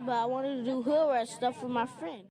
but I wanted to do hood rat stuff with my friend.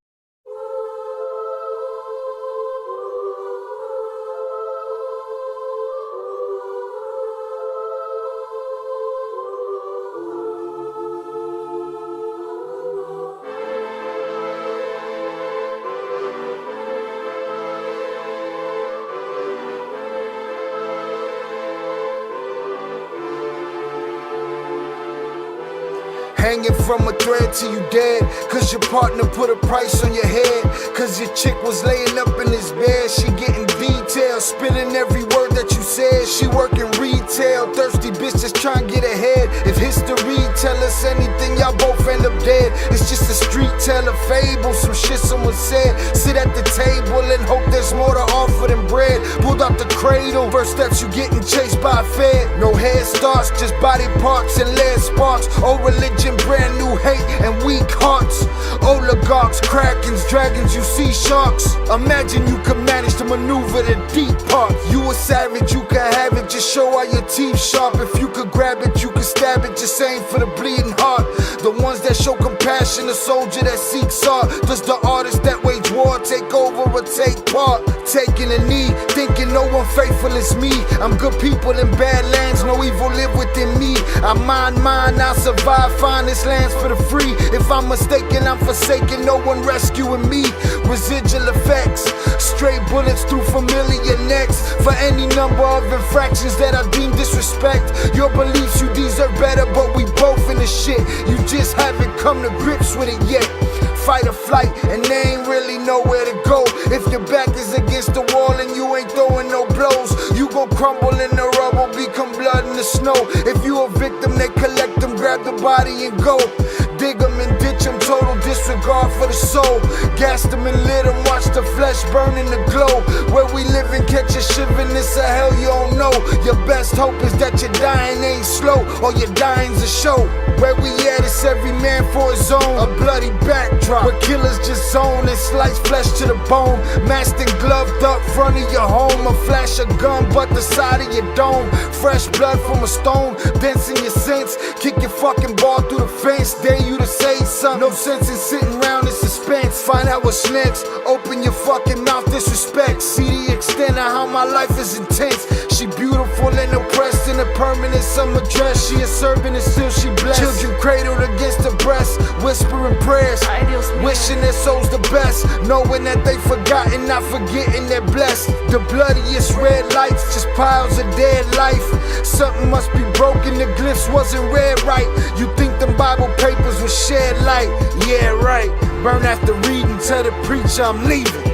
Hanging from a thread till you dead, cause your partner put a price on your head. Cause your chick was laying up in his bed. She getting details, spilling every word that you said. She working retail, thirsty bitch just trying to get ahead. If history tell us anything, y'all both end up dead. It's just a street tale, a fable, some shit someone said. Sit at the table and hope there's more to offer than bread. Pulled out the cradle, first steps you getting chased by a fed. No head starts, just body parts and lead sparks. Old religion, brand new hate and weak hearts. Oligarchs, krakens, dragons, you see sharks. Imagine you could manage to maneuver the deep part. You a savage, you can have it, just show all your teeth sharp. If you could grab it, you could stab it, just aim for the bleeding heart. The ones that show compassion, the soldier that seeks art. Does the artist that wage war take over or take part? Taking a knee, thinking no one faithful is me. I'm good people in bad lands, no evil live within me. I mind mine, I'll survive, find this land's for the free. If I'm mistaken, I'm forsaken, no one rescuing me. Residual effects, straight bullets through familiar necks. For any number of infractions that I deem disrespect. Your beliefs, you deserve better, but we both in the shit. You just haven't come to grips with it yet. Fight or flight, and they ain't really nowhere to go. If your back is against the wall and you ain't throwing no blows, you gon' crumble in the rubble, become blood in the snow. If you a victim, they collect them, grab the body and go. Dig them and ditch them, total disregard for the soul. Gas them and lit them, watch the flesh burn in the glow. Where we live and catch a shiver, this a hell you don't know. Your best hope is that your dying ain't slow, or your dying's a show. Where we at, it's every man for his own. A bloody backdrop, where killers just zone and slice flesh to the bone. Masked and gloved up front of your home. A flash of gun, but the side of your dome. Fresh blood from a stone, dents in your sense. Kick your fucking ball through the fence, dare you to say something. No sense in sitting around in suspense. Find out what's next, open your fucking mouth, disrespect. See the extent of how my life is intense. She beautiful and oppressed in a permanent summer dress. She a servant and still she blessed. Children cradled against her breast, whispering prayers, wishing their souls the best, knowing that they forgotten, not forgetting they're blessed. The bloodiest red lights, just piles of dead life. Something must be broken, the glyphs wasn't read right. You think them Bible papers will shed light? Yeah, right. Burn after reading, tell the preacher I'm leaving.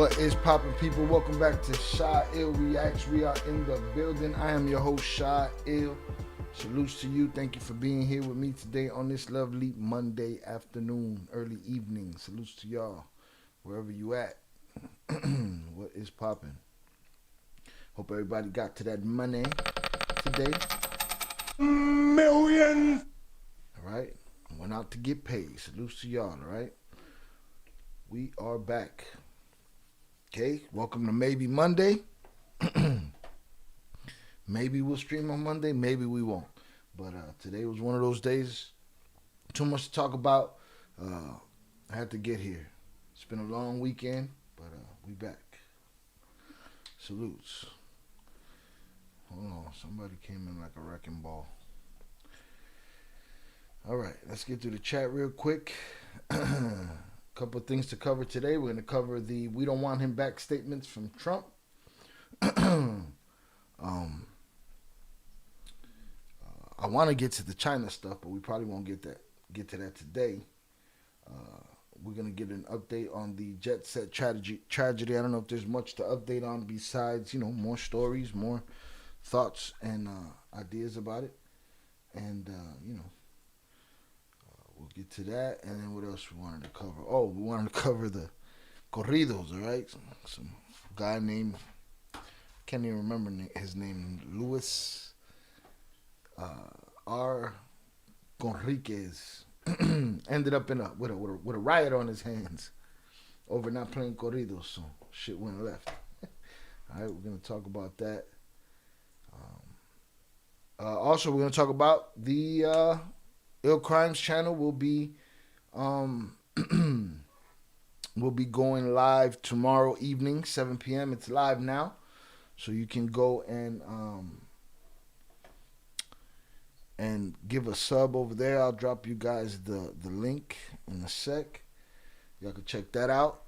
What is poppin', people? Welcome back to Shy Ill Reacts. We are in the building. I am your host, Shy Ill. Salutes to you. Thank you for being here with me today on this lovely Monday afternoon, early evening. Salutes to y'all, wherever you at. What is poppin'? Hope everybody got to that money today. Millions! All right. Went out to get paid. Salutes to y'all, all right? We are back. Okay, welcome to Maybe Monday. Maybe we'll stream on Monday, maybe we won't. But today was one of those days. Too much to talk about. I had to get here. It's been a long weekend, but we back. Salutes. Hold on, somebody came in like a wrecking ball. All right, let's get through the chat real quick. Couple of things to cover today. We're going to cover the "we don't want him back" statements from Trump. I want to get to the China stuff, but we probably won't get to that today. We're going to get an update on the Jetset tragedy. I don't know if there's much to update on besides, more stories, more thoughts and ideas about it. And, we'll get to that. And then what else we wanted to cover? Oh, we wanted to cover the Corridos, all right? Some guy named, can't even remember his name, Luis R. Conriquez. Ended up with a riot on his hands over not playing Corridos, so shit went left. All right, we're going to talk about that. Also, we're going to talk about the Ill Crimes channel will be going live tomorrow evening, 7 p.m. It's live now, so you can go and give a sub over there. I'll drop you guys the link in a sec. Y'all can check that out.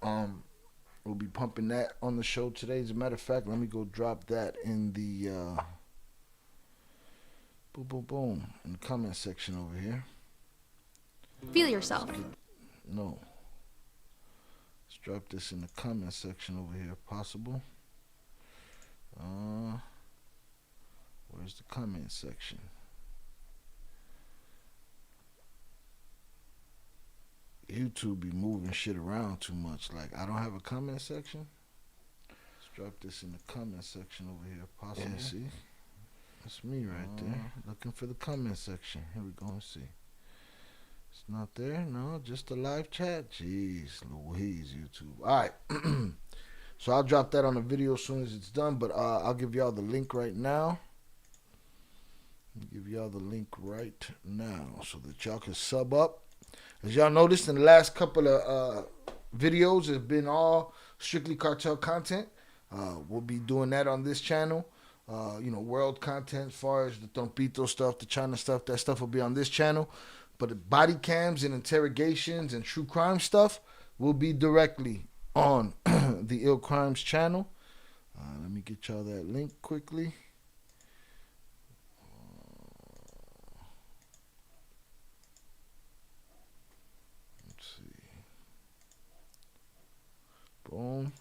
We'll be pumping that on the show today. As a matter of fact, let me go drop that in the boom in the comment section over here. Feel yourself. No. Let's drop this in the comment section over here if possible. Where's the comment section? YouTube be moving shit around too much. Like, I don't have a comment section. Let's drop this in the comment section over here if possible. Yeah, see? That's me right there. Looking for the comment section. Here we go and see. It's not there? No, just a live chat? Jeez Louise, YouTube. Alright. So I'll drop that on the video as soon as it's done, but I'll give y'all the link right now. So that y'all can sub up. As y'all noticed in the last couple of videos, it's been all strictly Cartel content. We'll be doing that on this channel. World content as far as the Trompito stuff, the China stuff, that stuff will be on this channel. But the body cams and interrogations and true crime stuff will be directly on the Ill Crimes channel. Let me get y'all that link quickly. Let's see. Boom.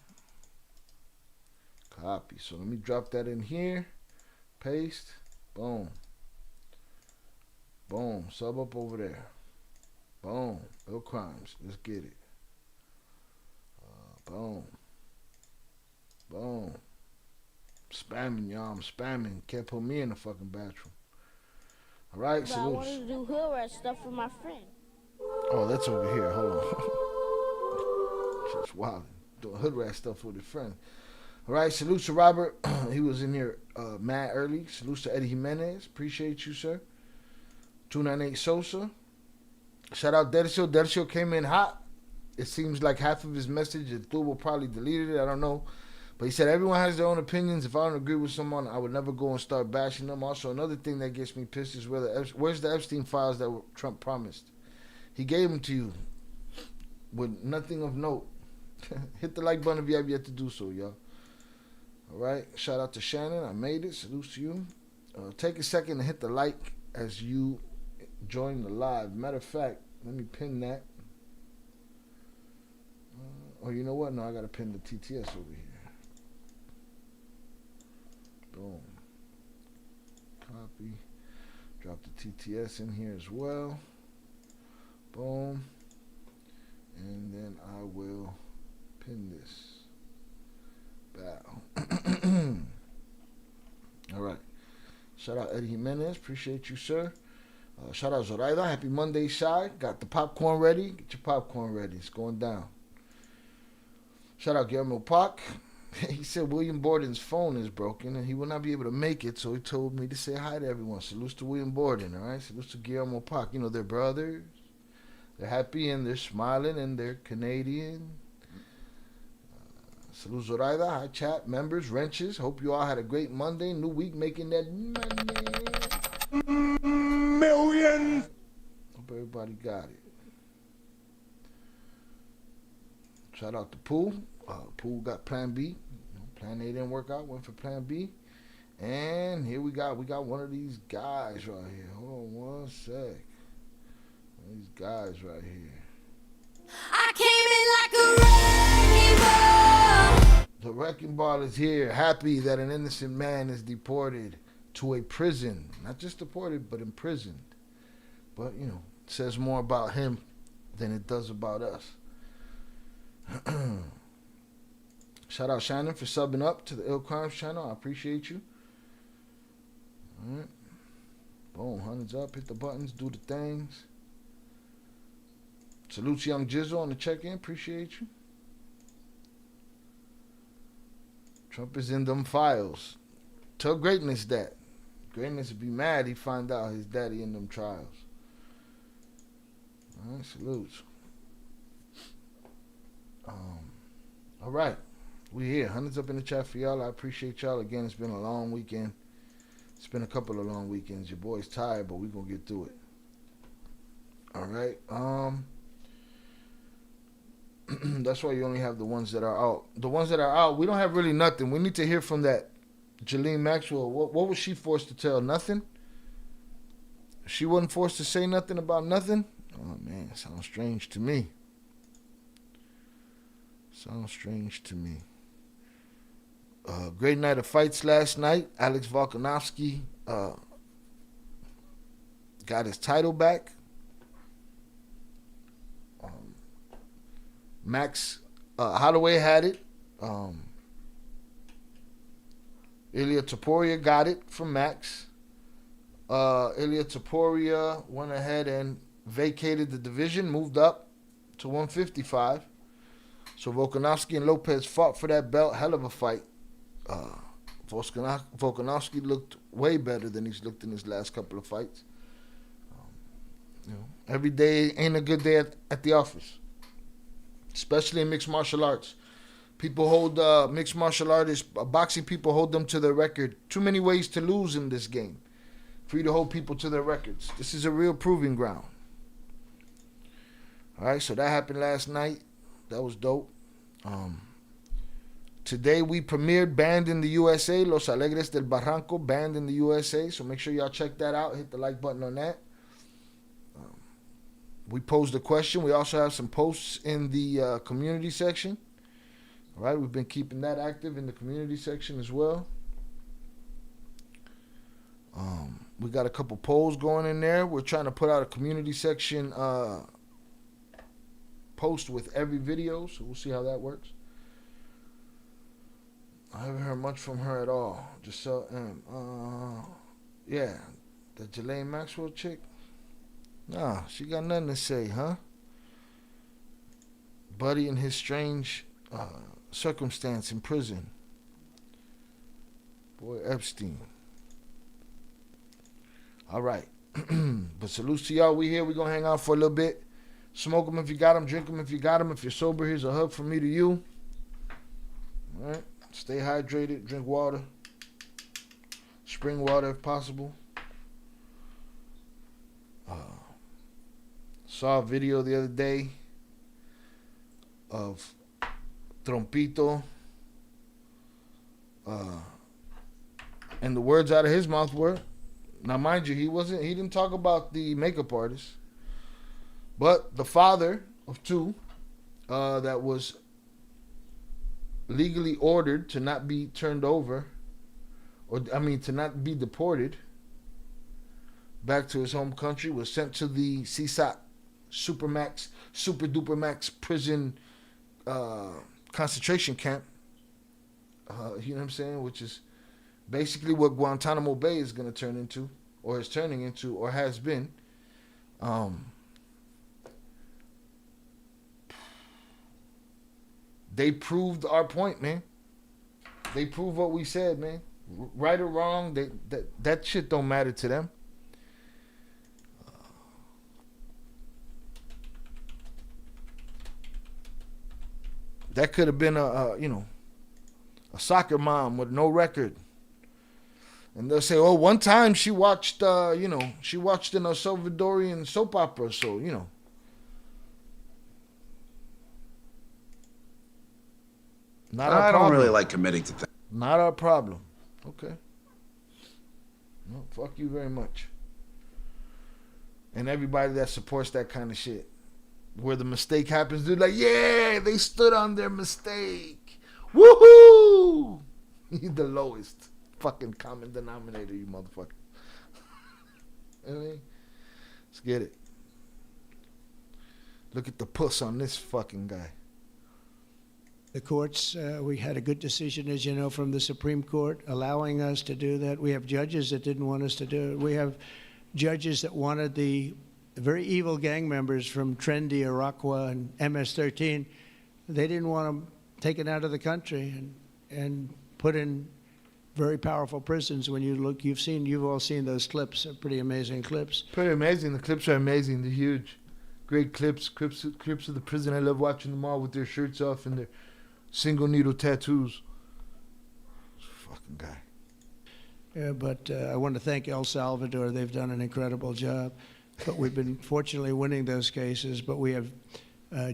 Copy. So let me drop that in here. Paste. Boom. Boom. Sub up over there. Boom. Ill Crimes. Let's get it. Boom. Boom. Spamming, y'all. I'm spamming. Can't put me in the fucking bathroom. All right. But I wanted to do hood rat stuff with my friend. Oh, that's over here. Hold on. Shit's wild. Doing hood rat stuff with his friend. All right, salutes to Robert. He was in here mad early. Salutes to Eddie Jimenez. Appreciate you, sir. 298 Sosa. Shout out Dercio. Dercio came in hot. It seems like half of his message, will probably deleted it. I don't know. But he said, everyone has their own opinions. If I don't agree with someone, I would never go and start bashing them. Also, another thing that gets me pissed is where's the Epstein files that Trump promised? He gave them to you with nothing of note. Hit the like button if you have yet to do so, y'all. All right. Shout out to Shannon. I made it. Salutes to you. Take a second and hit the like as you join the live. Matter of fact, let me pin that. Oh, you know what? No, I got to pin the TTS over here. Boom. Copy. Drop the TTS in here as well. Boom. And then I will pin this. Bow. All right. Shout out Eddie Jimenez. Appreciate you, sir. Shout out Zoraida. Happy Monday, Shy. Got the popcorn ready. Get your popcorn ready. It's going down. Shout out Guillermo Pac. He said William Borden's phone is broken and he will not be able to make it, so he told me to say hi to everyone. Salutes to William Borden, all right? Salutes to Guillermo Pac. You know, they're brothers. They're happy and they're smiling and they're Canadian. Salute Zoraida. Hi, chat. Members, wrenches. Hope you all had a great Monday. New week making that money. Million. Hope everybody got it. Shout out to Pooh. Pooh got Plan B. Plan A didn't work out. Went for Plan B. And here we got one of these guys right here. Hold on one sec. One of these guys right here. I came in like a wrecking ball. The wrecking ball is here. Happy that an innocent man is deported to a prison. Not just deported, but imprisoned. But, you know, it says more about him than it does about us. Shout out Shannon for subbing up to the Ill Crimes channel. I appreciate you. All right. Boom. Hundreds up. Hit the buttons. Do the things. Salute Young Jizzle on the check-in. Appreciate you. Trump is in them files. Tell Greatness that. Greatness would be mad he find out his daddy in them trials. All right. Salutes. All right. We here. Hundreds up in the chat for y'all. I appreciate y'all. Again, it's been a long weekend. It's been a couple of long weekends. Your boy's tired, but we're going to get through it. All right. That's why you only have the ones that are out. The ones that are out, we don't have really nothing. We need to hear from that Jalene Maxwell. What was she forced to tell? Nothing? She wasn't forced to say nothing about nothing? Oh, man. Sounds strange to me. Sounds strange to me. Great night of fights last night. Alex Volkanovski got his title back. Max Holloway had it. Ilia Topuria got it from Max. Ilia Topuria went ahead and vacated the division, moved up to 155. So Volkanovski and Lopez fought for that belt. Hell of a fight. Volkanovski looked way better than he's looked in his last couple of fights. Every day ain't a good day at the office, especially in mixed martial arts. People hold mixed martial artists, boxing people hold them to their record. Too many ways to lose in this game for you to hold people to their records. This is a real proving ground. All right, so that happened last night. That was dope. Today we premiered Banned in the USA. Los Alegres del Barranco, Banned in the USA. So make sure y'all check that out. Hit the like button on that. We posed a question. We also have some posts in the community section. All right, we've been keeping that active in the community section as well. We got a couple polls going in there. We're trying to put out a community section post with every video, so we'll see how that works. I haven't heard much from her at all. Giselle M. Yeah, the Jalene Maxwell chick. Nah, she got nothing to say, huh? Buddy in his strange circumstance in prison. Boy, Epstein. All right. But salutes to y'all. We here. We going to hang out for a little bit. Smoke them if you got them. Drink them if you got them. If you're sober, here's a hug from me to you. All right. Stay hydrated. Drink water. Spring water if possible. Saw a video the other day of Trompito. And the words out of his mouth were, now mind you, he didn't talk about the makeup artist, but the father of two that was legally ordered to not be turned over, or to not be deported back to his home country, was sent to the CSAT super duper max prison concentration camp. You know what I'm saying? Which is basically what Guantanamo Bay is going to turn into, or is turning into, or has been. They proved our point, man. They proved what we said, man. Right or wrong, that shit don't matter to them. That could have been a soccer mom with no record. And they'll say, oh, one time she watched, she watched an El Salvadorian soap opera, so, Not our problem. I don't really like committing to things. Not our problem. Okay. No, fuck you very much. And everybody that supports that kind of shit. Where the mistake happens, they're like, yeah, they stood on their mistake. Woohoo! You're the lowest fucking common denominator, you motherfucker. I mean, let's get it. Look at the puss on this fucking guy. The courts, we had a good decision, as you know, from the Supreme Court, allowing us to do that. We have judges that didn't want us to do it. We have judges that wanted the very evil gang members from Trendy, Araqua, and MS-13. They didn't want them taken out of the country and put in very powerful prisons. When you look, you've all seen those clips. They're pretty amazing clips. Pretty amazing. The clips are amazing. They're huge. Great clips of the prison. I love watching them all with their shirts off and their single needle tattoos. Fucking guy. Yeah, but I want to thank El Salvador. They've done an incredible job. But we've been fortunately winning those cases. But we have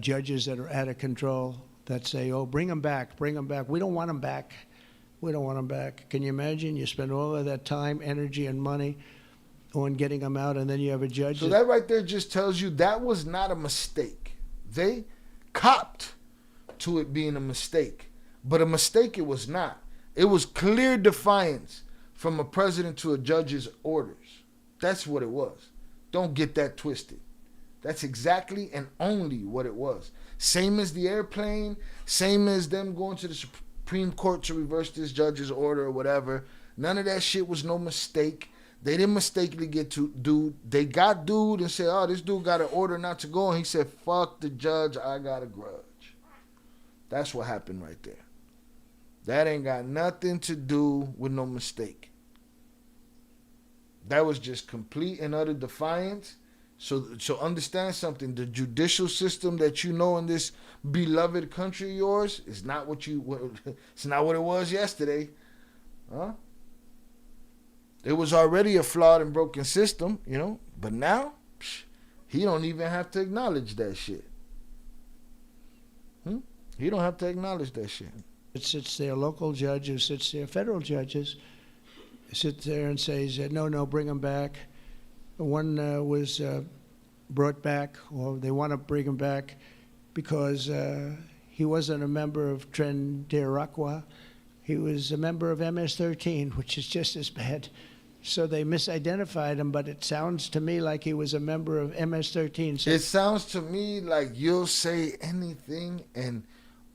judges that are out of control that say, oh, bring them back, bring them back. We don't want them back. We don't want them back. Can you imagine? You spend all of that time, energy, and money on getting them out, and then you have a judge. So that right there just tells you that was not a mistake. They copped to it being a mistake. But a mistake it was not. It was clear defiance from a president to a judge's orders. That's what it was. Don't get that twisted. That's exactly and only what it was. Same as the airplane, same as them going to the Supreme Court to reverse this judge's order or whatever. None of that shit was no mistake. They didn't mistakenly get to dude. They got dude and said, oh, this dude got an order not to go. And he said, fuck the judge, I got a grudge. That's what happened right there. That ain't got nothing to do with no mistake. That was just complete and utter defiance. So understand something. The judicial system that you know in this beloved country of yours is not it's not what it was yesterday. Huh? It was already a flawed and broken system, but now he don't even have to acknowledge that shit. He don't have to acknowledge that shit. It sits there, local judges, sits there, federal judges, sit there and says, no, bring them back. One was brought back, or they want to bring him back because he wasn't a member of Tren de Araqua. He was a member of MS-13, which is just as bad. So they misidentified him, but it sounds to me like he was a member of MS-13. So it sounds to me like you'll say anything and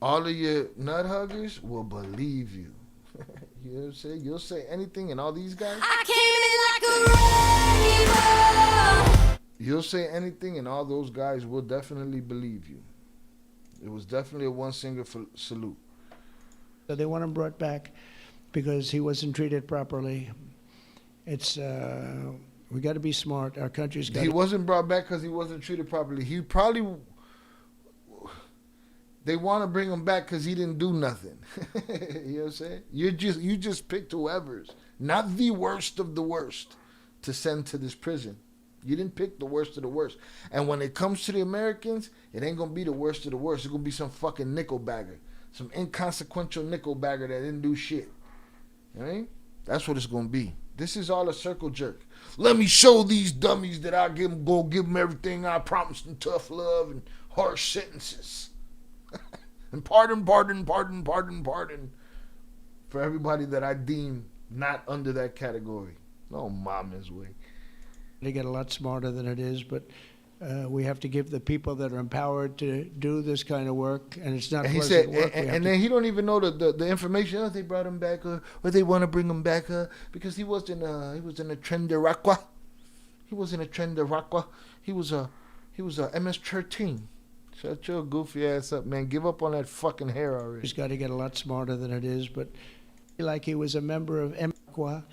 all of your nut huggers will believe you. You know what I'm saying? You'll say anything and all these guys. I came in like a wrecking ball. You'll say anything and all those guys will definitely believe you. It was definitely a one single salute. So they want him brought back because he wasn't treated properly. It's we got to be smart. Our country's got. He wasn't brought back because he wasn't treated properly. He probably. They want to bring him back because he didn't do nothing. You know what I'm saying? You just picked whoever's, not the worst of the worst, to send to this prison. You didn't pick the worst of the worst. And when it comes to the Americans, it ain't gonna be the worst of the worst. It's gonna be some fucking nickelbagger, some inconsequential nickelbagger that didn't do shit. You know what I mean? That's what it's gonna be. This is all a circle jerk. Let me show these dummies that I give them everything I promised them, tough love and harsh sentences. And pardon, pardon, pardon, pardon, pardon for everybody that I deem not under that category. No mama's way. They get a lot smarter than it is, but we have to give the people that are empowered to do this kind of work, and it's not And he pleasant said, work. and then he don't even know the information. Oh, they brought him back, or they want to bring him back, because he was in a trend de Raqua. He was in a trend de Raqua. He was a MS-13. Shut your goofy ass up, man. Give up on that fucking hair already. He's got to get a lot smarter than it is, but like he was a member of Raqua.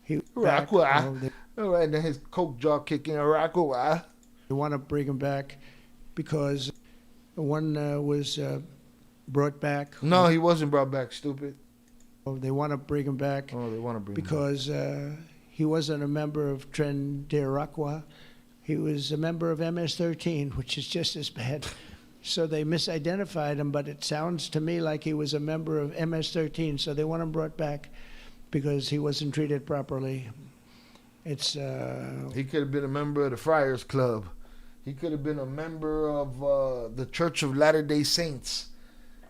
Raqua. All right, then his coke jaw kicking. Raqua. They want to bring him back because one was brought back. No, he wasn't brought back, stupid. They want to bring him back Oh, they want to bring because he wasn't a member of Tren de Raqua. He was a member of MS-13, which is just as bad. So they misidentified him, but it sounds to me like he was a member of MS-13. So they want him brought back because he wasn't treated properly. It's He could have been a member of the Friars Club. He could have been a member of the Church of Latter-day Saints.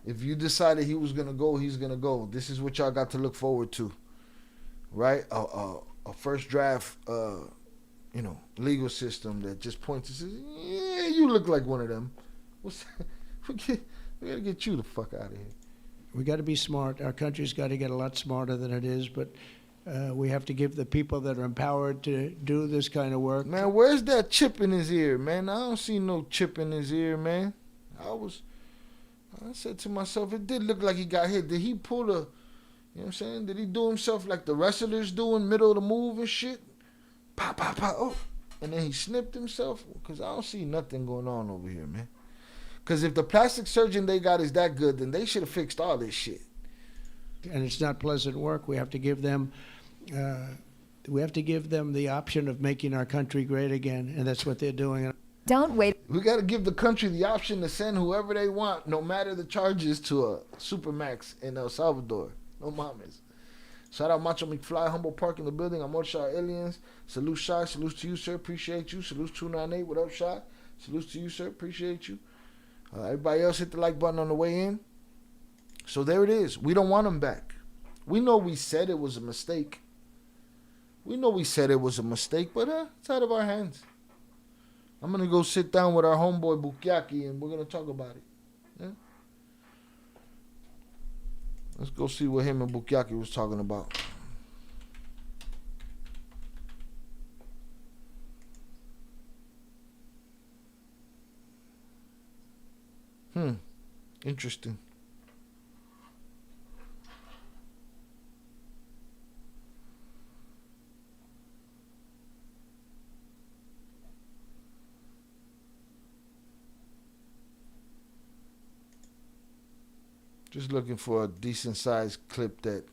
If you decided he was going to go, he's going to go. This is what y'all got to look forward to. Right? A first draft, legal system that just points and says, yeah, you look like one of them. We got to get you the fuck out of here. We got to be smart. Our country's got to get a lot smarter than it is, but we have to give the people that are empowered to do this kind of work. Man, where's that chip in his ear, man? I don't see no chip in his ear, man. I said to myself, it did look like he got hit. Did he pull you know what I'm saying? Did he do himself like the wrestlers do in middle of the move and shit? Pop, pop, pop, oh. And then he snipped himself? Because I don't see nothing going on over here, man. Because if the plastic surgeon they got is that good, then they should have fixed all this shit. And it's not pleasant work. We have to give them the option of making our country great again, and that's what they're doing. Don't wait. We got to give the country the option to send whoever they want, no matter the charges, to a Supermax in El Salvador. No mames. Shout out Macho McFly, Humble Park in the building. I'm Shot Aliens. Salute Shy. Salute to you, sir. Appreciate you. Salute 298. What up, Shy? Salute to you, sir. Appreciate you. Everybody else hit the like button on the way in. So there it is. We don't want them back. We know we said it was a mistake. But it's out of our hands. I'm going to go sit down with our homeboy Bukiaki and we're going to talk about it. Yeah? Let's go see what him and Bukiaki was talking about. Interesting. Just looking for a decent sized clip that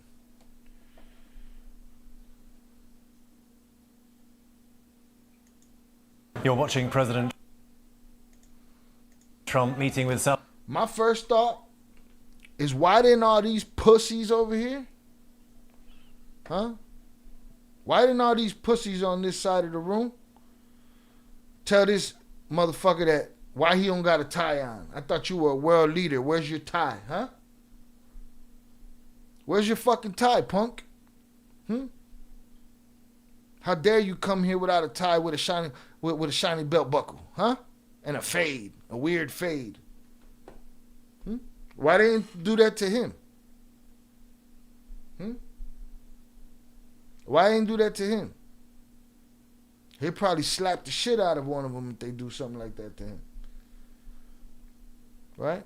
You're watching President Trump meeting with South. my first thought is, why didn't all these pussies over here? Why didn't all these pussies on this side of the room tell this motherfucker that why he don't got a tie on? I thought you were a world leader. Where's your tie, huh? Where's your fucking tie, punk? How dare you come here without a tie with a shiny belt buckle, huh? And a fade, a weird fade. Why they didn't do that to him? Why they didn't do that to him? He'll probably slap the shit out of one of them if they do something like that to him. Right?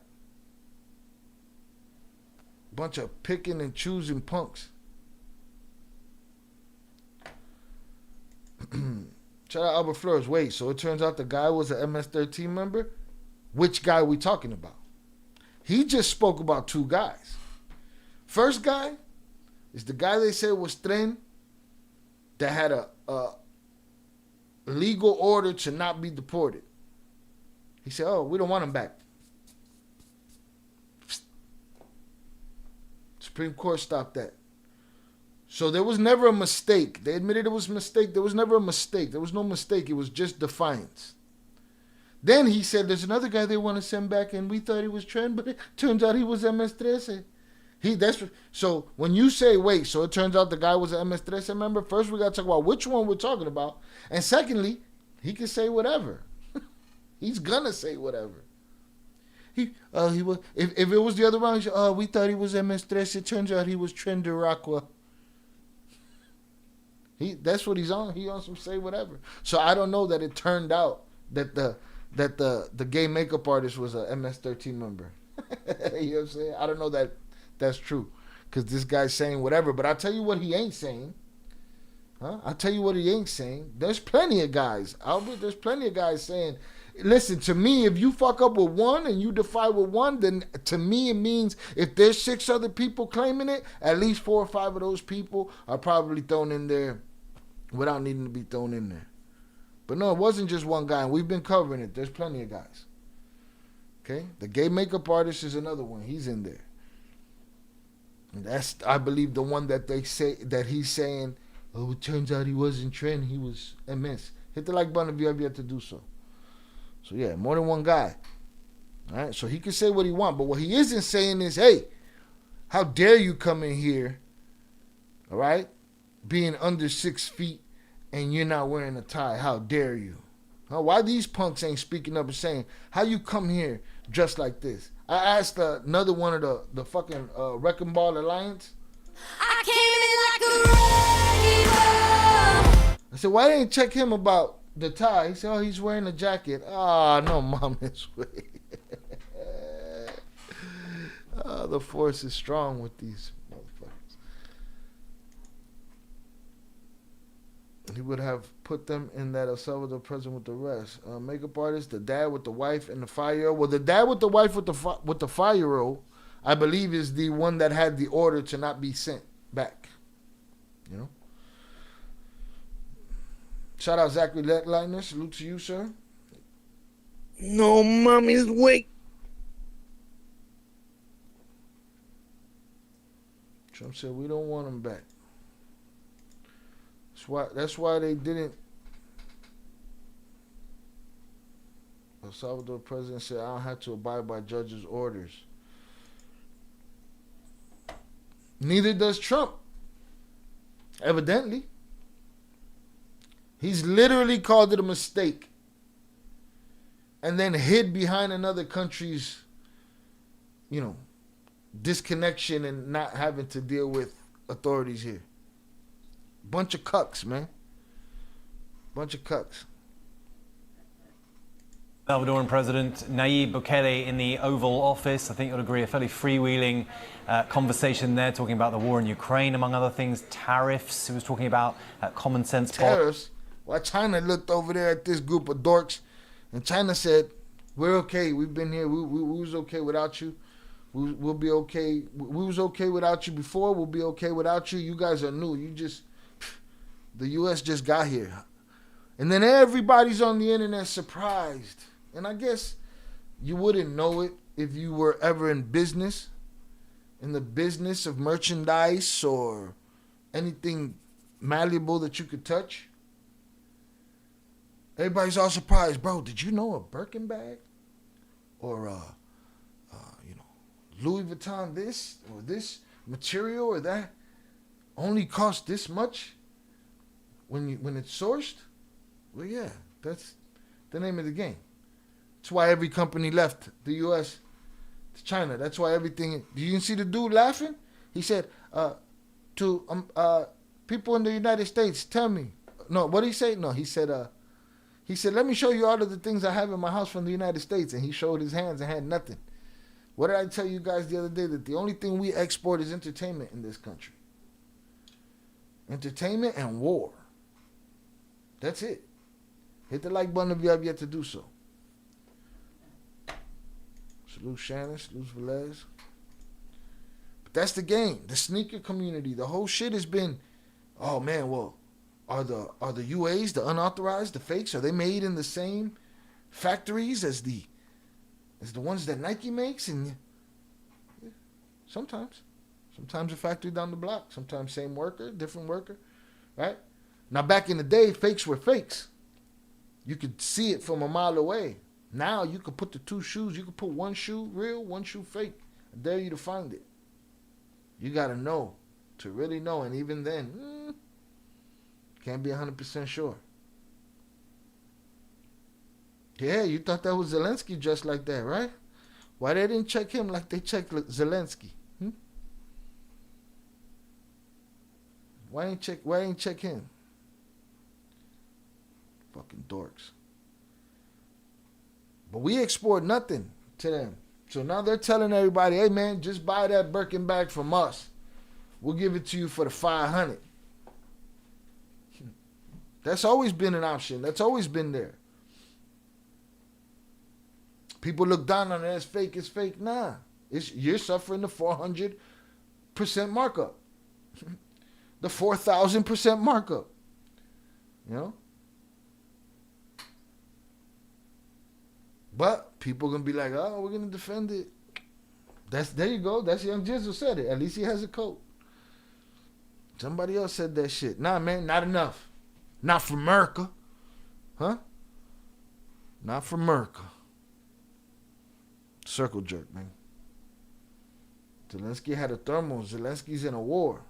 Bunch of picking and choosing punks. Shout out Albert Flores. Wait, so it turns out the guy was an MS-13 member? Which guy we talking about? He just spoke about two guys. First guy is the guy they said was Tren that had a legal order to not be deported. He said, oh, we don't want him back. Supreme Court stopped that. So there was never a mistake. They admitted it was a mistake. There was never a mistake. There was no mistake. It was just defiance. Then he said there's another guy they want to send back, and we thought he was Trend, but it turns out he was MS-13. So when you say, wait, so it turns out the guy was an MS-13 member, first we got to talk about which one we're talking about. And secondly, he can say whatever. He's going to say whatever. He was, if it was the other round, he said, we thought he was MS-13. It turns out he was Trend Iraqua. That's what he's on. He on some say whatever. So I don't know that it turned out that the gay makeup artist was a MS-13 member. You know what I'm saying? I don't know that that's true, because this guy's saying whatever. But I'll tell you what he ain't saying. I'll tell you what he ain't saying. There's plenty of guys, Albert. There's plenty of guys saying, listen, to me, if you fuck up with one and you defy with one, then to me it means if there's 6 other people claiming it, at least 4 or 5 of those people are probably thrown in there without needing to be thrown in there. But no, it wasn't just one guy, and we've been covering it. There's plenty of guys. Okay? The gay makeup artist is another one. He's in there. And that's, I believe, the one that they say that he's saying, oh, it turns out he wasn't Trend, he was MS. Hit the like button if you have yet to do so. So yeah, more than one guy. All right, so he can say what he wants, but what he isn't saying is, hey, how dare you come in here, all right, being under 6 feet and you're not wearing a tie? How dare you? Why these punks ain't speaking up and saying, how you come here dressed like this? I asked another one of the fucking Wrecking Ball Alliance. I came in like a wrecking ball. I said, why didn't check him about the tie? He said, oh, he's wearing a jacket. No, mama's way. The force is strong with these motherfuckers. He would have put them in that El Salvador prison with the rest. Makeup artist, the dad with the wife and the 5-year-old. Well, the dad with the wife with the 5-year-old, I believe, is the one that had the order to not be sent back. You know. Shout out Zachary Leitner. Salute to you, sir. No, mommy's wake. Trump said we don't want him back. That's why they didn't. El Salvador president said, I don't have to abide by judges' orders. Neither does Trump. Evidently. He's literally called it a mistake and then hid behind another country's, disconnection and not having to deal with authorities here. Bunch of cucks, man. Bunch of cucks. Salvadoran President Nayib Bukele in the Oval Office. I think you'll agree, a fairly freewheeling conversation there, talking about the war in Ukraine, among other things, tariffs. He was talking about common sense. Tariffs? Well, China looked over there at this group of dorks, and China said, we're okay. We've been here. We was okay without you. We'll be okay. We was okay without you before. We'll be okay without you. You guys are new. The U.S. just got here. And then everybody's on the internet surprised. And I guess you wouldn't know it if you were ever in business, in the business of merchandise or anything malleable that you could touch. Everybody's all surprised. Bro, did you know a Birkin bag? Or, Louis Vuitton this or this material or that only costs this much when it's sourced? Well, yeah, that's the name of the game. That's why every company left the U.S. to China. That's why everything. Do you see the dude laughing? He said, to people in the United States, tell me. No, what did he say? No, he said, let me show you all of the things I have in my house from the United States. And he showed his hands and had nothing. What did I tell you guys the other day? That the only thing we export is entertainment in this country. Entertainment and war. That's it. Hit the like button if you have yet to do so. Salute Shannon, salute Velez. But that's the game. The sneaker community, the whole shit has been, oh man, well, are the UAs, the unauthorized, the fakes, are they made in the same factories as the ones that Nike makes? And yeah, sometimes a factory down the block, sometimes same worker, different worker, right? Now back in the day, fakes were fakes. You could see it from a mile away. Now you could put the two shoes. You could put one shoe real, one shoe fake. I dare you to find it. You got to know to really know. And even then, can't be 100% sure. Yeah, you thought that was Zelensky dressed like that, right? Why they didn't check him like they checked Zelensky? Why ain't check him? Fucking dorks. But we export nothing to them. So now they're telling everybody, hey man, just buy that Birkin bag from us. We'll give it to you for the 500. That's always been an option. That's always been there. People look down on it as fake. It's fake. Nah. You're suffering the 400% markup. The 4,000% markup. You know? But people going to be like, oh, we're going to defend it. There you go. That's Young Jizzle said it. At least he has a coat. Somebody else said that shit. Nah, man, not enough. Not for America. Huh? Not for America. Circle jerk, man. Zelensky had a thermal. Zelensky's in a war.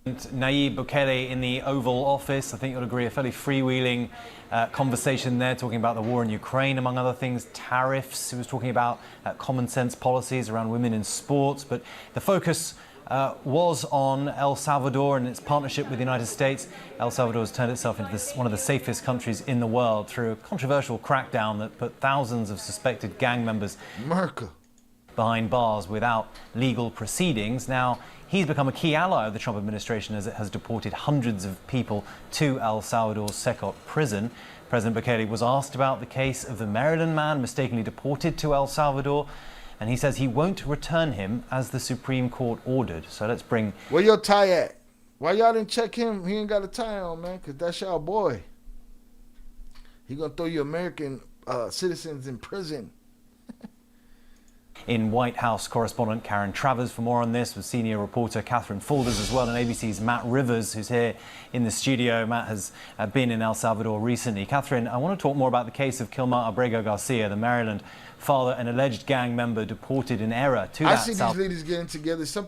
Nayib Bukele in the Oval Office, I think you'll agree, a fairly freewheeling conversation there, talking about the war in Ukraine, among other things, tariffs. He was talking about common sense policies around women in sports. But the focus was on El Salvador and its partnership with the United States. El Salvador has turned itself into one of the safest countries in the world through a controversial crackdown that put thousands of suspected gang members behind bars without legal proceedings. Now, he's become a key ally of the Trump administration as it has deported hundreds of people to El Salvador's Secot prison. President Bukele was asked about the case of the Maryland man mistakenly deported to El Salvador, and he says he won't return him as the Supreme Court ordered. So let's bring... Where your tie at? Why y'all didn't check him? He ain't got a tie on, man, because that's y'all boy. He gonna throw you American citizens in prison. In White House correspondent Karen Travers for more on this, with senior reporter Catherine Falders as well, and ABC's Matt Rivers, who's here in the studio. Matt has been in El Salvador recently. Catherine, I want to talk more about the case of Kilmar Abrego Garcia, the Maryland father, an alleged gang member deported in error to that. I see these leaders getting together. Some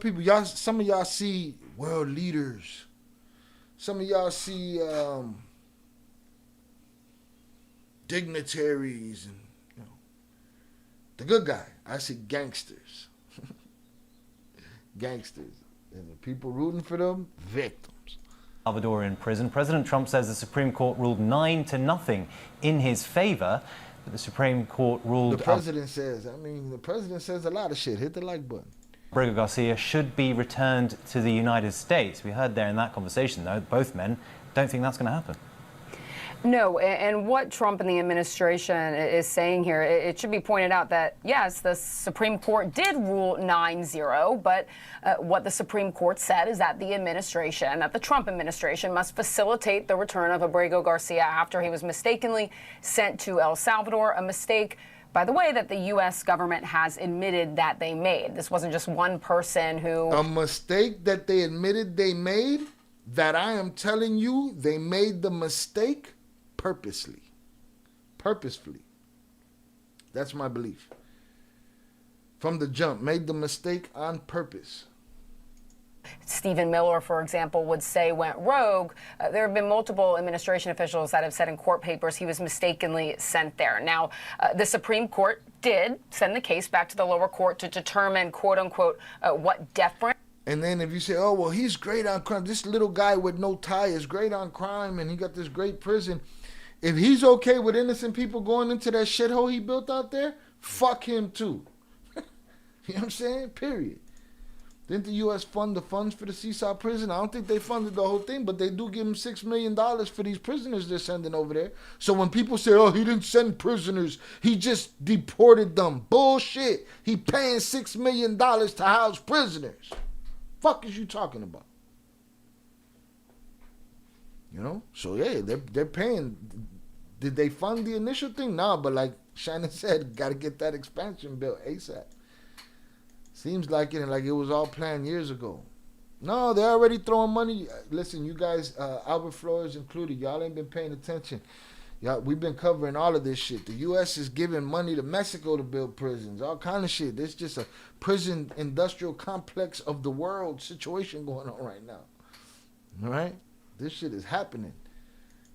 of y'all see world leaders. Some of y'all see dignitaries and the good guy. I see gangsters. Gangsters. And the people rooting for them, victims. Salvador in prison. President Trump says the Supreme Court ruled 9-0 in his favor. But the Supreme Court ruled... The president says. The president says a lot of shit. Hit the like button. Abrego Garcia should be returned to the United States. We heard there in that conversation, though, both men don't think that's going to happen. No, and what Trump and the administration is saying here, it should be pointed out that, yes, the Supreme Court did rule 9-0, but what the Supreme Court said is that the Trump administration must facilitate the return of Abrego Garcia after he was mistakenly sent to El Salvador, a mistake, by the way, that the U.S. government has admitted that they made. This wasn't just one person who... A mistake that they admitted they made, that I am telling you, they made the mistake purposefully. That's my belief. From the jump, made the mistake on purpose. Stephen Miller, for example, would say went rogue. There have been multiple administration officials that have said in court papers he was mistakenly sent there. Now, the Supreme Court did send the case back to the lower court to determine, quote unquote, what deference. And then if you say, oh, well, he's great on crime. This little guy with no tie is great on crime and he got this great prison. If he's okay with innocent people going into that shithole he built out there, fuck him too. You know what I'm saying? Period. Didn't the U.S. fund the funds for the Seaside prison? I don't think they funded the whole thing, but they do give them $6 million for these prisoners they're sending over there. So when people say, oh, he didn't send prisoners, he just deported them. Bullshit. He paying $6 million to house prisoners. Fuck is you talking about? You know? So, yeah, they're paying. Did they fund the initial thing? No, but like Shannon said, got to get that expansion built ASAP. Seems like it, like it was all planned years ago. No, they're already throwing money. Listen, you guys, Albert Flores included, y'all ain't been paying attention. Yeah, we've been covering all of this shit. The U.S. is giving money to Mexico to build prisons, all kind of shit. There's just a prison industrial complex of the world situation going on right now. All right? This shit is happening.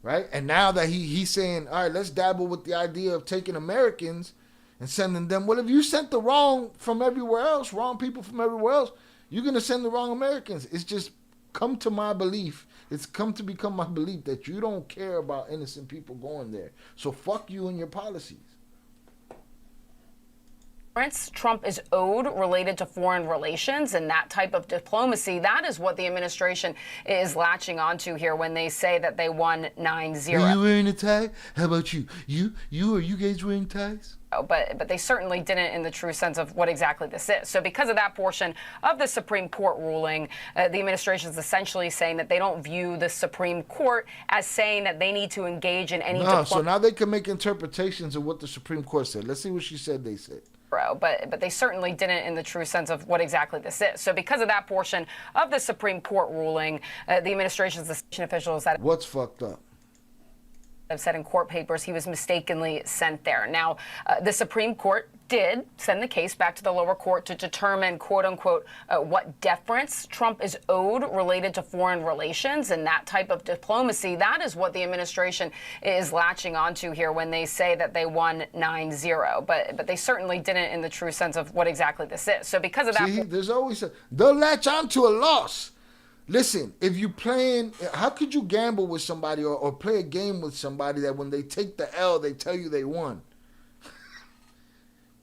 Right? And now that he's saying, all right, let's dabble with the idea of taking Americans and sending them. Well, if you sent the wrong from everywhere else, wrong people from everywhere else, you're going to send the wrong Americans. It's just come to my belief. It's come to become my belief that you don't care about innocent people going there. So fuck you and your policies. Trump is owed related to foreign relations and that type of diplomacy. That is what the administration is latching onto here when they say that they won 9-0. Are you wearing a tie? How about you? Are you guys wearing ties? But they certainly didn't in the true sense of what exactly this is. So because of that portion of the Supreme Court ruling, the administration is essentially saying that they don't view the Supreme Court as saying that they need to engage in any so now they can make interpretations of what the Supreme Court said. Let's see what she said they said. But they certainly didn't in the true sense of what exactly this is. So because of that portion of the Supreme Court ruling, the administration's officials that what's fucked up have said in court papers he was mistakenly sent there. Now, the Supreme Court did send the case back to the lower court to determine, quote unquote, what deference Trump is owed related to foreign relations and that type of diplomacy. That is what the administration is latching onto here when they say that they won 9-0. But they certainly didn't in the true sense of what exactly this is. So because of that, there's always they'll latch onto a loss. Listen, if you playing, how could you gamble with somebody or play a game with somebody that when they take the L, they tell you they won?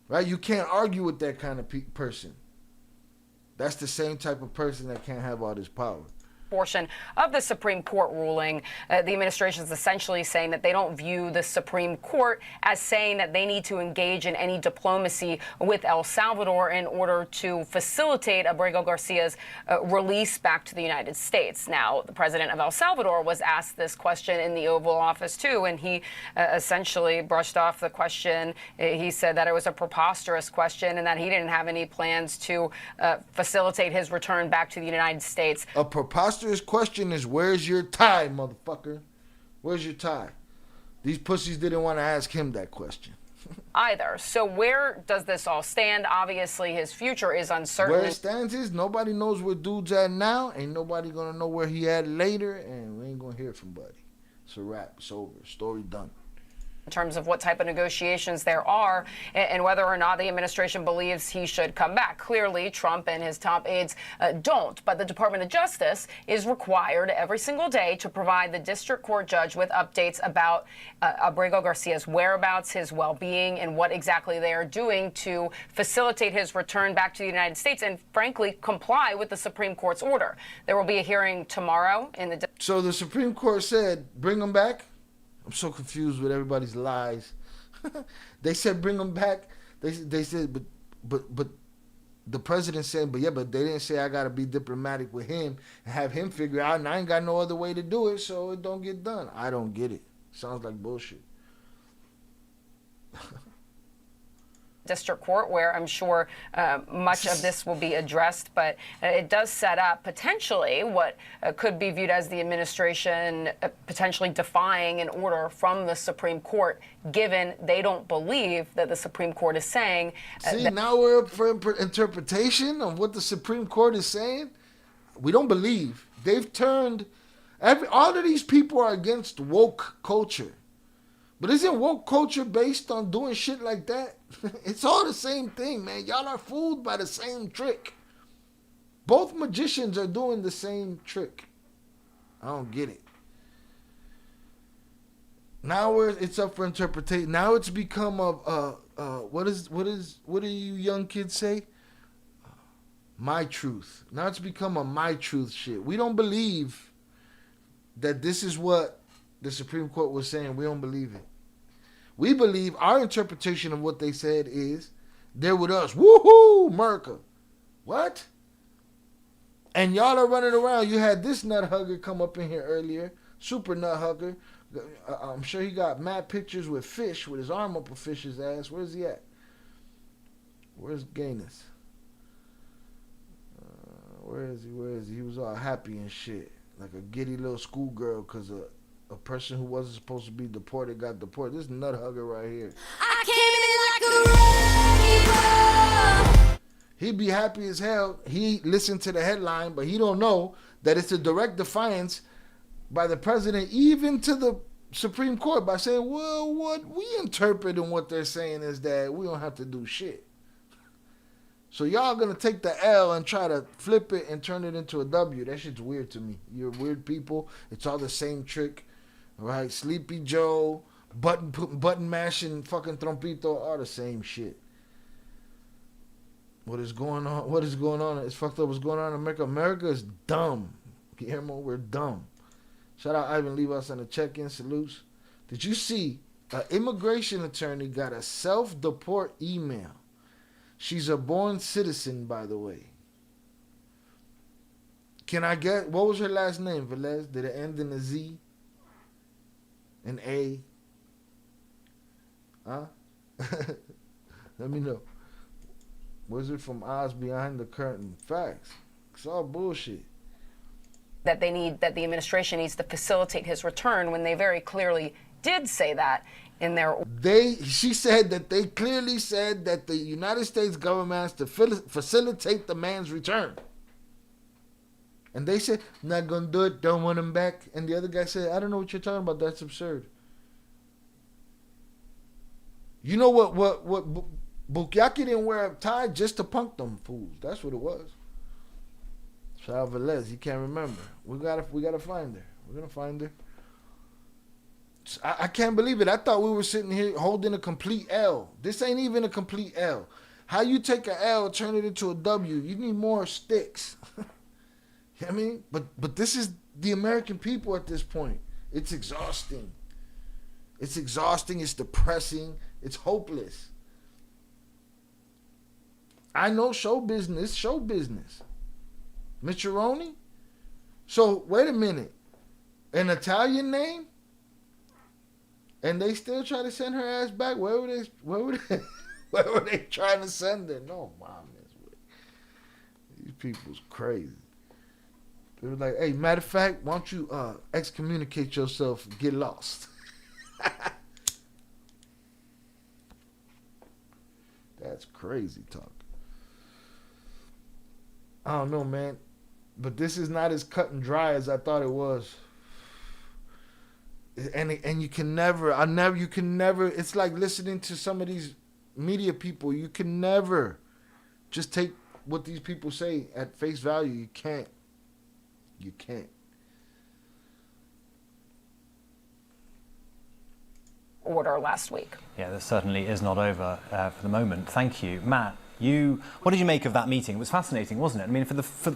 Right? You can't argue with that kind of person. That's the same type of person that can't have all this power. Portion of the Supreme Court ruling, the administration is essentially saying that they don't view the Supreme Court as saying that they need to engage in any diplomacy with El Salvador in order to facilitate Abrego Garcia's release back to the United States. Now, the president of El Salvador was asked this question in the Oval Office too, and he essentially brushed off the question. He said that it was a preposterous question and that he didn't have any plans to facilitate his return back to the United States. A preposterous question is, where's your tie, motherfucker? Where's your tie? These pussies didn't want to ask him that question. Either. So where does this all stand? Obviously, his future is uncertain. Where it stands is nobody knows where dude's at now. Ain't nobody going to know where he at later. And we ain't going to hear from Buddy. It's a wrap. It's over. Story done. In terms of what type of negotiations there are and whether or not the administration believes he should come back. Clearly, Trump and his top aides don't, but the Department of Justice is required every single day to provide the district court judge with updates about Abrego Garcia's whereabouts, his well-being, and what exactly they are doing to facilitate his return back to the United States and, frankly, comply with the Supreme Court's order. There will be a hearing tomorrow in the... So the Supreme Court said, bring him back? I'm so confused with everybody's lies. They said bring him back. They said, but the president said, but they didn't say I got to be diplomatic with him and have him figure out, and I ain't got no other way to do it, so it don't get done. I don't get it. Sounds like bullshit. District Court, where I'm sure much of this will be addressed, but it does set up potentially what could be viewed as the administration potentially defying an order from the Supreme Court, given they don't believe that the Supreme Court is saying. See, now we're up for interpretation of what the Supreme Court is saying. We don't believe. They've turned, all of these people are against woke culture. But isn't woke culture based on doing shit like that? It's all the same thing, man. Y'all are fooled by the same trick. Both magicians are doing the same trick. I don't get it. Now it's up for interpretation. Now it's become what do you young kids say? My truth. Now it's become a my truth shit. We don't believe that this is what the Supreme Court was saying. We don't believe it. We believe our interpretation of what they said is they're with us. Woohoo, America. What? And y'all are running around. You had this nut hugger come up in here earlier. Super nut hugger. I'm sure he got mad pictures with fish, with his arm up a fish's ass. Where's he at? Where's Gaines? Where is he? He was all happy and shit. Like a giddy little schoolgirl because a a person who wasn't supposed to be deported got deported. This nut hugger right here. I came in like a wrecking ball. He'd be happy as hell. He listened to the headline, but he don't know that it's a direct defiance by the president, even to the Supreme Court, by saying, well, what we interpret and what they're saying is that we don't have to do shit. So y'all gonna take the L and try to flip it and turn it into a W. That shit's weird to me. You're weird people. It's all the same trick, right? Sleepy Joe, button mashing, fucking trompito, all the same shit. What is going on? What is going on? It's fucked up. What's going on in America? America is dumb. Guillermo, we're dumb. Shout out Ivan Levis on the check-in. Salutes. Did you see an immigration attorney got a self-deport email? She's a born citizen, by the way. Can I get, what was her last name, Velez? Did it end in a Z? An A? Huh? Let me know. Wizard from Oz behind the curtain. Facts. It's all bullshit. That the administration needs to facilitate his return when they very clearly did say that in their. She said that they clearly said that the United States government has to facilitate the man's return. And they said, not gonna do it, don't want him back. And the other guy said, I don't know what you're talking about, that's absurd. You know what Bukiaki didn't wear a tie just to punk them fools. That's what it was. Shout out Velez, he can't remember. We gotta find her. We're gonna find her. I can't believe it. I thought we were sitting here holding a complete L. This ain't even a complete L. How you take a L, turn it into a W? You need more sticks. You know what I mean? But this is the American people at this point. It's exhausting. It's exhausting. It's depressing. It's hopeless. I know show business. Micciarone? So, wait a minute. An Italian name? And they still try to send her ass back? Where were they trying to send her? No, mom. These people's crazy. They were like, hey, matter of fact, why don't you excommunicate yourself and get lost? That's crazy talk. I don't know, man. But this is not as cut and dry as I thought it was. And you can never, it's like listening to some of these media people. You can never just take what these people say at face value. You can't. Order last week. Yeah, this certainly is not over for the moment. Thank you. Matt, what did you make of that meeting? It was fascinating, wasn't it? I mean,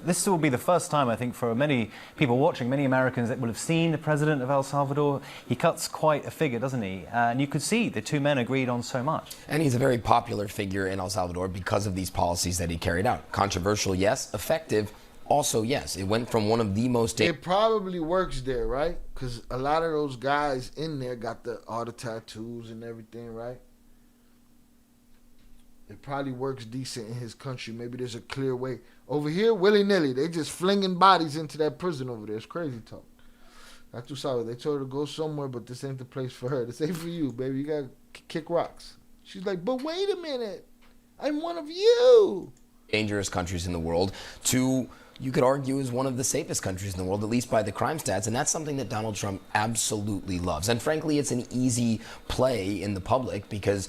this will be the first time, I think, for many people watching, many Americans that will have seen the president of El Salvador. He cuts quite a figure, doesn't he? And you could see the two men agreed on so much. And he's a very popular figure in El Salvador because of these policies that he carried out. Controversial, yes. Effective, also, yes. It went from one of the most... It probably works there, right? Because a lot of those guys in there got all the tattoos and everything, right? It probably works decent in his country. Maybe there's a clear way. Over here, willy-nilly, they just flinging bodies into that prison over there. It's crazy talk. Not too sorry. They told her to go somewhere, but this ain't the place for her. This ain't for you, baby. You got to kick rocks. She's like, but wait a minute. I'm one of you. Dangerous countries in the world to... you could argue is one of the safest countries in the world, at least by the crime stats, and that's something that Donald Trump absolutely loves. And frankly, it's an easy play in the public because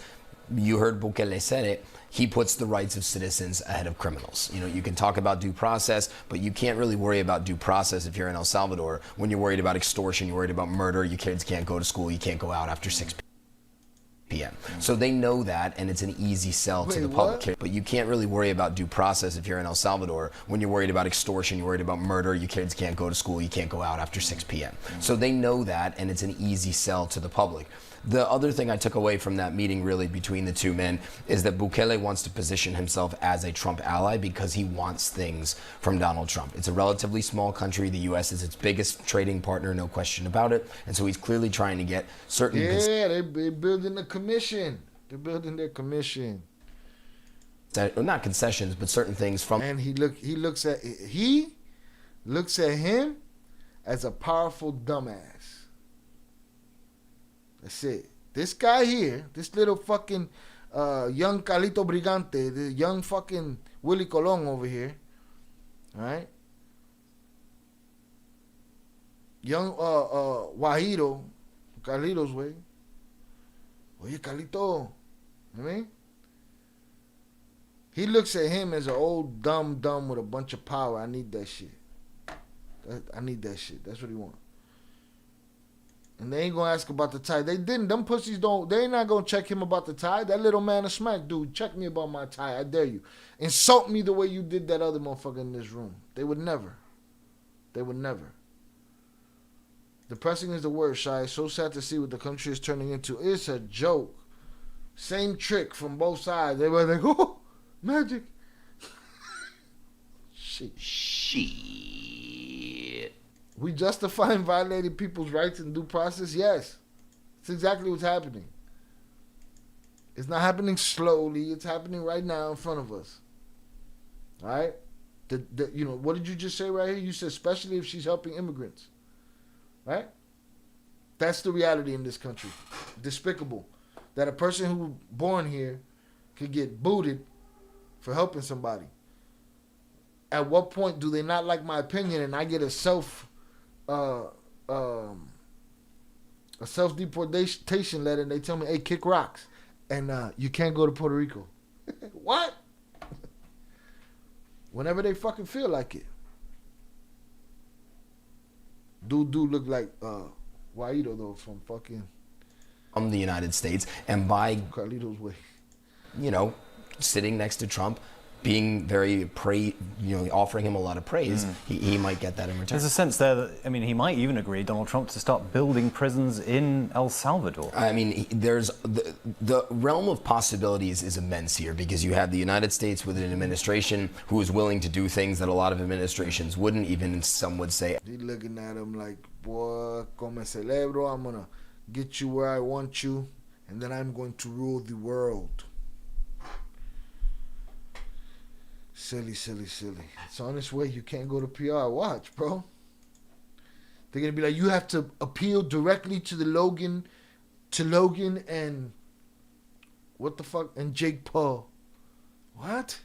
you heard Bukele said it, he puts the rights of citizens ahead of criminals. You know, you can talk about due process, but you can't really worry about due process if you're in El Salvador when you're worried about extortion, you're worried about murder, your kids can't go to school, you can't go out after 6 p.m. So they know that, and it's an easy sell to the public. What? But you can't really worry about due process if you're in El Salvador when you're worried about extortion, you're worried about murder, your kids can't go to school, you can't go out after 6 p.m. So they know that, and it's an easy sell to the public. The other thing I took away from that meeting really between the two men is that Bukele wants to position himself as a Trump ally because he wants things from Donald Trump. It's a relatively small country. The U.S. is its biggest trading partner, no question about it. And so he's clearly trying to get certain... Yeah, they're building the commission. They're building their commission. Not concessions, but certain things from... And he looks at him as a powerful dumbass. That's it. This guy here, this little fucking young Carlito Brigante, the young fucking Willie Colon over here, all right? Young Guajiro, Carlitos way. Oye, Carlito, you know what I mean? He looks at him as an old dumb with a bunch of power. I need that shit. I need that shit. That's what he want. And they ain't gonna ask about the tie. They didn't. Them pussies don't. They ain't not gonna check him about the tie. That little man of smack, dude, check me about my tie. I dare you. Insult me the way you did that other motherfucker in this room. They would never. They would never. Depressing is the word, Shy. It's so sad to see what the country is turning into. It's a joke. Same trick from both sides. They were like, oh, magic. Shit. We justifying violating people's rights in due process? Yes. It's exactly what's happening. It's not happening slowly. It's happening right now in front of us. All right? You know, what did you just say right here? You said especially if she's helping immigrants. Right? That's the reality in this country. Despicable. That a person who born here could get booted for helping somebody. At what point do they not like my opinion and I get a self-deportation letter and they tell me, hey, kick rocks. And you can't go to Puerto Rico. What? Whenever they fucking feel like it. Dude look like Guaido though from fucking the United States, and by Carlitos way, you know, sitting next to Trump, being very offering him a lot of praise, he might get that in return. There's a sense there that, I mean, he might even agree, Donald Trump, to start building prisons in El Salvador. I mean, there's the realm of possibilities is immense here, because you have the United States with an administration who is willing to do things that a lot of administrations wouldn't, even some would say. They looking at him like, boy, come celebro, I'm gonna get you where I want you, and then I'm going to rule the world. Silly. It's on its way. You can't go to PR. Watch, bro. They're going to be like, you have to appeal directly to Logan and what the fuck? And Jake Paul. What?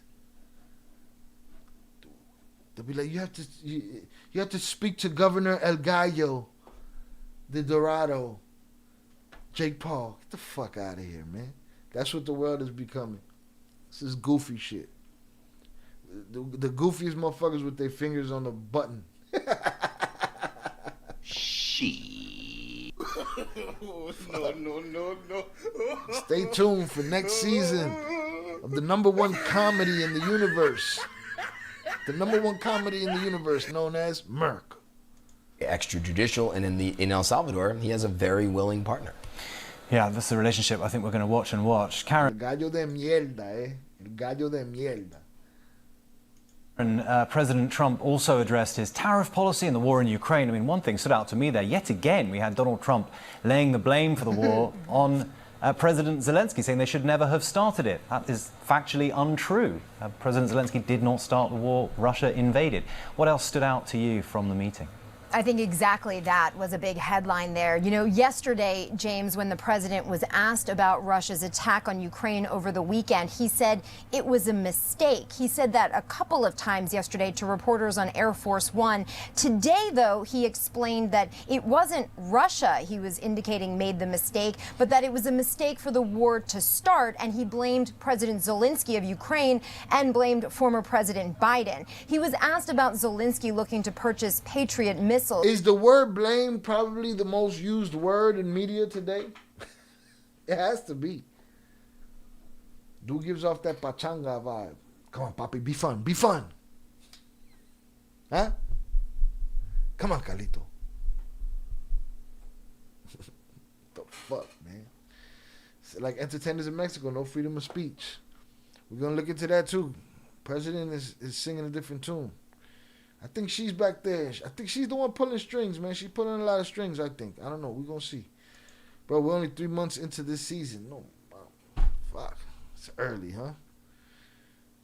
They'll be like, you have to speak to Governor El Gallo de Dorado. Jake Paul. Get the fuck out of here, man. That's what the world is becoming. This is goofy shit. The goofiest motherfuckers with their fingers on the button. She. No. Stay tuned for next season of the #1 comedy in the universe. The #1 comedy in the universe known as Merc. Extrajudicial, and in El Salvador, he has a very willing partner. Yeah, that's the relationship I think we're going to watch and watch. Karen. El gallo de mierda, El gallo de mierda. And President Trump also addressed his tariff policy and the war in Ukraine. I mean, one thing stood out to me there. Yet again, we had Donald Trump laying the blame for the war on President Zelensky, saying they should never have started it. That is factually untrue. President Zelensky did not start the war. Russia invaded. What else stood out to you from the meeting? I think exactly that was a big headline there. You know, yesterday, James, when the president was asked about Russia's attack on Ukraine over the weekend, he said it was a mistake. He said that a couple of times yesterday to reporters on Air Force One. Today, though, he explained that it wasn't Russia he was indicating made the mistake, but that it was a mistake for the war to start, and he blamed President Zelensky of Ukraine and blamed former President Biden. He was asked about Zelensky looking to purchase Patriot missiles. Is the word blame probably the most used word in media today? It has to be. Dude gives off that pachanga vibe. Come on, papi, be fun. Huh? Come on, Carlito. The fuck, man? It's like entertainers in Mexico, no freedom of speech. We're going to look into that too. President is singing a different tune. I think she's back there. I think she's the one pulling strings, man. She's pulling a lot of strings, I think. I don't know. We're going to see. Bro, we're only 3 months into this season. No, fuck. It's early, huh?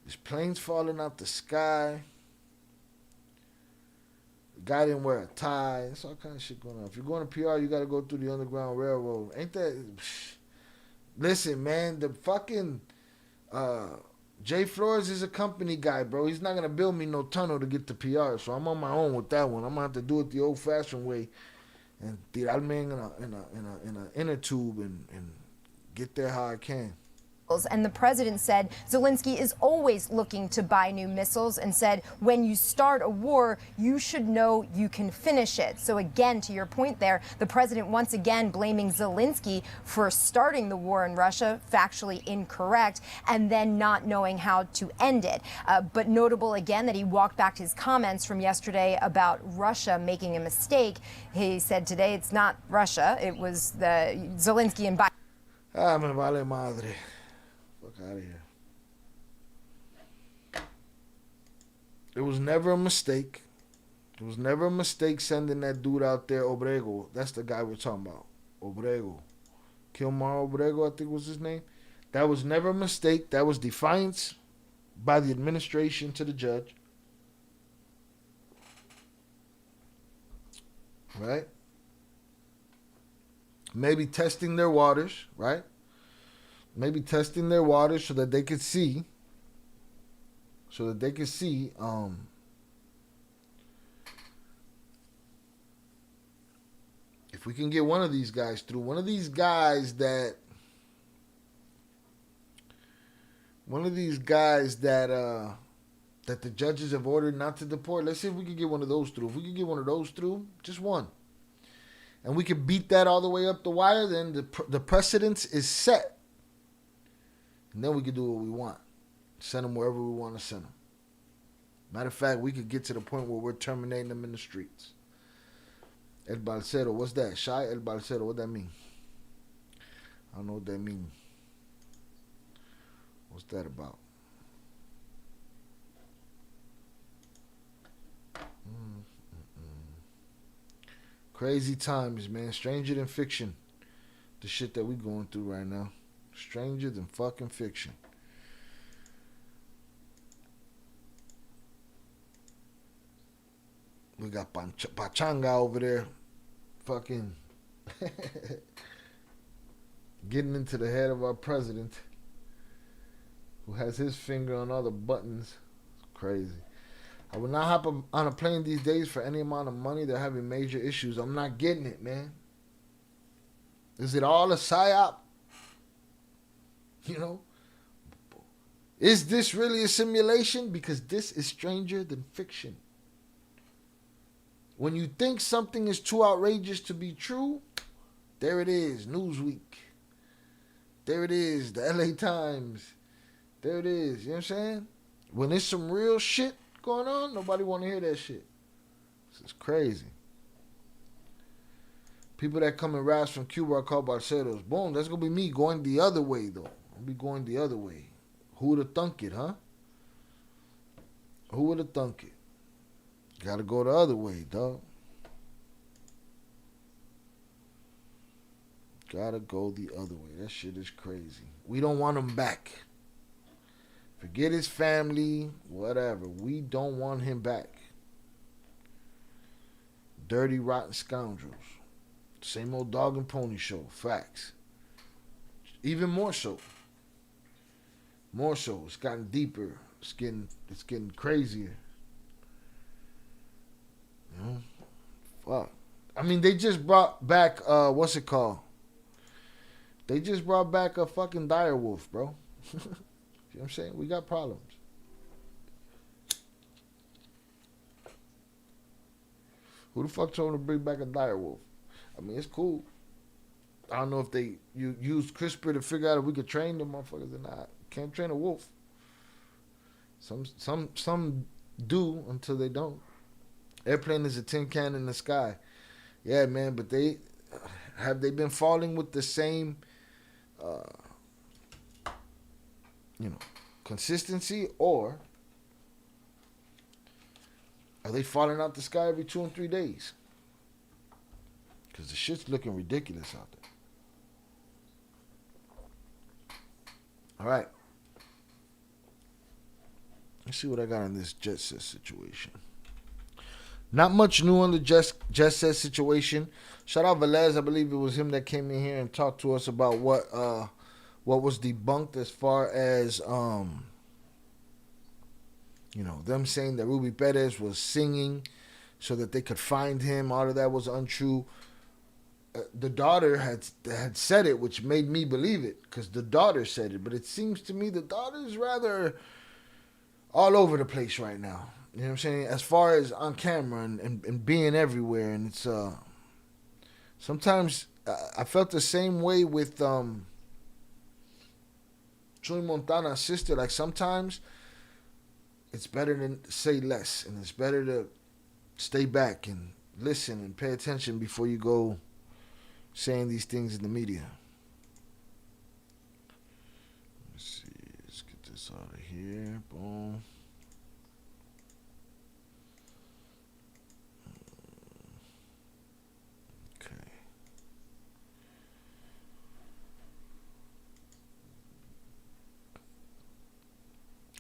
There's planes falling out the sky. guy didn't wear a tie. It's all kind of shit going on. If you're going to PR, you got to go through the Underground Railroad. Ain't that? Listen, man, the fucking Jay Flores is a company guy, bro. He's not gonna build me no tunnel to get to PR, so I'm on my own with that one. I'm gonna have to do it the old-fashioned way and tirarme in a inner tube and get there how I can. And the president said Zelensky is always looking to buy new missiles and said when you start a war, you should know you can finish it. So again, to your point there, the president once again blaming Zelensky for starting the war in Russia, factually incorrect, and then not knowing how to end it. But notable again that he walked back his comments from yesterday about Russia making a mistake. He said today it's not Russia, it was the Zelensky and Biden. Ah, me vale madre. Fuck out of here. It was never a mistake. It was never a mistake sending that dude out there, Obrego. That's the guy we're talking about. Obrego. Kilmar Obrego, I think was his name. That was never a mistake. That was defiance by the administration to the judge. Right? Maybe testing their waters, right? Maybe testing their waters so that they could see. If we can get one of these guys through, one of these guys that the judges have ordered not to deport. Let's see if we can get one of those through. If we can get one of those through, just one, and we can beat that all the way up the wire, then the precedence is set. And then we can do what we want. Send them wherever we want to send them. Matter of fact, we could get to the point where we're terminating them in the streets. El Balcero, what's that? Shy El Balcero, what that mean? I don't know what that mean. What's that about? Crazy times, man. Stranger than fiction. The shit that we going through right now. Stranger than fucking fiction. We got Pachanga over there fucking getting into the head of our president, who has his finger on all the buttons. It's crazy. I would not hop on a plane these days for any amount of money. They're having major issues. I'm not getting it, man. Is it all a psyop? You know? Is this really a simulation? Because this is stranger than fiction. When you think something is too outrageous to be true, there it is, Newsweek. There it is, the LA Times. There it is, you know what I'm saying? When there's some real shit going on, nobody want to hear that shit. This is crazy. People that come in raps from Cuba are called Barceros. Boom, that's going to be me going the other way, though. I'll be going the other way. Who would have thunk it, huh? Who would have thunk it? Gotta go the other way, dog. Gotta go the other way. That shit is crazy. We don't want him back. Forget his family, whatever. We don't want him back. Dirty, rotten scoundrels. Same old dog and pony show. Facts. Even more so. More so. It's gotten deeper. It's getting crazier. You know? Fuck. I mean, they just brought back, what's it called? They just brought back a fucking dire wolf, bro. You know what I'm saying? We got problems. Who the fuck told them to bring back a dire wolf? I mean, it's cool. I don't know if you use CRISPR to figure out if we could train them motherfuckers or not. Can't train a wolf. Some do until they don't. Airplane is a tin can in the sky. Yeah, man, but have they been falling with the same consistency, or are they falling out the sky every 2 and 3 days? Because the shit's looking ridiculous out there. All right. Let's see what I got on this Jetset situation. Not much new on the Jetset situation. Shout out Velez. I believe it was him that came in here and talked to us about what was debunked as far as them saying that Ruby Perez was singing so that they could find him. All of that was untrue. The daughter had said it, which made me believe it because the daughter said it. But it seems to me the daughter is rather all over the place right now. You know what I'm saying? As far as on camera and being everywhere. And it's sometimes I felt the same way with Joey Montana's sister. Like sometimes it's better to say less, and it's better to stay back and listen and pay attention before you go saying these things in the media. Let's see. Let's get this out of here. Boom.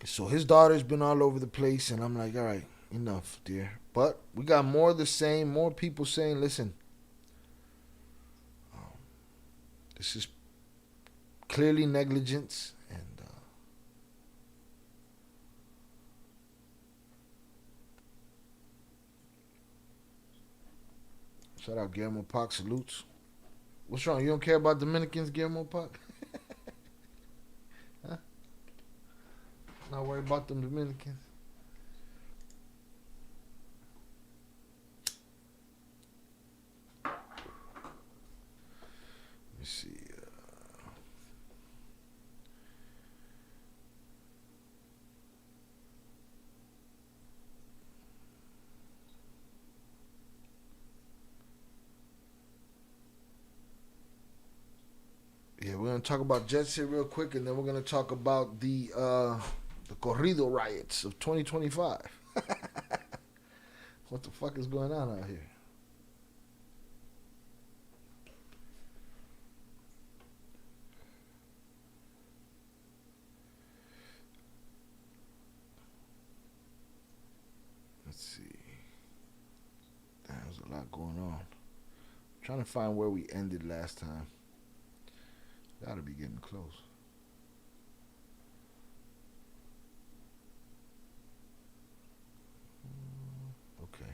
So his daughter's been all over the place, and I'm like, all right, enough, dear. But we got more of the same, more people saying, listen, this is clearly negligence, and shout out Guillermo Pac, salutes. What's wrong? You don't care about Dominicans, Guillermo Pac? Huh? Not worried about them Dominicans. Let me see. Yeah, we're gonna talk about Jetset real quick, and then we're gonna talk about the Corrido riots of 2025. What the fuck is going on out here? Let's see. There's a lot going on. I'm trying to find where we ended last time. Gotta be getting close. Okay.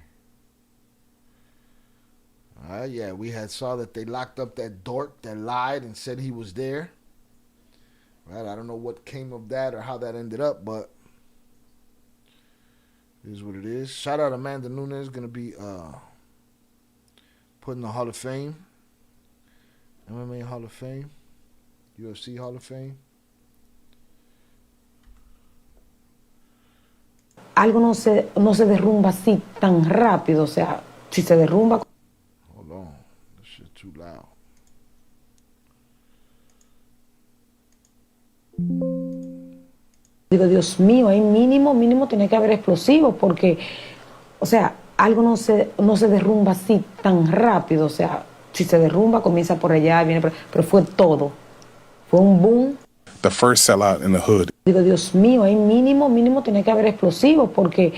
Yeah, we had saw that they locked up that dork that lied and said he was there. Right, I don't know what came of that or how that ended up, but it is what it is. Shout out Amanda Nunes, gonna be put in the Hall of Fame, MMA Hall of Fame, UFC Hall of Fame. Algo no se derrumba así tan rápido, o sea, si se derrumba. Hold on, this shit too loud. Digo, Dios mío, ahí mínimo tiene que haber explosivos porque, o sea, algo no se derrumba así tan rápido, o sea, si se derrumba comienza por allá, viene pero fue todo. Fue un boom. The first sellout in the hood. Digo, Dios mío, ahí mínimo tiene que haber explosivos porque,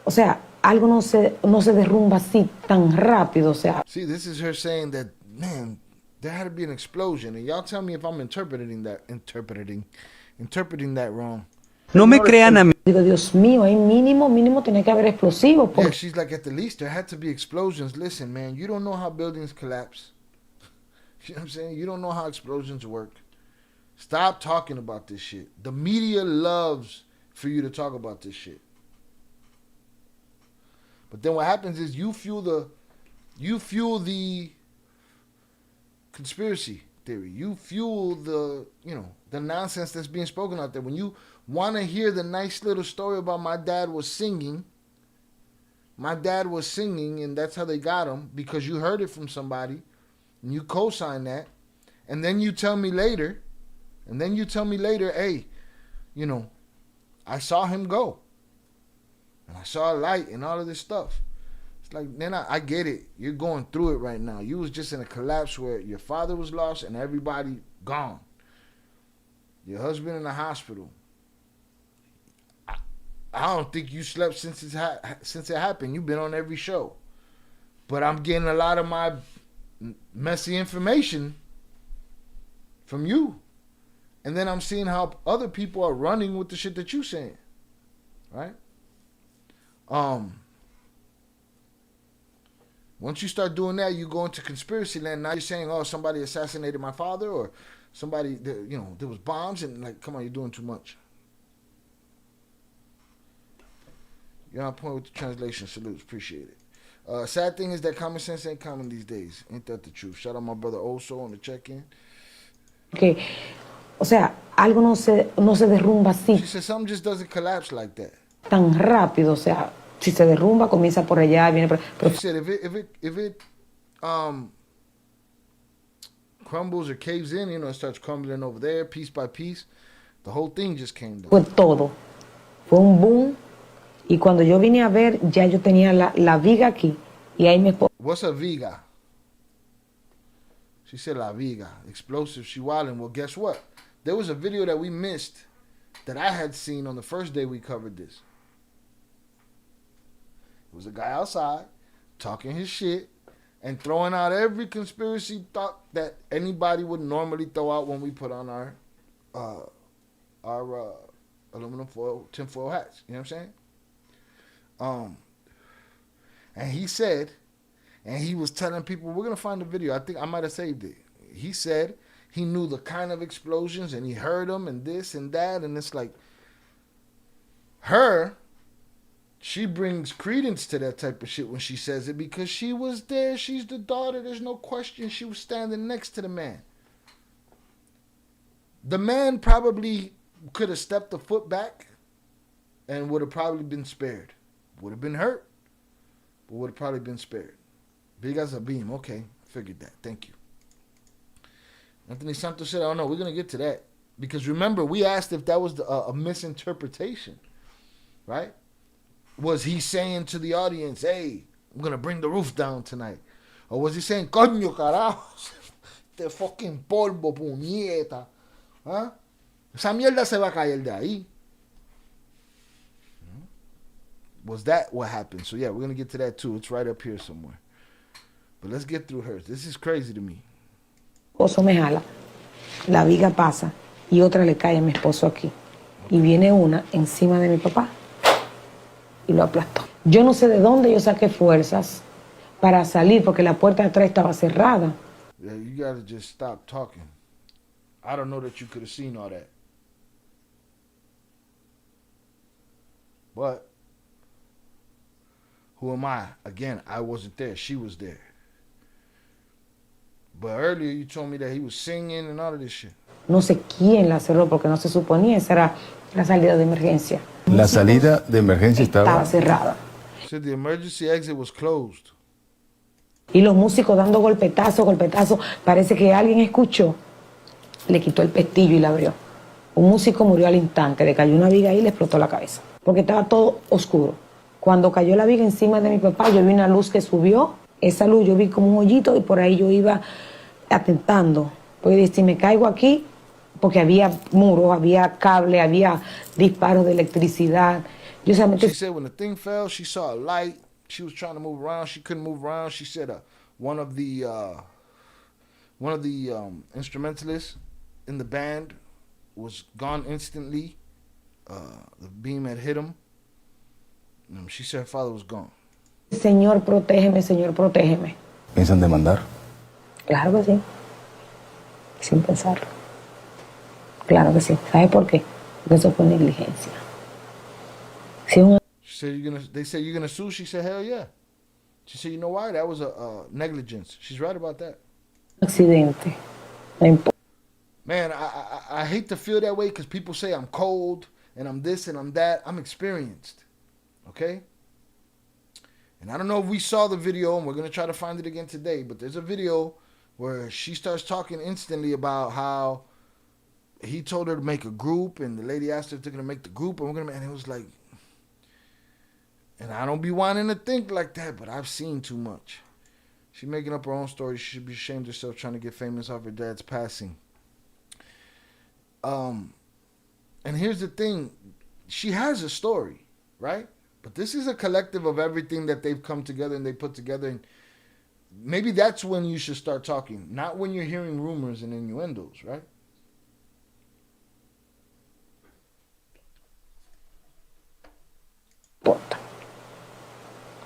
o sea, algo no se derrumba así tan rápido, o sea. See, this is her saying that, man, there had to be an explosion, and y'all tell me if I'm interpreting that wrong. No me crean a mí. Digo, Dios mío, ahí mínimo tiene que haber explosivos. Yeah, she's like, at the least there had to be explosions. Listen, man, you don't know how buildings collapse. You know what I'm saying? You don't know how explosions work. Stop talking about this shit. The media loves for you to talk about this shit. But then what happens is you fuel the conspiracy theory. You fuel the nonsense that's being spoken out there. When you want to hear the nice little story about my dad was singing, and that's how they got him, because you heard it from somebody, and you co-sign that, and then you tell me later, hey, I saw him go, and I saw a light and all of this stuff. It's like, then I get it. You're going through it right now. You was just in a collapse where your father was lost and everybody gone. Your husband in the hospital. I don't think you slept since it happened. You've been on every show. But I'm getting a lot of my messy information from you. And then I'm seeing how other people are running with the shit that you're saying. Right? Once you start doing that, you go into conspiracy land. Now you're saying, oh, somebody assassinated my father, or somebody, there was bombs, and like, come on, you're doing too much. You're on point with the translation. Salutes. Appreciate it. Sad thing is that common sense ain't common these days. Ain't that the truth? Shout out my brother Oso on the check-in. Que, o sea, algo no se derrumba así. She said something just doesn't collapse like that. Tan rápido, o sea, si se derrumba, comienza por allá, viene por... She said if it crumbles or caves in, it starts crumbling over there, piece by piece, the whole thing just came down. Fue todo. Fue un boom. Y cuando yo vine a ver, ya yo tenía la viga aquí. Y ahí me... What's a viga? She said la viga. Explosive, she wildin'. Well, guess what? There was a video that we missed that I had seen on the first day we covered this. It was a guy outside talking his shit and throwing out every conspiracy thought that anybody would normally throw out when we put on our aluminum foil, tinfoil hats. You know what I'm saying? And he said, and he was telling people, we're going to find the video. I think I might have saved it. He said he knew the kind of explosions and he heard them and this and that. And it's like, she brings credence to that type of shit when she says it because she was there. She's the daughter. There's no question she was standing next to the man. The man probably could have stepped a foot back and would have probably been spared. Would have been hurt, but would have probably been spared. Big as a beam. Okay, I figured that. Thank you. Anthony Santos said, oh no, we're going to get to that. Because remember, we asked if that was a misinterpretation, right? Was he saying to the audience, hey, I'm going to bring the roof down tonight? Or was he saying, coño carajo, este fucking polvo, puñeta? ¿Ah? Esa mierda se va a caer de ahí. Was that what happened? So yeah, we're going to get to that too. It's right up here somewhere. But let's get through hers. This is crazy to me. Esposo me jala, la viga pasa y otra le cae a mi esposo aquí. Y viene una encima de mi papá y lo aplastó. Yo no sé de dónde yo saqué fuerzas para salir porque la puerta de atrás estaba cerrada. Yeah, you got to just stop talking. I don't know that you could have seen all that. But who am I? Again, I wasn't there. She was there. But earlier you told me that he was singing and all of this shit. No sé quién la cerró porque no se suponía esa era la salida de emergencia. La salida de emergencia estaba cerrada. So the emergency exit was closed. Y los músicos dando golpetazos. Parece que alguien escuchó, le quitó el pestillo y la abrió. Un músico murió al instante, le cayó una viga ahí y le explotó la cabeza. Porque estaba todo oscuro. Cuando cayó la viga encima de mi papá, yo vi una luz que subió. Esa luz yo vi como un hoyito y por ahí yo iba atentando. Porque si me caigo aquí, porque había muros, había cable, había disparos de electricidad. Yo solamente... She said when the thing fell, she saw a light. She was trying to move around. She couldn't move around. She said one of the instrumentalists in the band was gone instantly. The beam had hit him. She said her father was gone. Señor, protégeme, Señor, protégeme. ¿Piensan demandar? Claro que sí. Sin pensarlo. Claro que sí. ¿Sabe por qué? Porque eso fue negligencia. Si un... They said you're gonna sue. She said hell yeah. She said you know why? That was a negligence. She's right about that. Accidente. Man, I hate to feel that way because people say I'm cold and I'm this and I'm that. I'm experienced. Okay? And I don't know if we saw the video, and we're going to try to find it again today, but there's a video where she starts talking instantly about how he told her to make a group, and the lady asked her if they're going to make the group, and it was like, and I don't be wanting to think like that, but I've seen too much. She's making up her own story. She should be ashamed of herself trying to get famous off her dad's passing. And here's the thing. She has a story. right? But this is a collective of everything that they've come together and they put together. And maybe that's when you should start talking, not when you're hearing rumors and innuendos, right?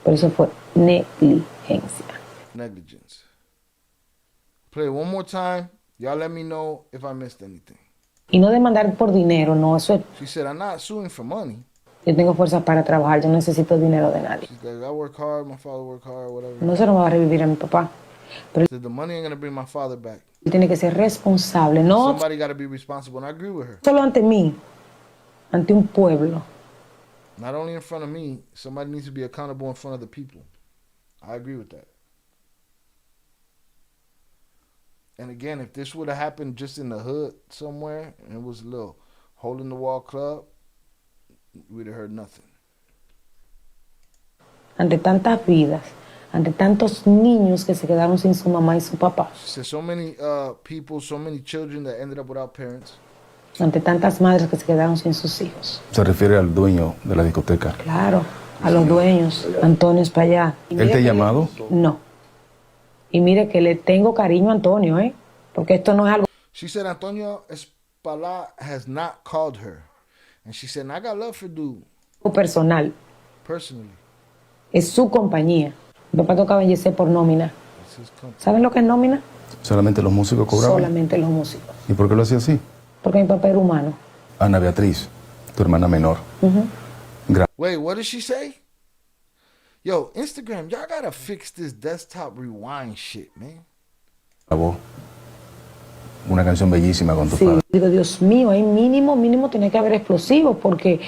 Por eso fue negligencia. Negligence. Play it one more time. Y'all let me know if I missed anything. Y no demandar por dinero, no, eso es... She said, I'm not suing for money. Yo tengo fuerzas para trabajar, yo no necesito dinero de nadie. She's like, I work hard, my father work hard, whatever. No se nos va a revivir a mi papá. Pero Said, the money ain't gonna bring my father back. él tiene que ser responsable, no Somebody gotta be responsible, and I agree with her. solo ante mí, ante un pueblo. Not only in front of me, somebody needs to be accountable in front of the people. I agree with that. And again, if this would have happened just in the hood somewhere, and it was a little hole in the wall club, we'd have heard nothing. Ante tantas vidas, ante tantos niños que se quedaron sin su mamá y su papá, She said so many people, so many children that ended up without parents. ante tantas madres que se quedaron sin sus hijos. Se refiere al dueño de la discoteca. Claro, a los dueños, Antonio es para allá. ¿Él te ha llamado? No. Y mire que le tengo cariño a Antonio, porque esto no es algo She said Antonio Espala has not called her. And she said, I got love for dude, personal, personally. es su compañía. Mi papá tocaba en Jetset por nómina. It's his company. ¿Saben lo que es nómina? ¿Solamente los músicos cobraban? Solamente los músicos. ¿Y por qué lo hacía así? Porque mi papá era humano. Ana Beatriz, tu hermana menor. Wait, what did she say? Yo, Instagram, y'all gotta fix this desktop rewind shit, man. Grabó una canción bellísima con tu Sí, padre. digo, Dios mío, ahí mínimo tiene que haber explosivos porque,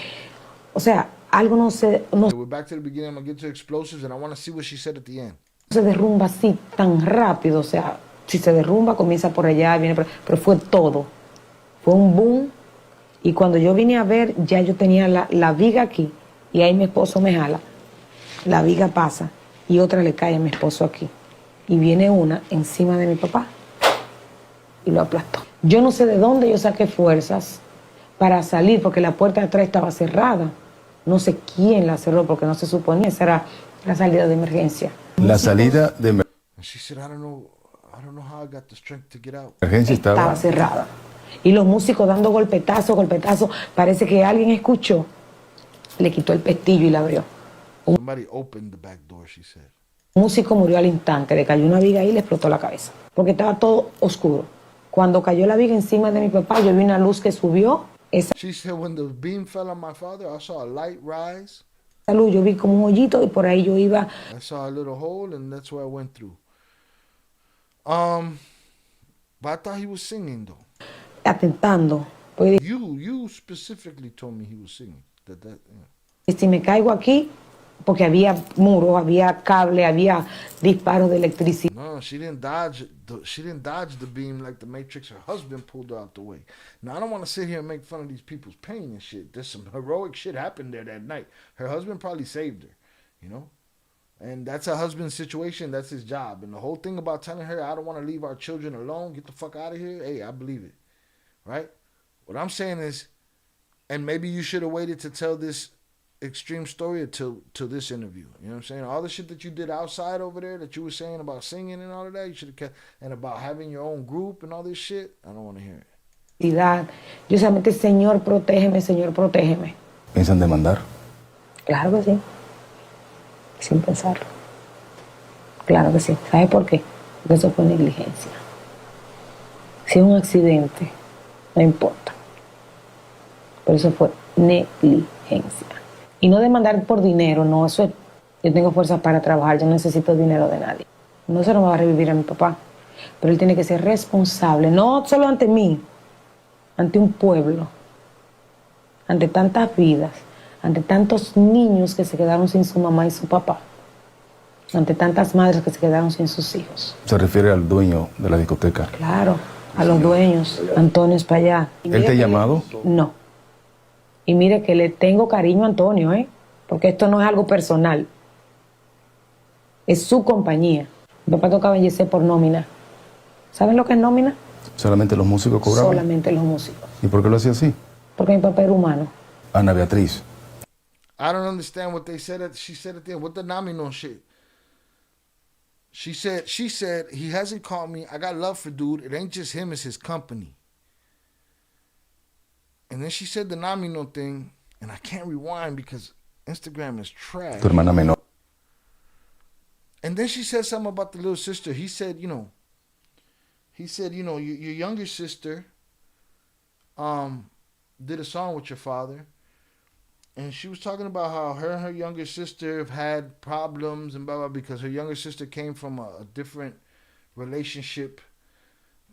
o sea, algo no Okay, we're back to the beginning. I'm gonna get to explosives, and I want to see what she said at the end. se derrumba así tan rápido. O sea, si se derrumba, comienza por allá, viene por... Pero fue todo. Fue un boom. Y cuando yo vine a ver, ya yo tenía la viga aquí. Y ahí mi esposo me jala. La viga pasa y otra le cae a mi esposo aquí. Y viene una encima de mi papá y lo aplastó. Yo no sé de dónde yo saqué fuerzas para salir porque la puerta de atrás estaba cerrada. No sé quién la cerró porque no se suponía. Esa era la salida de emergencia. La salida de And she said, I don't know how I got the strength to get out. emergencia Estaba cerrada. Y los músicos dando golpetazos. Parece que alguien escuchó. Le quitó el pestillo y la abrió. Somebody opened the back door, she said. Un músico murió al instante. Le cayó una viga ahí y le explotó la cabeza. Porque estaba todo oscuro. Cuando cayó la viga encima de mi papá, yo vi una luz que subió. Esa She said, when the beam fell on my father, I saw a light rise. luz, yo vi como un hoyito y por ahí yo iba I saw a little hole, and that's where I went through. But I thought he was singing, though. atentando. Pues, You specifically told me he was singing. Yeah. y si me caigo aquí, porque había muros, había cable, había disparos de electricidad. No, she didn't dodge. She didn't dodge the beam like the Matrix. Her husband pulled her out the way. Now I don't want to sit here and make fun of these people's pain and shit. There's some heroic shit happened there that night. Her husband probably saved her, you know. And that's her husband's situation. That's his job. And the whole thing about telling her, I don't want to leave our children alone. Get the fuck out of here. Hey, I believe it, right? What I'm saying is, and maybe you should have waited to tell this extreme story until this interview. You know what I'm saying? All the shit that you did outside over there that you were saying about singing and all of that, you should have kept, and about having your own group and all this shit, I don't want to hear it. Yo solamente, Señor, protégeme. ¿Piensan demandar? Claro que sí. Sin pensarlo. Claro que sí. ¿Sabe por qué? Porque eso fue negligencia. Si es un accidente, no importa. Por eso fue negligencia. Y no demandar por dinero, no, eso es... Yo tengo fuerzas para trabajar, yo no necesito dinero de nadie. No se nos va a revivir a mi papá. Pero él tiene que ser responsable, no solo ante mí, ante un pueblo, ante tantas vidas, ante tantos niños que se quedaron sin su mamá y su papá, ante tantas madres que se quedaron sin sus hijos. Se refiere al dueño de la discoteca. Claro, a los dueños, Antonio es para allá. ¿Él te ha llamado? No. Y mire que le tengo cariño a Antonio, porque esto no es algo personal. Es su compañía. Mi papá tocaba en Jetset por nómina. ¿Saben lo que es nómina? ¿Solamente los músicos cobraban? Solamente los músicos. ¿Y por qué lo hacía así? Porque mi papá era humano. Ana Beatriz. I don't understand what they said. She said at the end, what the Namino shit. She said, he hasn't called me. I got love for dude. It ain't just him, it's his company. And then she said the Namino thing, and I can't rewind because Instagram is trash. Tu hermana menor. And then she said something about the little sister. He said, your younger sister did a song with your father. And she was talking about how her and her younger sister have had problems and blah, blah, because her younger sister came from a different relationship.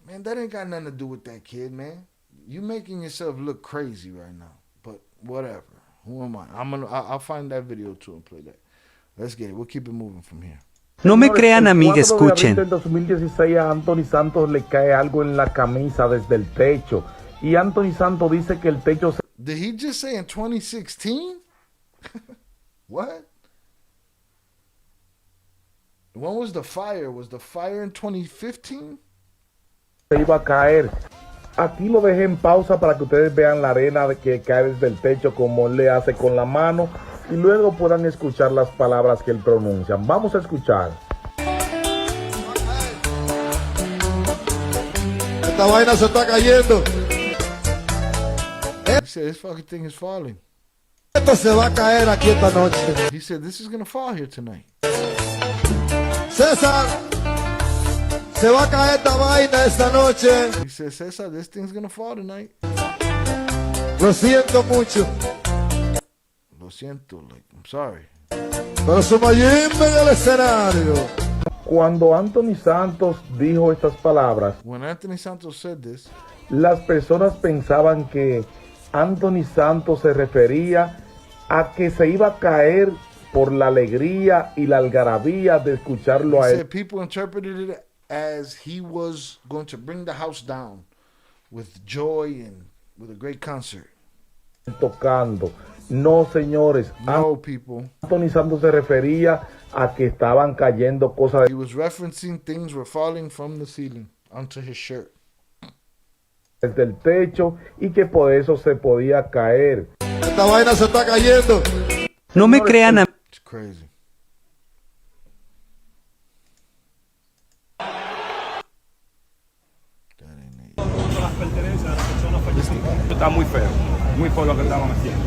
Man, that ain't got nothing to do with that kid, man. You making yourself look crazy right now. But whatever. Who am I? I'll find that video too and play that. Let's get it. We'll keep it moving from here. No me crean a mí, escuchen. En 2016 a Anthony Santos le cae algo en la camisa desde el techo. Y Anthony Santos dice que el techo se... Did he just say in 2016? What? When was the fire? Was the fire in 2015? Se iba a caer. Aquí lo dejé en pausa para que ustedes vean la arena que cae desde el techo como él le hace con la mano y luego puedan escuchar las palabras que él pronuncia. Vamos a escuchar. Esta vaina se está cayendo. He said this fucking thing is falling. Esto se va a caer aquí esta noche. He said this is gonna fall here tonight. César, se va a caer esta vaina esta noche. He said, César, this thing's gonna fall tonight. Lo siento mucho. Lo siento, like, I'm sorry. Pero Sumayimbe en el escenario. Cuando Anthony Santos dijo estas palabras, When Anthony Santos said this, las personas pensaban que Anthony Santos se refería a que se iba a caer por la alegría y la algarabía de escucharlo a él. People interpreted it as he was going to bring the house down with joy and with a great concert. Tocando. No, señores. No, people. Anthony Santos se refería a que estaban cayendo cosas. He was referencing things were falling from the ceiling onto his shirt. Desde el techo y que por eso se podía caer. Esta vaina se está cayendo. No me crean a mí. It's crazy. Está muy feo lo que estaban haciendo.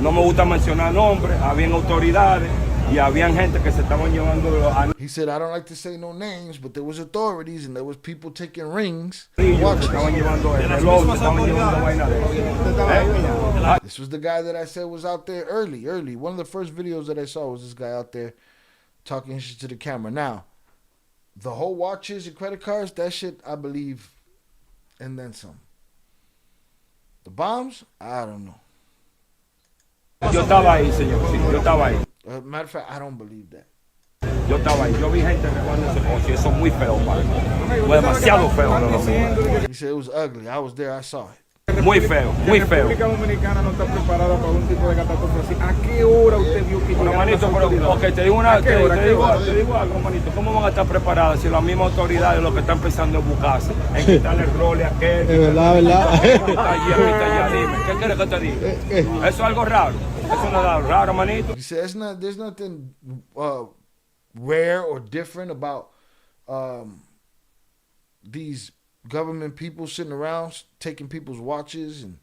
No me gusta mencionar nombres, habían autoridades y habían gente que se estaban llevando a... He said, I don't like to say no names, but there was authorities and there was people taking rings. Estaban llevando el reloj, estaban llevando vaina. This was the guy that I said was out there early. One of the first videos that I saw was this guy out there talking shit to the camera. Now, the whole watches and credit cards, that shit, I believe, and then some. The bombs, I don't know. Yo estaba ahí, señor, sí, yo estaba ahí. Matter of fact, I don't believe that. Yo estaba ahí, yo vi gente recogiendo ese coche, eso es muy feo, padre. Fue demasiado feo. He said it was ugly. I was there, I saw it. Muy feo, muy feo. La República Dominicana no está preparada para un tipo de catástrofe así. ¿A qué hora usted vio que bueno, manito, pero okay, te digo algo, manito. ¿Cómo van a estar preparadas si las mismas autoridades lo que están pensando es buscarse, en quitarle el rol a aquel? Es verdad. Dime, ¿qué quieres que te diga? Eso es algo raro. Eso no es algo raro, manito. He said there's nothing rare or different about these government people sitting around taking people's watches and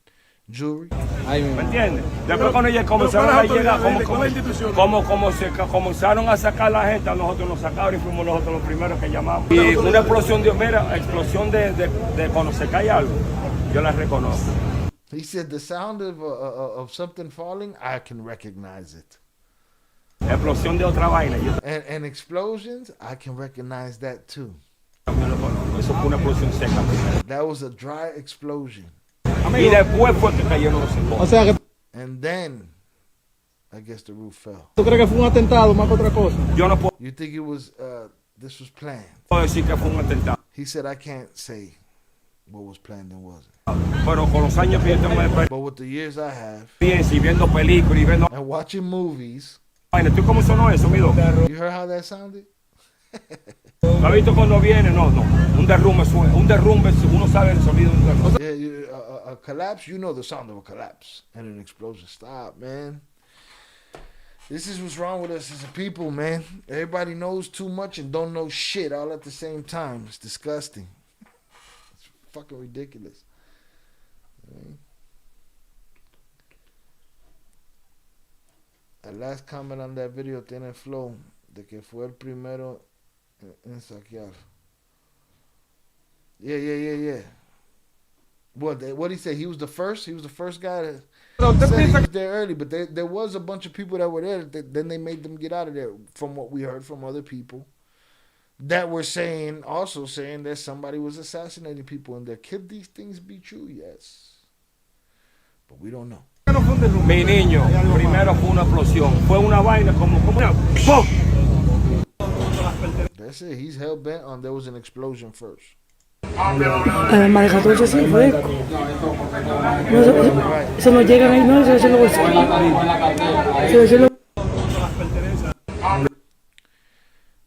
jewelry. ¿Me entiendes? Después cuando ya comenzaron a llegar, como se comenzaron a sacar la gente, a nosotros nos sacaron y fuimos nosotros los primeros que llamamos. Y una explosión de cuando se cae algo, yo la reconozco. He said the sound of something falling, I can recognize it. Explosión de otra vaina. And explosions, I can recognize that too. Eso fue una explosión seca. That was a dry explosion. Y después fue que cayeron los secos. O sea que... And then, I guess the roof fell. ¿Tú crees que fue un atentado más que otra cosa? Yo no puedo. You think it was, this was planned? Puedo decir que fue un atentado. He said, I can't say what was planned and wasn't. Pero con los años que yo tengo de experiencia. But with the years I have. Y viendo películas y viendo. And watching movies. ¿Tú cómo sonó eso, mi doc? You heard how that sounded? ¿Has visto cuando viene? No. Un derrumbe, uno sabe el sonido de un derrumbe. Yeah, a collapse, you know the sound of a collapse. And an explosion. Stop, man. This is what's wrong with us as a people, man. Everybody knows too much and don't know shit all at the same time. It's disgusting. It's fucking ridiculous. El last comment on that video tiene flow de que fue el primero en saquear. Yeah. What did he say? He was the first? He was the first guy that said he was there early, but there was a bunch of people that were there. Then they made them get out of there, from what we heard from other people that were also saying that somebody was assassinating people in there. Could these things be true? Yes. But we don't know. Mi niño, primero fue una explosión. Fue una vaina como una... ¡Pum! That's it. He's hell bent on there was an explosion first. Además de 14 sí fue. Eso no llegan ahí, no, eso lo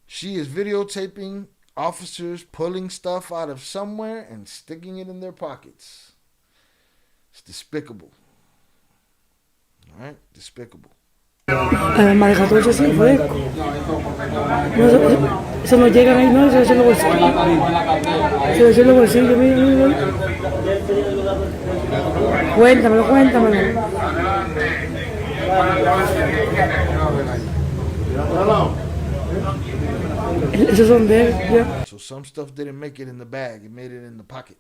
She is videotaping officers pulling stuff out of somewhere and sticking it in their pockets. It's despicable. All right? Despicable. Además de 14 sí fue. Eso no llegan ahí, no, eso lo bolsillo. Mira. Cuéntamelo. Esos son de él, ya. So some stuff didn't make it in the bag. It made it in the pocket.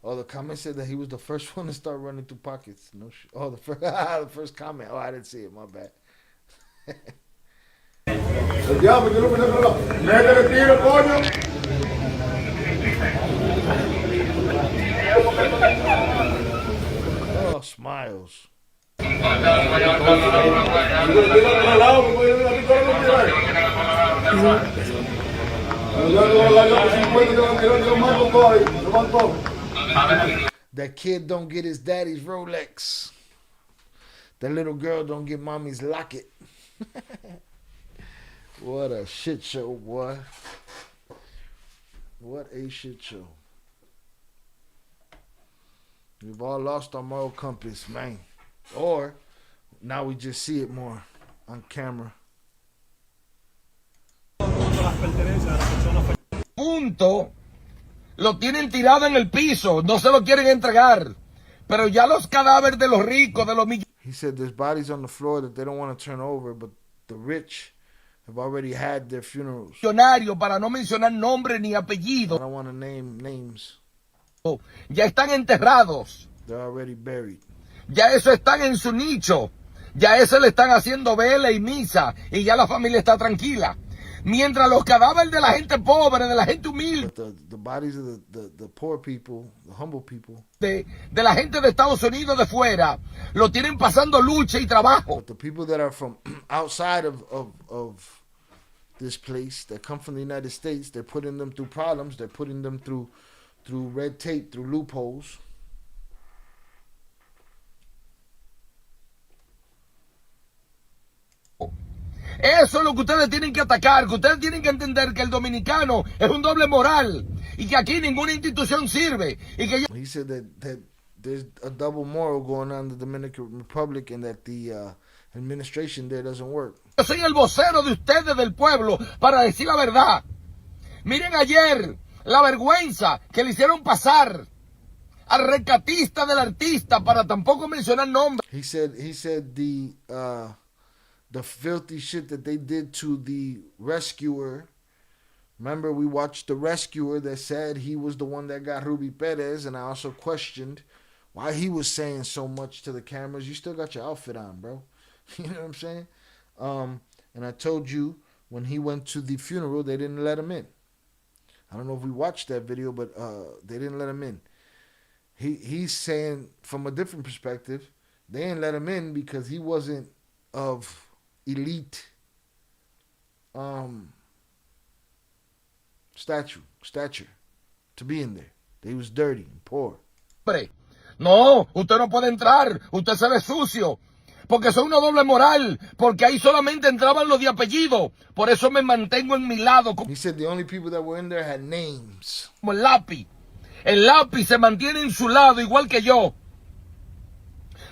Oh, the comment said that he was the first one to start running through pockets. No shit. Oh, the first comment. Oh, I didn't see it. My bad. Oh, smiles. That kid don't get his daddy's Rolex. That little girl don't get mommy's locket. What a shit show, boy. What a shit show. We've all lost our moral compass, man. Or now we just see it more on camera. Punto. Lo tienen tirado en el piso, no se lo quieren entregar. Pero ya los cadáveres de los ricos, de los millonarios. He said there's bodies on the floor that they don't want to turn over, but the rich have already had their funerals. Para no mencionar nombre ni apellido. I don't want to name names. Ya están enterrados. They're already buried. Ya eso están en su nicho. Ya eso le están haciendo vela y misa. Y ya la familia está tranquila. Mientras los cadáveres de la gente pobre, de la gente humilde, the bodies of the poor people, the humble people, de la gente de Estados Unidos de fuera, lo tienen pasando lucha y trabajo. But the people that are from outside of this place, that come from the United States, they're putting them through problems, they're putting them through red tape, through loopholes. Eso es lo que ustedes tienen que atacar, que ustedes tienen que entender que el dominicano es un doble moral y que aquí ninguna institución sirve. Y que He said that there's a double moral going on in the Dominican Republic and that the administration there doesn't work. Yo soy el vocero de ustedes del pueblo para decir la verdad. Miren ayer la vergüenza que le hicieron pasar al rescatista del artista, para tampoco mencionar nombres. He said the filthy shit that they did to the rescuer. Remember, we watched the rescuer that said he was the one that got Ruby Perez, and I also questioned why he was saying so much to the cameras. You still got your outfit on, bro. You know what I'm saying? And I told you when he went to the funeral, they didn't let him in. I don't know if we watched that video, but they didn't let him in. He's saying from a different perspective, they didn't let him in because he wasn't of elite stature to be in there. He was dirty and poor. No, usted no puede entrar, usted se ve sucio, porque soy una doble moral, porque ahí solamente entraban los de apellido, por eso me mantengo en mi lado. He said the only people that were in there had names. Como el lápiz se mantiene en su lado igual que yo.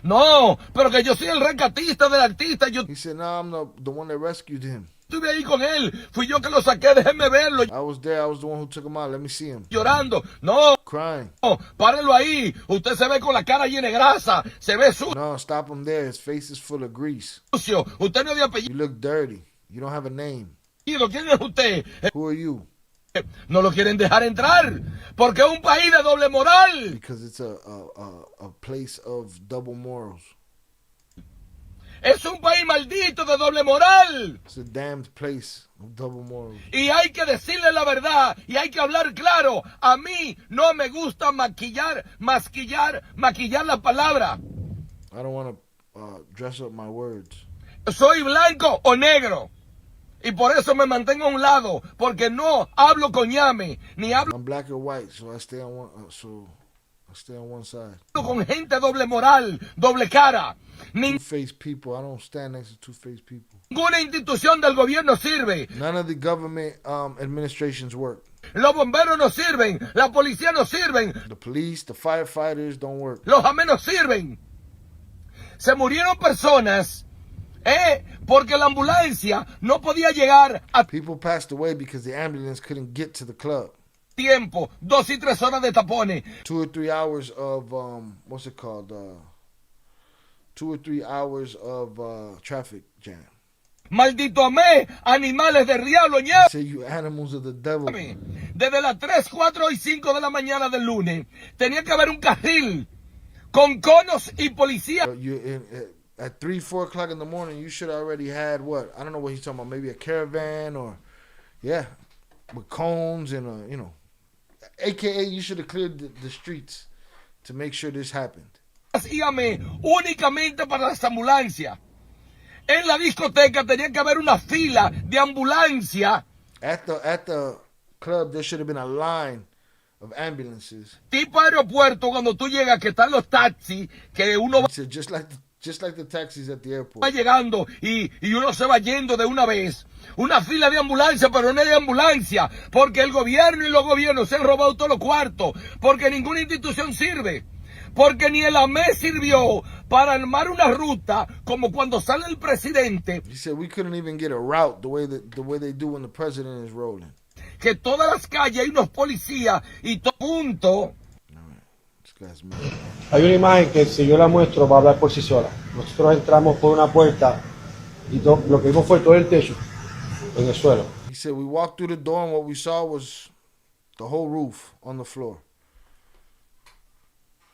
No, pero que yo soy el rescatista del artista. Yo He said, no, I'm the one that rescued him. estuve ahí con él. Fui yo que lo saqué, déjenme verlo. I was there. I was the one who took him out. Let me see him. Llorando. No, Crying. párenlo ahí. Usted se ve con la cara llena de grasa. Se ve sucio. No, stop him there. His face is full of grease. Usted no es de apellido. You look dirty. You don't have a name. ¿Quién es usted? Who are you? No lo quieren dejar entrar porque es un país de doble moral. Because it's a place of double morals. Es un país maldito de doble moral. It's a damned place of double morals. Y hay que decirle la verdad y hay que hablar claro. A mí no me gusta maquillar la palabra. I don't want to dress up my words. Soy blanco o negro. Y por eso me mantengo a un lado, porque no hablo con ñame, ni hablo I'm black or white, so I stay on one side. con gente doble moral, doble cara. Two-faced people. I don't stand next to two-faced people. Ninguna institución del gobierno sirve. None of the government administrations work. Los bomberos no sirven, la policía no sirven. The police, the firefighters don't work. Los AME no sirven. Se murieron personas, porque la ambulancia no podía llegar a People passed away because the ambulance couldn't get to the club. tiempo. 2 y 3 horas de tapones. 2 or 3 hours of what's it called? 2 or 3 hours of traffic jam. Maldito AME, animales del diablo, ñame. Say you animals of the devil. Desde las 3, 4 y 5 de la mañana del lunes tenía que haber un carril con conos y policía. At 3, 4 o'clock in the morning, you should already had what? I don't know what he's talking about. Maybe a caravan or, yeah, with cones and, AKA you should have cleared the streets to make sure this happened. Únicamente para las ambulancias. En la discoteca tenía que haber una fila de ambulancia. At the club, there should have been a line of ambulances. Tipo aeropuerto, cuando tú llegas, que están los taxis, que uno va Just like the taxis at the airport. llegando y uno se va yendo de una vez. Una fila de ambulancia, pero no hay ambulancia, porque el gobierno y los gobiernos se han robado todos los cuartos, porque ninguna institución sirve, porque ni el AME sirvió para armar una ruta como cuando sale el presidente. He said we couldn't even get a route the way they do when the president is rolling. Que todas las calles hay unos policías y todo punto. Hay una imagen que si yo la muestro va a hablar por sí sola. Nosotros entramos por una puerta y lo que vimos fue todo el techo en el suelo. He said we walked through the door and what we saw was the whole roof on the floor.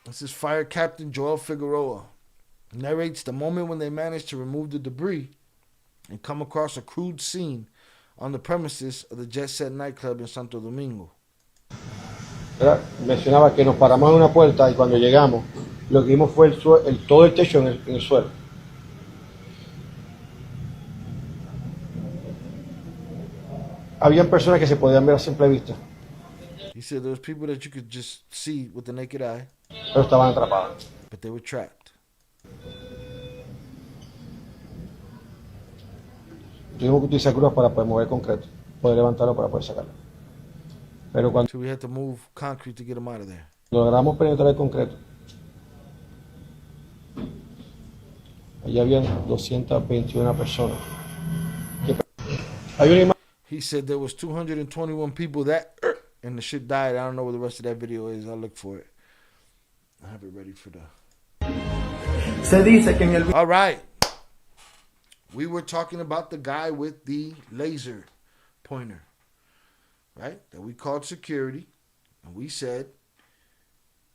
This is Fire Captain Joel Figueroa. Narrates the moment when they managed to remove the debris and come across a crude scene on the premises of the Jetset nightclub in Santo Domingo. Mencionaba que nos paramos en una puerta y cuando llegamos lo que vimos fue todo el techo en el suelo. Habían personas que se podían ver a simple vista. He said there was people that you could just see with the naked eye. Pero estaban atrapados. But they were trapped. Tuvimos que utilizar grúas para poder mover concreto, poder levantarlo para poder sacarlo. Pero cuando So we had to move concrete to get them out of there. logramos penetrar el concreto, allí habían 221 personas. Hay una imagen. He said there was 221 people that and the shit died. I don't know where the rest of that video is. I'll look for it. I have it ready for the. Se dice que en el All right. We were talking about the guy with the laser pointer, right? That we called security. And we said,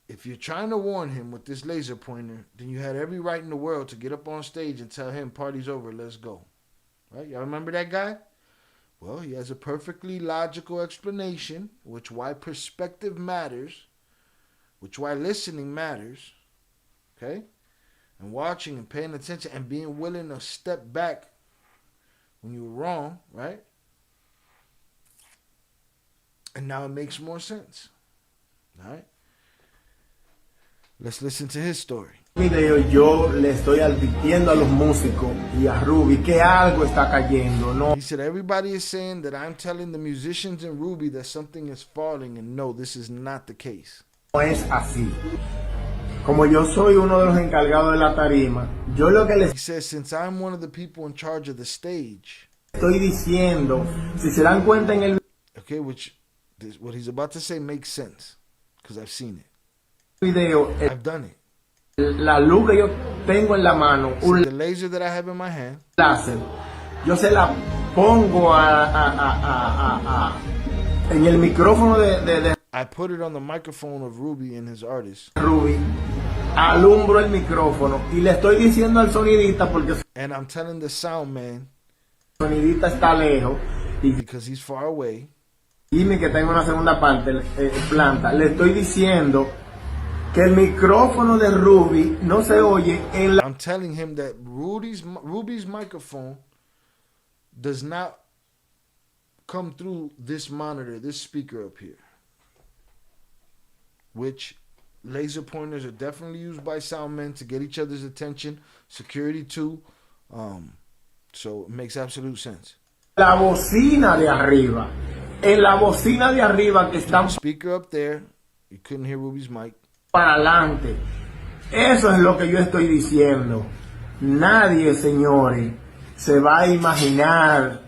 if you're trying to warn him with this laser pointer, then you had every right in the world to get up on stage and tell him, party's over, let's go. Right? Y'all remember that guy? Well, he has a perfectly logical explanation, which why perspective matters, which why listening matters, okay? And watching and paying attention and being willing to step back when you were wrong, right? And now it makes more sense, all right? Let's listen to his story. video yo le estoy advirtiendo a los músicos y a Ruby que algo está cayendo, ¿no? He said everybody is saying that I'm telling the musicians and Ruby that something is falling, and no, this is not the case. No es así. como yo soy uno de los encargados de la tarima, yo lo que les He says, since I'm one of the people in charge of the stage, estoy diciendo, si se dan cuenta en el okay, what he's about to say makes sense, because I've seen it. video, I've done it. la luz que yo tengo en la mano, See, the laser that I have in my hand, láser, yo se la pongo en el micrófono de I put it on the microphone of Ruby and his artist. Ruby, alumbro el micrófono y le estoy diciendo al sonidista, porque And I'm telling the sound man, el sonidista está lejos, y because he's far away, dime que tengo una segunda parte, planta, le estoy diciendo que el micrófono de Ruby no se oye en la... I'm telling him that Ruby's microphone does not come through this monitor, this speaker up here. Which laser pointers are definitely used by sound men to get each other's attention, security too. So it makes absolute sense. La bocina de arriba, en la bocina de arriba que está Speaker up there, you couldn't hear Ruby's mic. para adelante. Eso es lo que yo estoy diciendo. Nadie, señores, se va a imaginar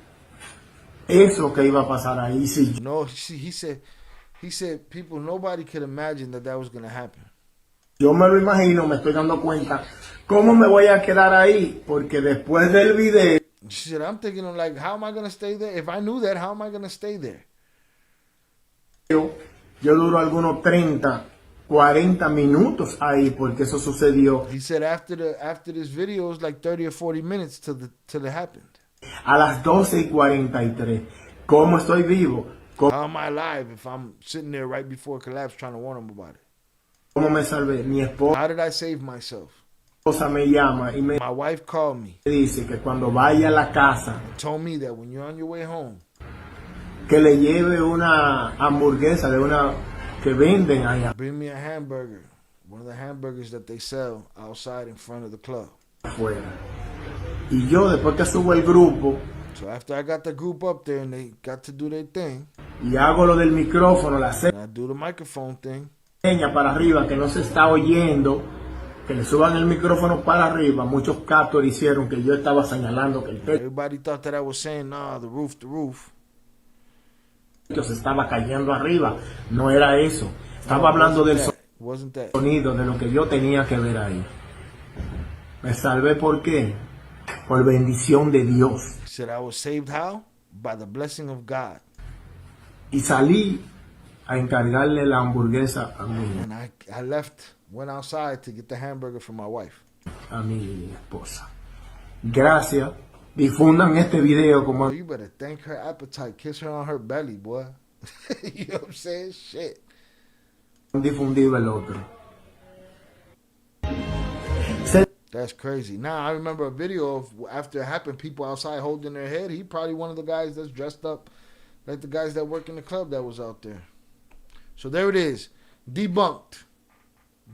eso que iba a pasar ahí. Si No, he said, people, nobody could imagine that was going to happen. yo me lo imagino, me estoy dando cuenta cómo me voy a quedar ahí, porque después del video, She said, I'm thinking, like, how am I going to stay there? If I knew that, how am I going to stay there? yo duro algunos 30, 40 minutos ahí, porque eso sucedió He said after this video, it was like 30 or 40 minutes till it happened. a las 12:43. ¿Cómo estoy vivo? How am I alive if I'm sitting there right before collapse trying to warn them about it? ¿Cómo me salvé? Mi esposa How did I save myself? me llama y me My wife called me, dice que cuando vaya a la casa, told me that when you're on your way home, que le lleve una hamburguesa de una que venden allá bring me a hamburger, one of the hamburgers that they sell outside in front of the club. afuera. Y yo, después que subo el grupo So after I got the group up there and they got to do their thing, y hago lo del micrófono, la and I do the microphone thing, seña para arriba que no se está oyendo, que le suban el micrófono para arriba, muchos captors hicieron que yo estaba señalando que el everybody thought that I was saying, nah, the roof. techo se estaba cayendo arriba. No era eso. Estaba hablando del Wasn't that? sonido, de lo que yo tenía que ver ahí. Me salvé, ¿por qué? Por bendición de Dios. He said I was saved how? By the blessing of God. Y salí a encargarle la hamburguesa a And I went outside to get the hamburger for my wife. a mi esposa. Gracias. Difundan este video como You better thank her appetite. Kiss her on her belly, boy. You know what I'm saying? Shit. han difundido el otro. That's crazy. Now, I remember a video of after it happened, people outside holding their head. He probably one of the guys that's dressed up like the guys that work in the club that was out there. So there it is. Debunked.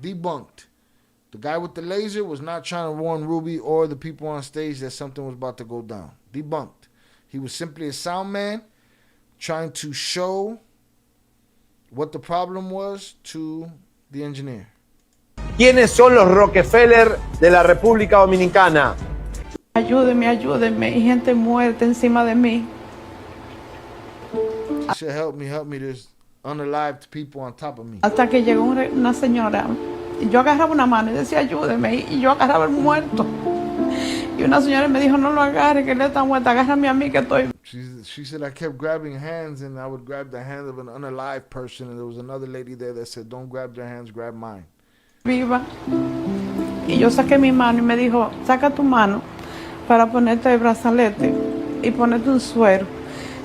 The guy with the laser was not trying to warn Ruby or the people on stage that something was about to go down. Debunked. He was simply a sound man trying to show what the problem was to the engineer. ¿Quiénes son los Rockefeller de la República Dominicana? Ayúdenme, hay gente muerta encima de mí. He said, help me. There's unalived people on top of me. Hasta que llegó una señora y yo agarraba una mano y decía ayúdeme y yo agarraba el muerto. Y una señora me dijo no lo agarre, que él está muerto, agárrame a mí que estoy. She said I kept grabbing hands and I would grab the hand of an unalived person and there was another lady there that said don't grab their hands, grab mine. Viva. Y yo saqué mi mano y me dijo, saca tu mano para ponerte el brazalete y ponerte un suero.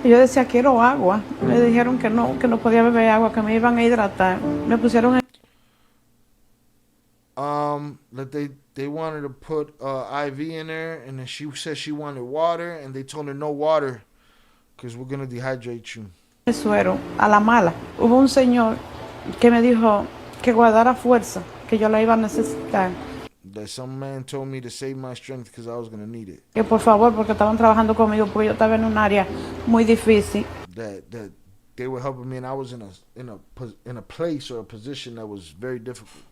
Y yo decía, quiero agua. Me dijeron que no podía beber agua, que me iban a hidratar. Me pusieron that they wanted to put IV in there and then she said she wanted water and they told her no water because we're going to dehydrate you. el suero a la mala. Hubo un señor que me dijo que guardara fuerza, que yo la iba a necesitar. That some man told me to save my strength because I was going to need it. Que por favor, porque estaban trabajando conmigo, porque yo estaba en un área muy difícil. That they were helping me and I was in a place or a position that was very difficult.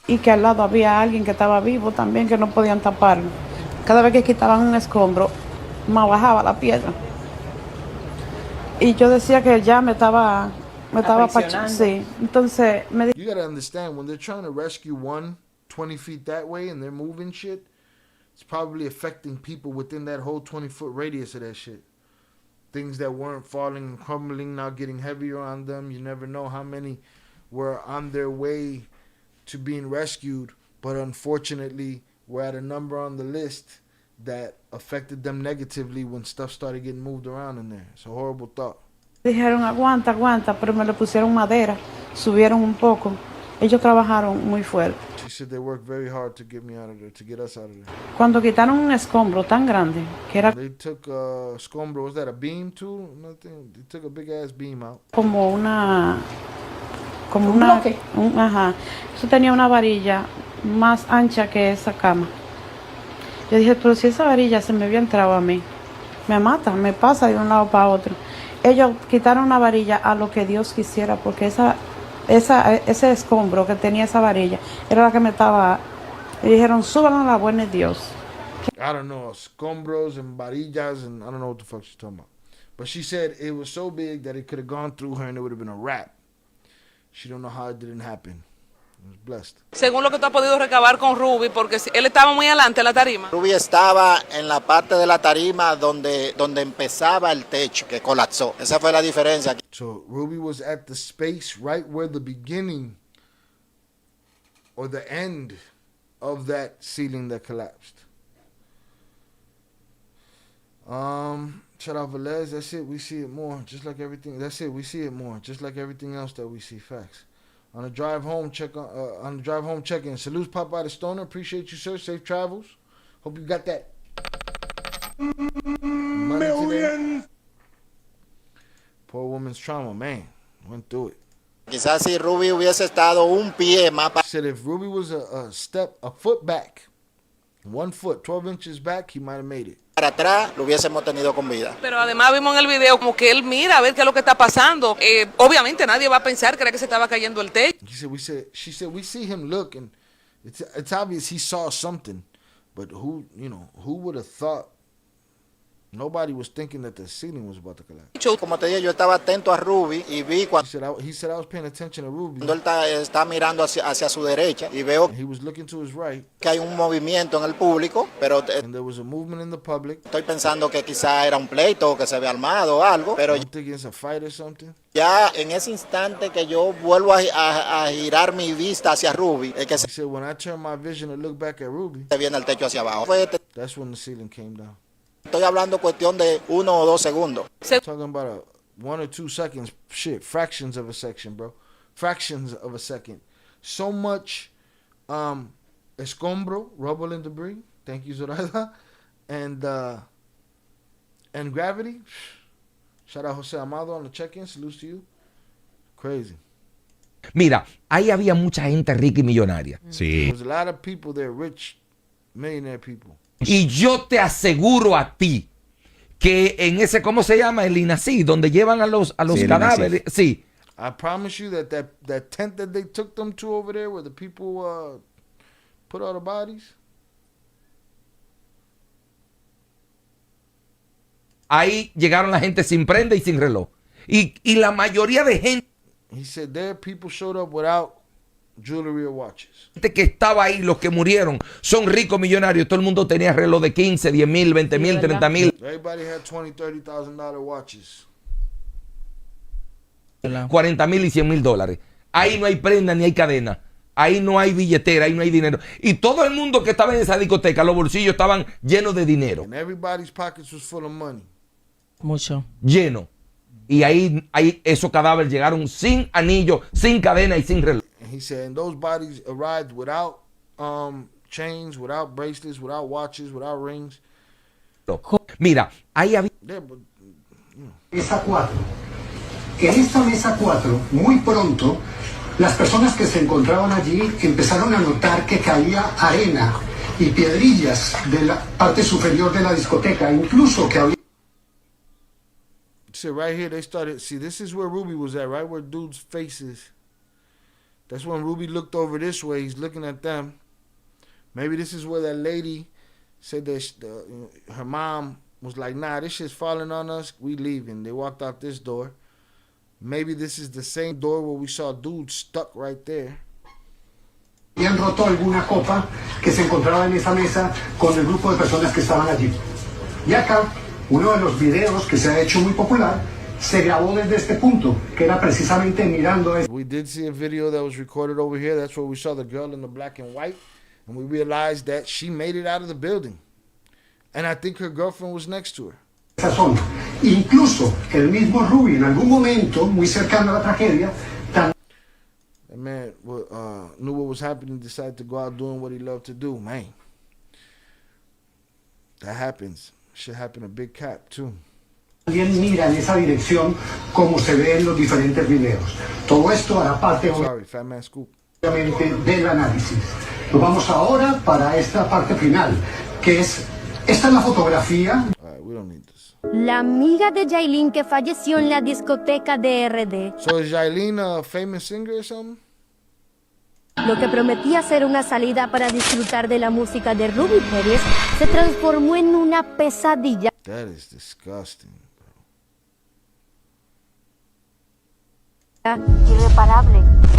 y que al lado había alguien que estaba vivo también, que no podían taparlo. Cada vez que quitaban un escombro, más bajaba la piedra. Y yo decía que ya me estaba sí. Entonces me You gotta understand, when they're trying to rescue one 20 feet that way and they're moving shit, it's probably affecting people within that whole 20-foot radius of that shit. Things that weren't falling and crumbling now getting heavier on them. You never know how many were on their way to being rescued, but unfortunately we're at a number on the list that affected them negatively when stuff started getting moved around in there. It's a horrible thought. dijeron aguanta, aguanta, pero me le pusieron madera, subieron un poco. Ellos trabajaron muy fuerte. She said they worked very hard to get me out of there, to get us out of there. Cuando quitaron un escombro tan grande que era They took escombro, was that a beam too? Nothing. They took a big ass beam out. como una bloque. Ajá. Eso tenía una varilla más ancha que esa cama. Yo dije, pero si esa varilla se me había entrado a mí, me mata, me pasa de un lado para otro. Ellos quitaron una varilla a lo que Dios quisiera, porque ese escombro que tenía esa varilla era la que me estaba. Y dijeron, suban a la buena de Dios. I don't know, escombros and varillas and I don't know what the fuck she's talking about. But she said it was so big that it could have gone through her and it would have been a wrap. She don't know how it didn't happen. I was blessed. Según lo que tú has podido recabar con Ruby, porque él estaba muy adelante en la tarima. Ruby estaba en la parte de la tarima donde empezaba el techo, que colapsó. Esa fue la diferencia. So Ruby was at the space right where the beginning or the end of that ceiling that collapsed. Shout out Velez. That's it. We see it more. Just like everything. That's it. We see it more. Just like everything else that we see. Facts. On the drive home, check in. Salutes, Papa the Stoner. Appreciate you, sir. Safe travels. Hope you got that money today. Poor woman's trauma, man. Went through it. Quizás si Ruby hubiese estado un pie más She said if Ruby was a foot back, 1 foot, 12 inches back, he might have made it. para atrás, lo hubiésemos tenido con vida. Pero además vimos en el video como que él mira a ver qué es lo que está pasando. Obviamente nadie va a pensar que era que se estaba cayendo el techo. She said we see him look and it's obvious he saw something, but who would have thought? Nobody was thinking that the ceiling was about to collapse. Como te dije, yo estaba atento a Ruby y vi cuando he said I was paying attention to Ruby. Cuando él está mirando hacia su derecha y veo he was looking to his right. Que hay un movimiento en el público, pero and there was a movement in the public. Estoy pensando que quizá era un pleito, que se había armado o algo, pero I'm thinking it's a fight or something. Ya en ese instante que yo vuelvo a girar mi vista hacia Ruby, es que he said when I turn my vision to look back at Ruby, se viene el techo hacia abajo. That's when the ceiling came down. Estoy hablando cuestión de 1 o 2 segundos. Talking about 1 or 2 seconds, shit, fractions of a second, bro. Fractions of a second. So much escombro, rubble and debris. Thank you, Zoraida. And gravity. Shout out Jose Amado on the check-in. Salutes to you. Crazy. Mira, ahí había mucha gente rica y millonaria. Sí. There's a lot of people there, rich, millionaire people. Y yo te aseguro a ti que en ese, ¿cómo se llama? El INACI, donde llevan a los cadáveres. Sí. I promise you that tent that they took them to over there, where the people put all the bodies. Ahí llegaron la gente sin prenda y sin reloj. Y la mayoría de gente. He said there people showed up without jewelry or watches. Que estaba ahí, los que murieron, son ricos millonarios. Todo el mundo tenía reloj de 15, 10 mil, 20 mil, 30 mil. Everybody had $20,000, $30,000 watches. 40 mil y 100 mil dólares. Ahí no hay prenda ni hay cadena. Ahí no hay billetera, ahí no hay dinero. Y todo el mundo que estaba en esa discoteca, los bolsillos estaban llenos de dinero. And everybody's pockets was full of money. Mucho. Lleno. Y ahí esos cadáveres llegaron sin anillo, sin cadena y sin reloj. And he said, and those bodies arrived without chains, without bracelets, without watches, without rings. Mira, ahí había... Mesa 4. En esta mesa 4, muy pronto, las personas que se encontraban allí empezaron a notar que caía arena y piedrillas de la parte superior de la discoteca, incluso que había... So right here they started, see, this is where Ruby was at, right where dudes' faces That's when Ruby looked over this way. He's looking at them. Maybe this is where that lady said that her mom was like, nah, this shit's falling on us. We leaving. They walked out this door. Maybe this is the same door where we saw dude stuck right there. Habían roto alguna copa que se encontraba en esa mesa con el grupo de personas que estaban allí. Y acá, uno de los videos que se ha hecho muy popular se grabó desde este punto, que era precisamente mirando. We did see a video that was recorded over here. That's where we saw the girl in the black and white. And we realized that she made it out of the building. And I think her girlfriend was next to her. Esa zona. Incluso el mismo Ruby, en algún momento muy cercano a la tragedia, That man knew what was happening, decided to go out doing what he loved to do. Man, that happens. Should happen to Big Cap, too. También mira en esa dirección como se ve en los diferentes videos. Todo esto hará parte Fat Man Scoop. obviamente del análisis. Nos vamos ahora para esta parte final, que es, esta es la fotografía. We don't need this. La amiga de Yailin que falleció en la discoteca de RD. So is Yailin a famous singer or something? Lo que prometía ser una salida para disfrutar de la música de Ruby Pérez se transformó en una pesadilla. That is disgusting. Irreparable.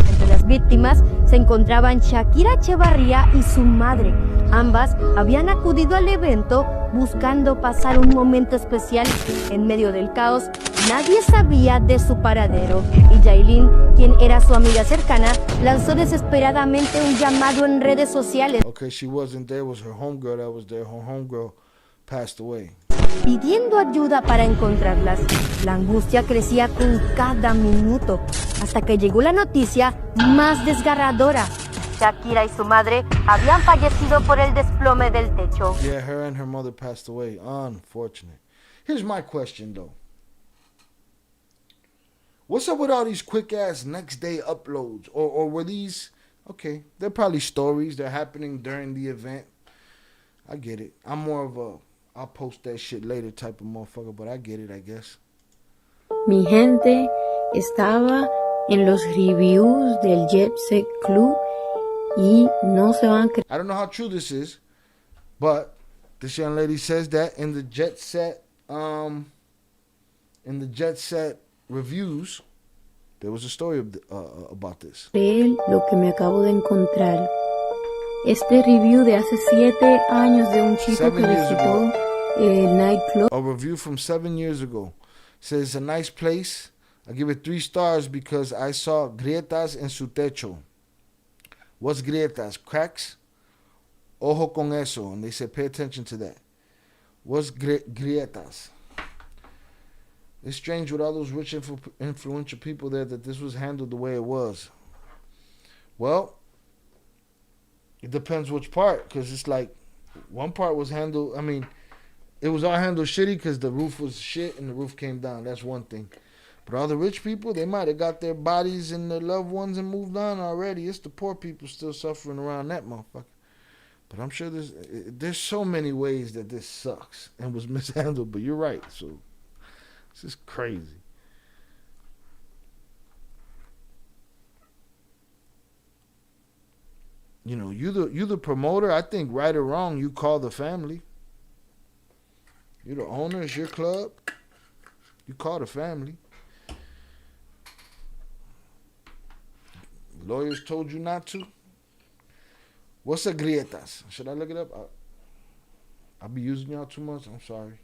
Entre las víctimas se encontraban Shakira Echevarría y su madre. Ambas habían acudido al evento buscando pasar un momento especial. En medio del caos, nadie sabía de su paradero. Y Yailin, quien era su amiga cercana, lanzó desesperadamente un llamado en redes sociales. Okay, she wasn't there. It was her homegirl that was there. Her homegirl passed away. Pidiendo ayuda para encontrarlas. La angustia crecía con cada minuto, hasta que llegó la noticia más desgarradora. Shakira y su madre habían fallecido por el desplome del techo. Yeah, her and her mother passed away. Unfortunate. Here's my question, though. What's up with all these quick-ass next-day uploads? Or were these... Okay, they're probably stories. They're happening during the event. I get it. I'm more of a... I'll post that shit later type of motherfucker, but I get it, I guess. Mi gente estaba en los reviews del Jetset Club y no se van a creer. I don't know how true this is, but this young lady says that in the Jetset reviews, there was a story about this. Lo que me acabo de encontrar. Este review de hace 7 años de un chico que visitó el nightclub. A review from 7 years ago says it's a nice place. I give it 3 stars because I saw grietas en su techo. What's grietas? Cracks? Ojo con eso. And they said pay attention to that. What's grietas? It's strange with all those rich, influential people there that this was handled the way it was. Well, it depends which part, because it's like one part was handled, I mean, it was all handled shitty because the roof was shit and the roof came down. That's one thing. But all the rich people, they might have got their bodies and their loved ones and moved on already. It's the poor people still suffering around that motherfucker. But I'm sure there's so many ways that this sucks and was mishandled, but you're right. So this is crazy. You know, you the promoter. I think right or wrong, you call the family. You're the owner. It's your club. You call the family. Lawyers told you not to. What's a grietas? Should I look it up? I'll be using y'all too much. I'm sorry.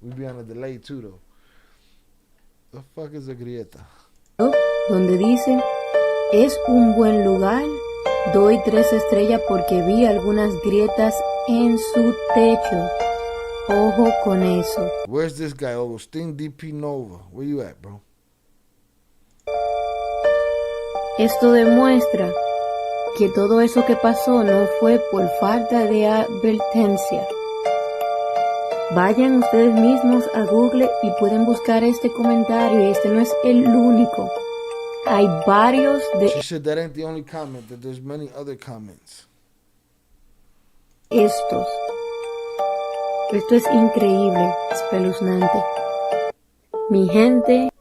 We be on a delay too, though. The fuck is a grieta? Donde dice, es un buen lugar. Doy 3 estrellas porque vi algunas grietas en su techo. Ojo con eso. Where's this guy, Agustin DP Nova? Where you at, bro? Esto demuestra que todo eso que pasó no fue por falta de advertencia. Vayan ustedes mismos a Google y pueden buscar este comentario, y este no es el único. Hay varios de... She said that ain't the only comment, that there's many other comments. Esto es increíble, espeluznante. Mi gente...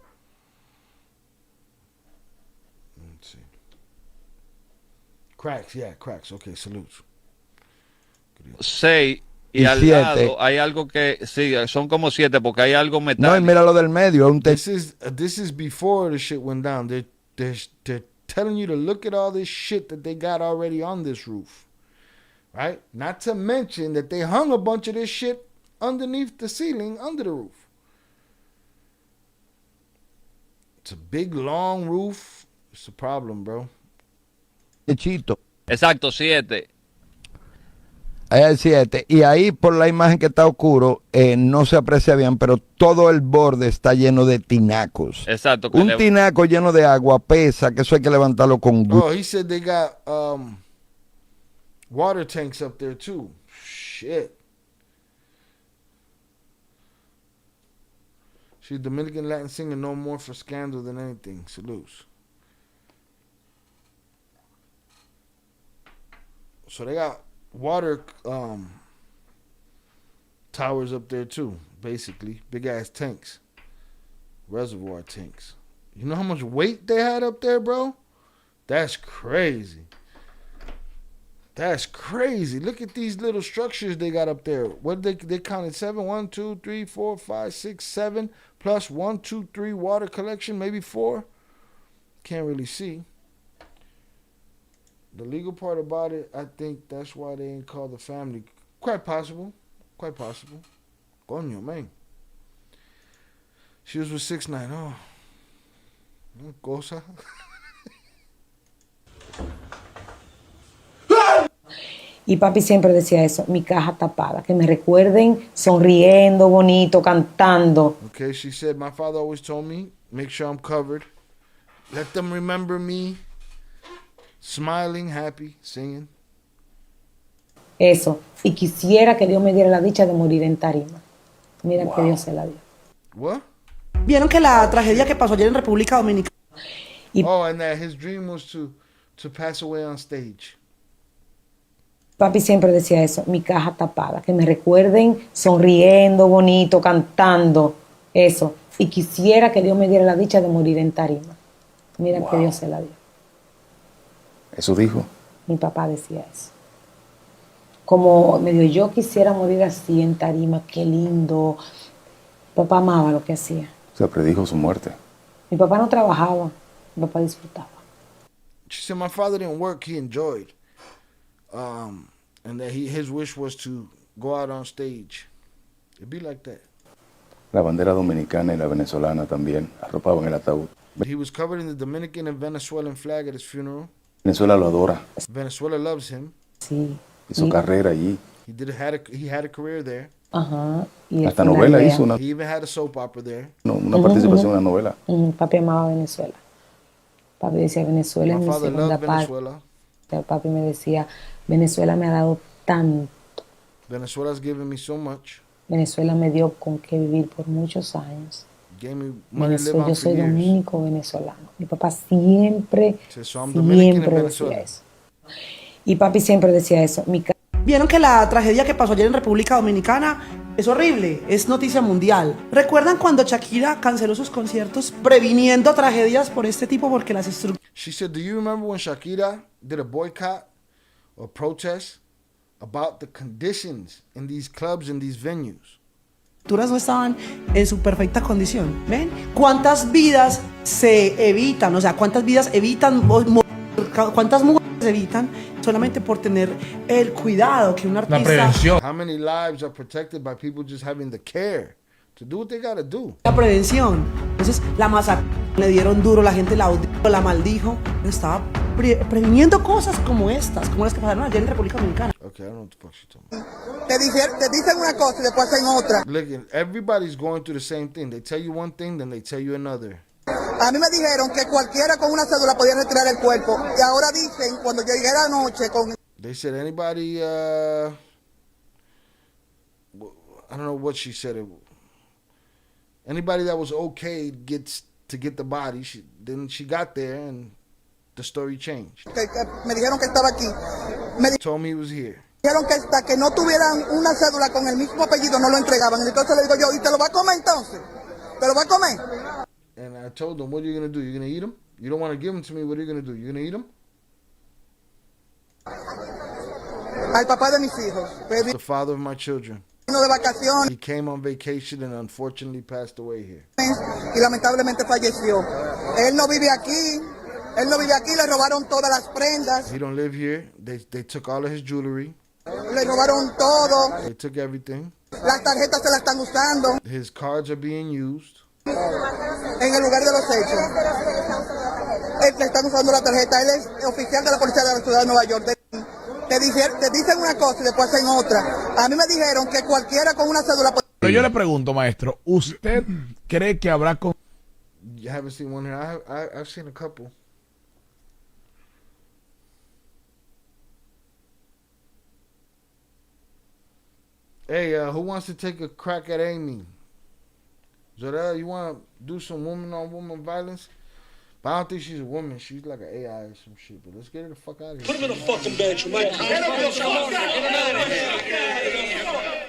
Cracks, yeah, cracks. Okay, salutes. 6 y al lado hay algo que sí, son como 7 porque hay algo metálico. No, y mira lo del medio, es un techo. This is before the shit went down. They're telling you to look at all this shit that they got already on this roof, right? Not to mention that they hung a bunch of this shit underneath the ceiling under the roof. It's a big long roof. It's a problem, bro. Techito. Exacto, 7. Ahí hay 7. Y ahí por la imagen que está oscuro, no se aprecia bien, pero todo el borde está lleno de tinacos. Exacto. Un tinaco lleno de agua pesa, que eso hay que levantarlo con Oh, he said they got water tanks up there too. Shit. She's Dominican Latin singer known more for scandal than anything. Salutes. So they got water towers up there too, basically. Big ass tanks. Reservoir tanks. You know how much weight they had up there, bro? That's crazy. That's crazy. Look at these little structures they got up there. What they counted 7, 1, 2, 3, 4, 5, 6, 7, plus 1, 2, 3 water collection, maybe 4. Can't really see. The legal part about it, I think that's why they ain't called the family. Quite possible. Quite possible. Coño, man. She was with 6ix9ine. Oh. Cosa. Y papi siempre decía eso, mi caja tapada, que me recuerden sonriendo, bonito, cantando. Okay, she said, my father always told me, make sure I'm covered. Let them remember me. Smiling, happy, singing. Eso. Y quisiera que Dios me diera la dicha de morir en tarima. Mira que Dios se la dio. What? Vieron que la tragedia que pasó ayer en República Dominicana. Oh, and that his dream was to pass away on stage. Papi siempre decía eso, mi caja tapada, que me recuerden sonriendo, bonito, cantando. Eso. Y quisiera que Dios me diera la dicha de morir en tarima. Mira que Dios se la dio. Eso dijo. Mi papá decía eso. Como medio yo quisiera morir así en tarima, qué lindo. Papá amaba lo que hacía. O sea, predijo su muerte. Mi papá no trabajaba, mi papá disfrutaba. She said my father didn't work, he enjoyed. And that his wish was to go out on stage. It'd be like that. La bandera dominicana y la venezolana también arropaban el ataúd. He was covered in the Dominican and Venezuelan flag at his funeral. Venezuela lo adora. Venezuela loves him. Sí. Hizo carrera allí. He had a career there. Ajá. Y hasta novela hizo una. He even had a soap opera there. No, una participación en una novela. Papi amaba Venezuela. Papi decía, Venezuela es mi segunda parte. Papi me decía, Venezuela me ha dado tanto. Venezuela's given me so much. Venezuela me dio con qué vivir por muchos años. Gave me money to live on yo soy dominico venezolano. Mi papá siempre decía eso. Y papi siempre decía eso. Vieron que la tragedia que pasó ayer en República Dominicana es horrible, es noticia mundial. ¿Recuerdan cuando Shakira canceló sus conciertos previniendo tragedias por este tipo porque las estructuras? She said, do you remember when Shakira did a boycott or protest about the conditions in these clubs and these venues? No estaban en su perfecta condición. ¿Ven? ¿Cuántas vidas se evitan? O sea, ¿cuántas vidas evitan? ¿Cuántas mujeres se evitan solamente por tener el cuidado que un artista? La prevención. How many lives are protected by people just having the care to do what they gotta do? La prevención. Entonces, la masacre, le dieron duro, la gente la odió, la maldijo. Estaba previniendo cosas como estas, como las que pasaron ayer en República Dominicana. Okay, I don't know what the fuck she's talking about. Te dicen una cosa y después hacen otra. Look, everybody's going through the same thing. They tell you one thing, then they tell you another. A mí me dijeron que cualquiera con una cédula podía retirar el cuerpo. Y ahora dicen, cuando yo llegué anoche con... They said anybody, I don't know what she said. Anybody that was okay gets to get the body. Then she got there and the story changed. Me dijeron que estaba aquí. Told me he was here. Dijeron que hasta que no tuvieran una cédula con el mismo apellido no lo entregaban. Entonces le digo yo, ¿y te lo va a comer entonces? ¿Te lo va a comer? And I told them, what are you going to do? You're going to eat them? You don't want to give them to me, what are you going to do? You're going to eat them? al papá de mis hijos. The father of my children. Vino de vacaciones. He came on vacation and unfortunately passed away here. Y lamentablemente falleció. Él no vive aquí. Él no vive aquí. Le robaron todas las prendas. He don't live here. They took all of his jewelry. Le robaron todo. They took everything. Las tarjetas se las están usando. His cards are being used. En el lugar de los hechos. Le están usando la tarjeta. Él es oficial de la policía de la ciudad de Nueva York. Te dicen una cosa y después hacen otra. A mí me dijeron que cualquiera con una cédula... Pero yo le pregunto, maestro, ¿usted cree que habrá con... You haven't seen one here. I've seen a couple. Hey, who wants to take a crack at Amy? Zorel, you want to do some woman-on-woman violence? But I don't think she's a woman. She's like an AI or some shit. But let's get her the fuck out of here. Put him in a fucking bench, Mike.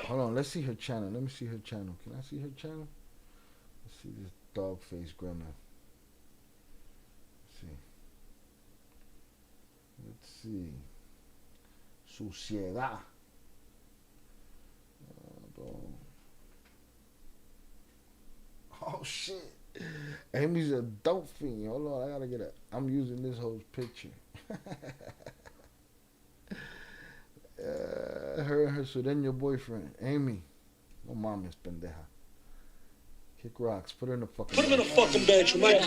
Hold on, let's see her channel. Let me see her channel. Can I see her channel? Let's see this dog face grandma. Let's see. Suciedad. Oh shit. Amy's a dope fiend. Hold on, I gotta get it. I'm using this whole picture. Her and her sureño boyfriend, Amy. No mames, pendeja. Kick rocks. Put her in the fucking... Put him in a fucking bench, Mike.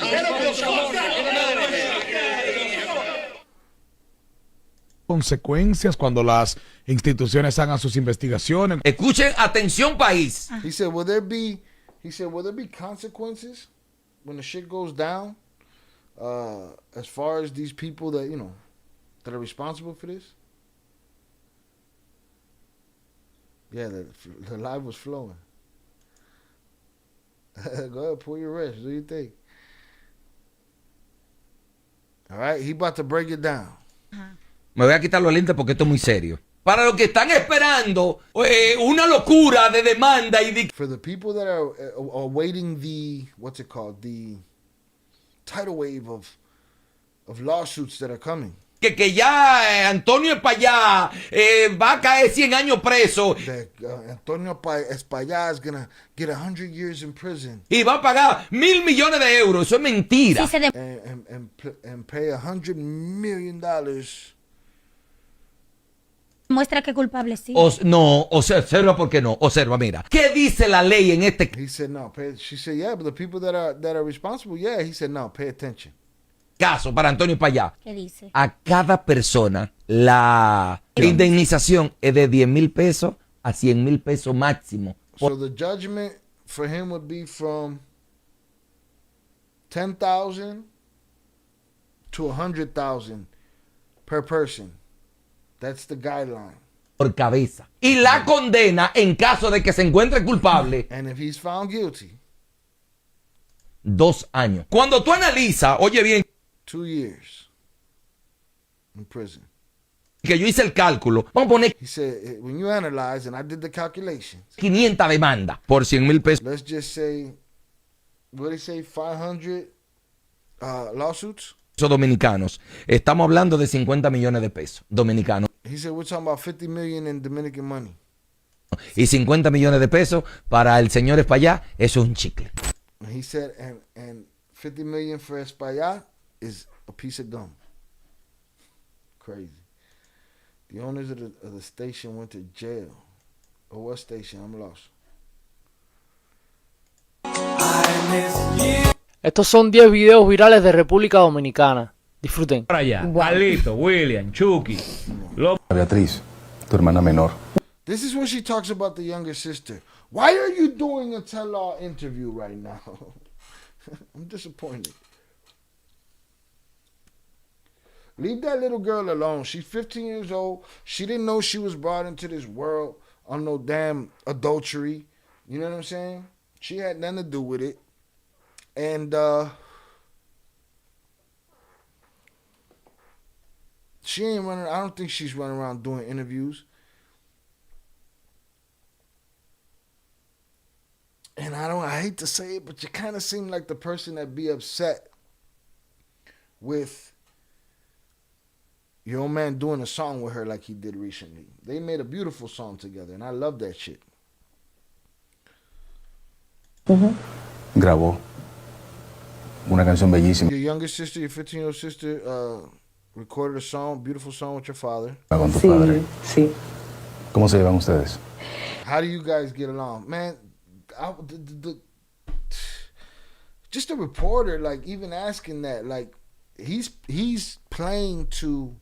consecuencias cuando las instituciones hagan sus investigaciones. Escuchen, atención país. He said, will there be consequences when the shit goes down? As far as these people that, that are responsible for this? Yeah, the live was flowing. Go ahead, pull your wrist. What do you think? All right, he about to break it down. Me voy a quitar los lentes porque esto es muy serio. Para los que están esperando una locura de demanda y de... For the people that are awaiting the, what's it called, the tidal wave of lawsuits that are coming. Que ya Antonio Espallá va a caer 100 años preso. Antonio Espallá is gonna get 100 years in prison. Y va a pagar $1,000 millones de euros. Eso es mentira. Sí, and pay $100 million. Muestra que culpable sí. No, observa por qué no. Observa, mira. ¿Qué dice la ley en este He said no. She said yeah, but the people that are responsible, yeah. He said no. Pay attention. Caso para Antonio Espallá? ¿Qué dice? A cada persona la indemnización es de 10,000 pesos a 100,000 pesos máximo. So the judgment for him would be from 10,000 to 100,000 per person. That's the guideline. Por cabeza. Y la condena en caso de que se encuentre culpable. And if he's found guilty, 2 años. Cuando tú analizas, oye bien, 2 years in prison. Que yo hice el cálculo. Vamos a poner. He said, when you analyze, and I did the calculations, 500 demandas por 100,000 pesos. Let's just say, what did he say, 500 lawsuits? Dominicanos. Estamos hablando de 50 millones de pesos dominicanos. He said, we're talking about 50 million in Dominican money. Y 50 millones de pesos para el señor Espallá, eso es un chicle. He said, and 50 million for Espallá is a piece of gum. Crazy. The owners of the station went to jail. Or what station? I'm lost. Estos son 10 videos virales de República Dominicana. Disfruten. Para allá. Carlito, William, Chucky. Beatriz, tu hermana menor. This is when she talks about the younger sister. Why are you doing a tell-all interview right now? I'm disappointed. Leave that little girl alone. She's 15 years old. She didn't know she was brought into this world on no damn adultery. You know what I'm saying? She had nothing to do with it. And she ain't running. I don't think she's running around doing interviews. And I hate to say it, but you kind of seem like the person that be upset with, your old man doing a song with her like he did recently. They made a beautiful song together, and I love that shit. Grabó una canción bellísima Your younger sister, your 15-year-old sister, recorded a song, beautiful song with your father. con tu padre. Sí. ¿Cómo se llevan ustedes? How do you guys get along? Man, just a reporter, like, even asking that, like, he's playing to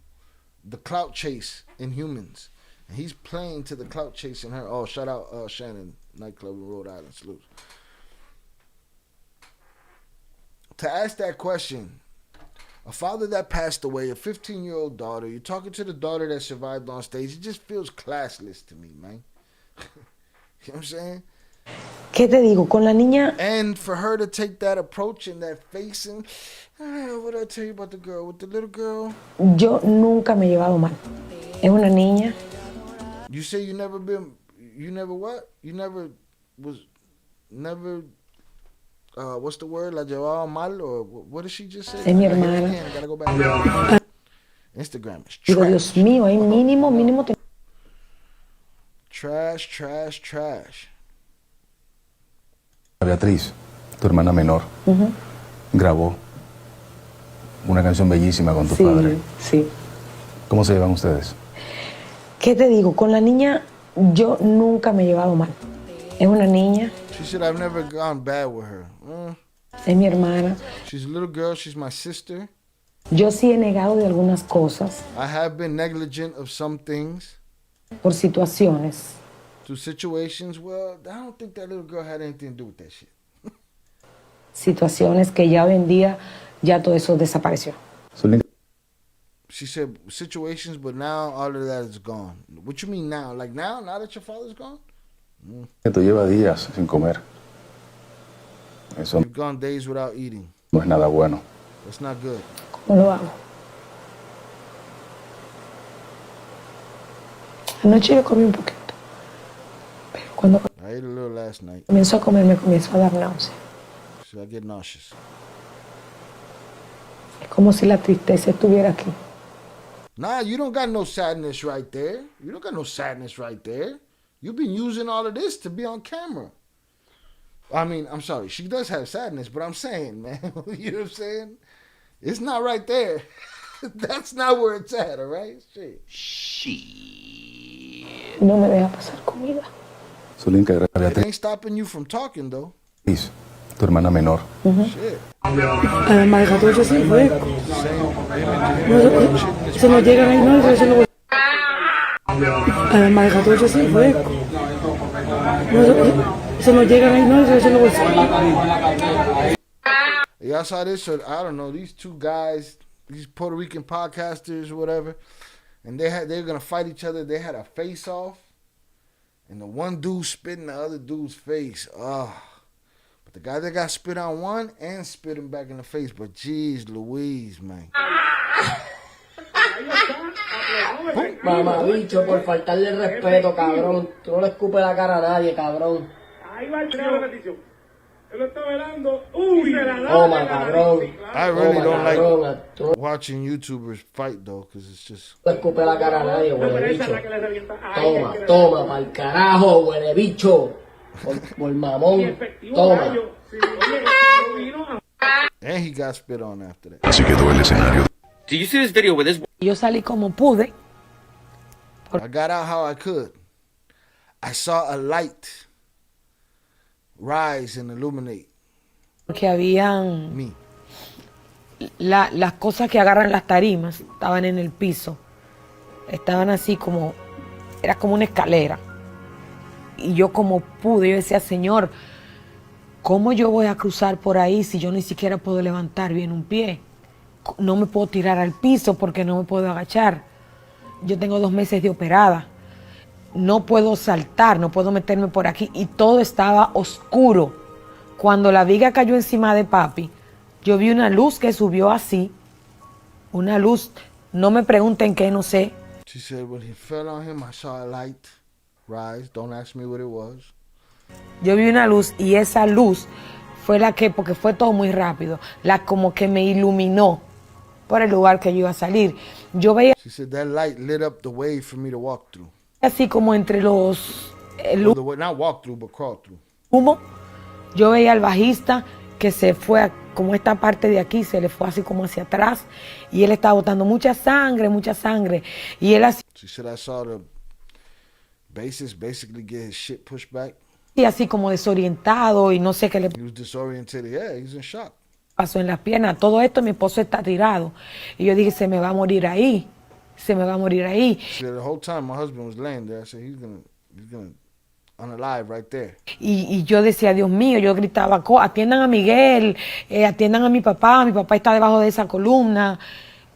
the clout chase in humans. And he's playing to the clout chase in her. Oh, shout out Shannon nightclub in Rhode Island. Salute. To ask that question, a father that passed away, a 15-year-old daughter, you're talking to the daughter that survived on stage, it just feels classless to me, man. You know what I'm saying? ¿Qué te digo? Con la niña... And for her to take that approach and that facing, what did I tell you about the girl? With the little girl? Yo nunca me he llevado mal. Es una niña. You say you never what? You never, what's the word? La llevaba mal, or what did she just say? Es mi hermana. I gotta go back. Instagram is trash. Digo, Dios mío, hay mínimo. Trash. Beatriz, tu hermana menor, grabó una canción bellísima con tu padre. Sí. ¿Cómo se llevan ustedes? ¿Qué te digo? Con la niña yo nunca me he llevado mal. Es una niña. She said, I've never gone bad with her. Es mi hermana. She's a little girl. She's my sister. Yo sí he negado de algunas cosas. I have been negligent of some things. Por situaciones. Through situations. Well, I don't think that little girl had anything to do with that shit. Situaciones que ya hoy en día, ya todo eso desapareció. She said situations, but now all of that is gone. What you mean now? Like now that your father's gone? Tú llevas días sin comer. Eso You've gone days without eating. no es nada bueno. That's not good. ¿Cómo lo hago? Anoche yo comí un poquito. Pero cuando I ate a little last night. comienzo a comer, me comienzo a dar náusea. So I get nauseous. Es como si la tristeza estuviera aquí. Nah, you don't got no sadness right there. You don't got no sadness right there. You've been using all of this to be on camera. I mean, I'm sorry. She does have sadness, but I'm saying, man, you know what I'm saying? It's not right there. That's not where it's at, all right? Shit. No me deja pasar comida. It ain't stopping you from talking, though. Beatriz, tu hermana menor. Shit. Además de 14 sí fue. Se nos llegan ahí, no, eso lo... Además de 14 sí fue. Se nos llegan ahí, no, eso lo... Y'all saw this, so I don't know, these two guys, these Puerto Rican podcasters or whatever, and they were gonna fight each other. They had a face off, and the one dude spit in the other dude's face. But the guy that got spit on one and spit him back in the face. But geez, Louise, man. Mamabicho, por faltarle respeto, cabrón. Tú no le escupes la cara a nadie, cabrón. Ahí va el repetición. Él lo está velando. Uy, toma, cabrón. I really don't like cabrón. watching YouTubers fight though, because it's just. No le escupe la cara a nadie, huele bicho. Toma, pa'l carajo, huele bicho. Por mamón. Toma. And he got spit on after that. Así quedó el escenario. Did you see this video with this? Yo salí como pude. I got out how I could. I saw a light rise and illuminate. Porque habían las cosas que agarran las tarimas, estaban en el piso. Estaban así como, era como una escalera. Y yo como pude, yo decía, Señor, ¿cómo yo voy a cruzar por ahí si yo ni siquiera puedo levantar bien un pie? No me puedo tirar al piso porque no me puedo agachar. Yo tengo 2 meses de operada. No puedo saltar, no puedo meterme por aquí. Y todo estaba oscuro. Cuando la viga cayó encima de papi, yo vi una luz que subió así. Una luz, no me pregunten qué, no sé. She said when he fell on him, I saw a light rise. Don't ask me what it was. Yo vi una luz y esa luz fue la que, porque fue todo muy rápido, la como que me iluminó por el lugar que yo iba a salir. Yo veía She said that light lit up the way for me to walk through. así como entre los el Or the way, not walk through, but crawl through. humo, yo veía al bajista que se fue como esta parte de aquí, se le fue así como hacia atrás y él estaba botando mucha sangre y él así, She said I saw the bassist basically get his shit pushed back. así como desorientado y no sé qué le He was disoriented. Yeah, he's in shock. pasó en las piernas. Todo esto mi esposo está tirado y yo dije, se me va a morir ahí. She said the whole time my husband was laying there. I said he's gonna unalive right there. Y yo decía, Dios mío, yo gritaba, atiendan a Miguel, atiendan a mi papá está debajo de esa columna.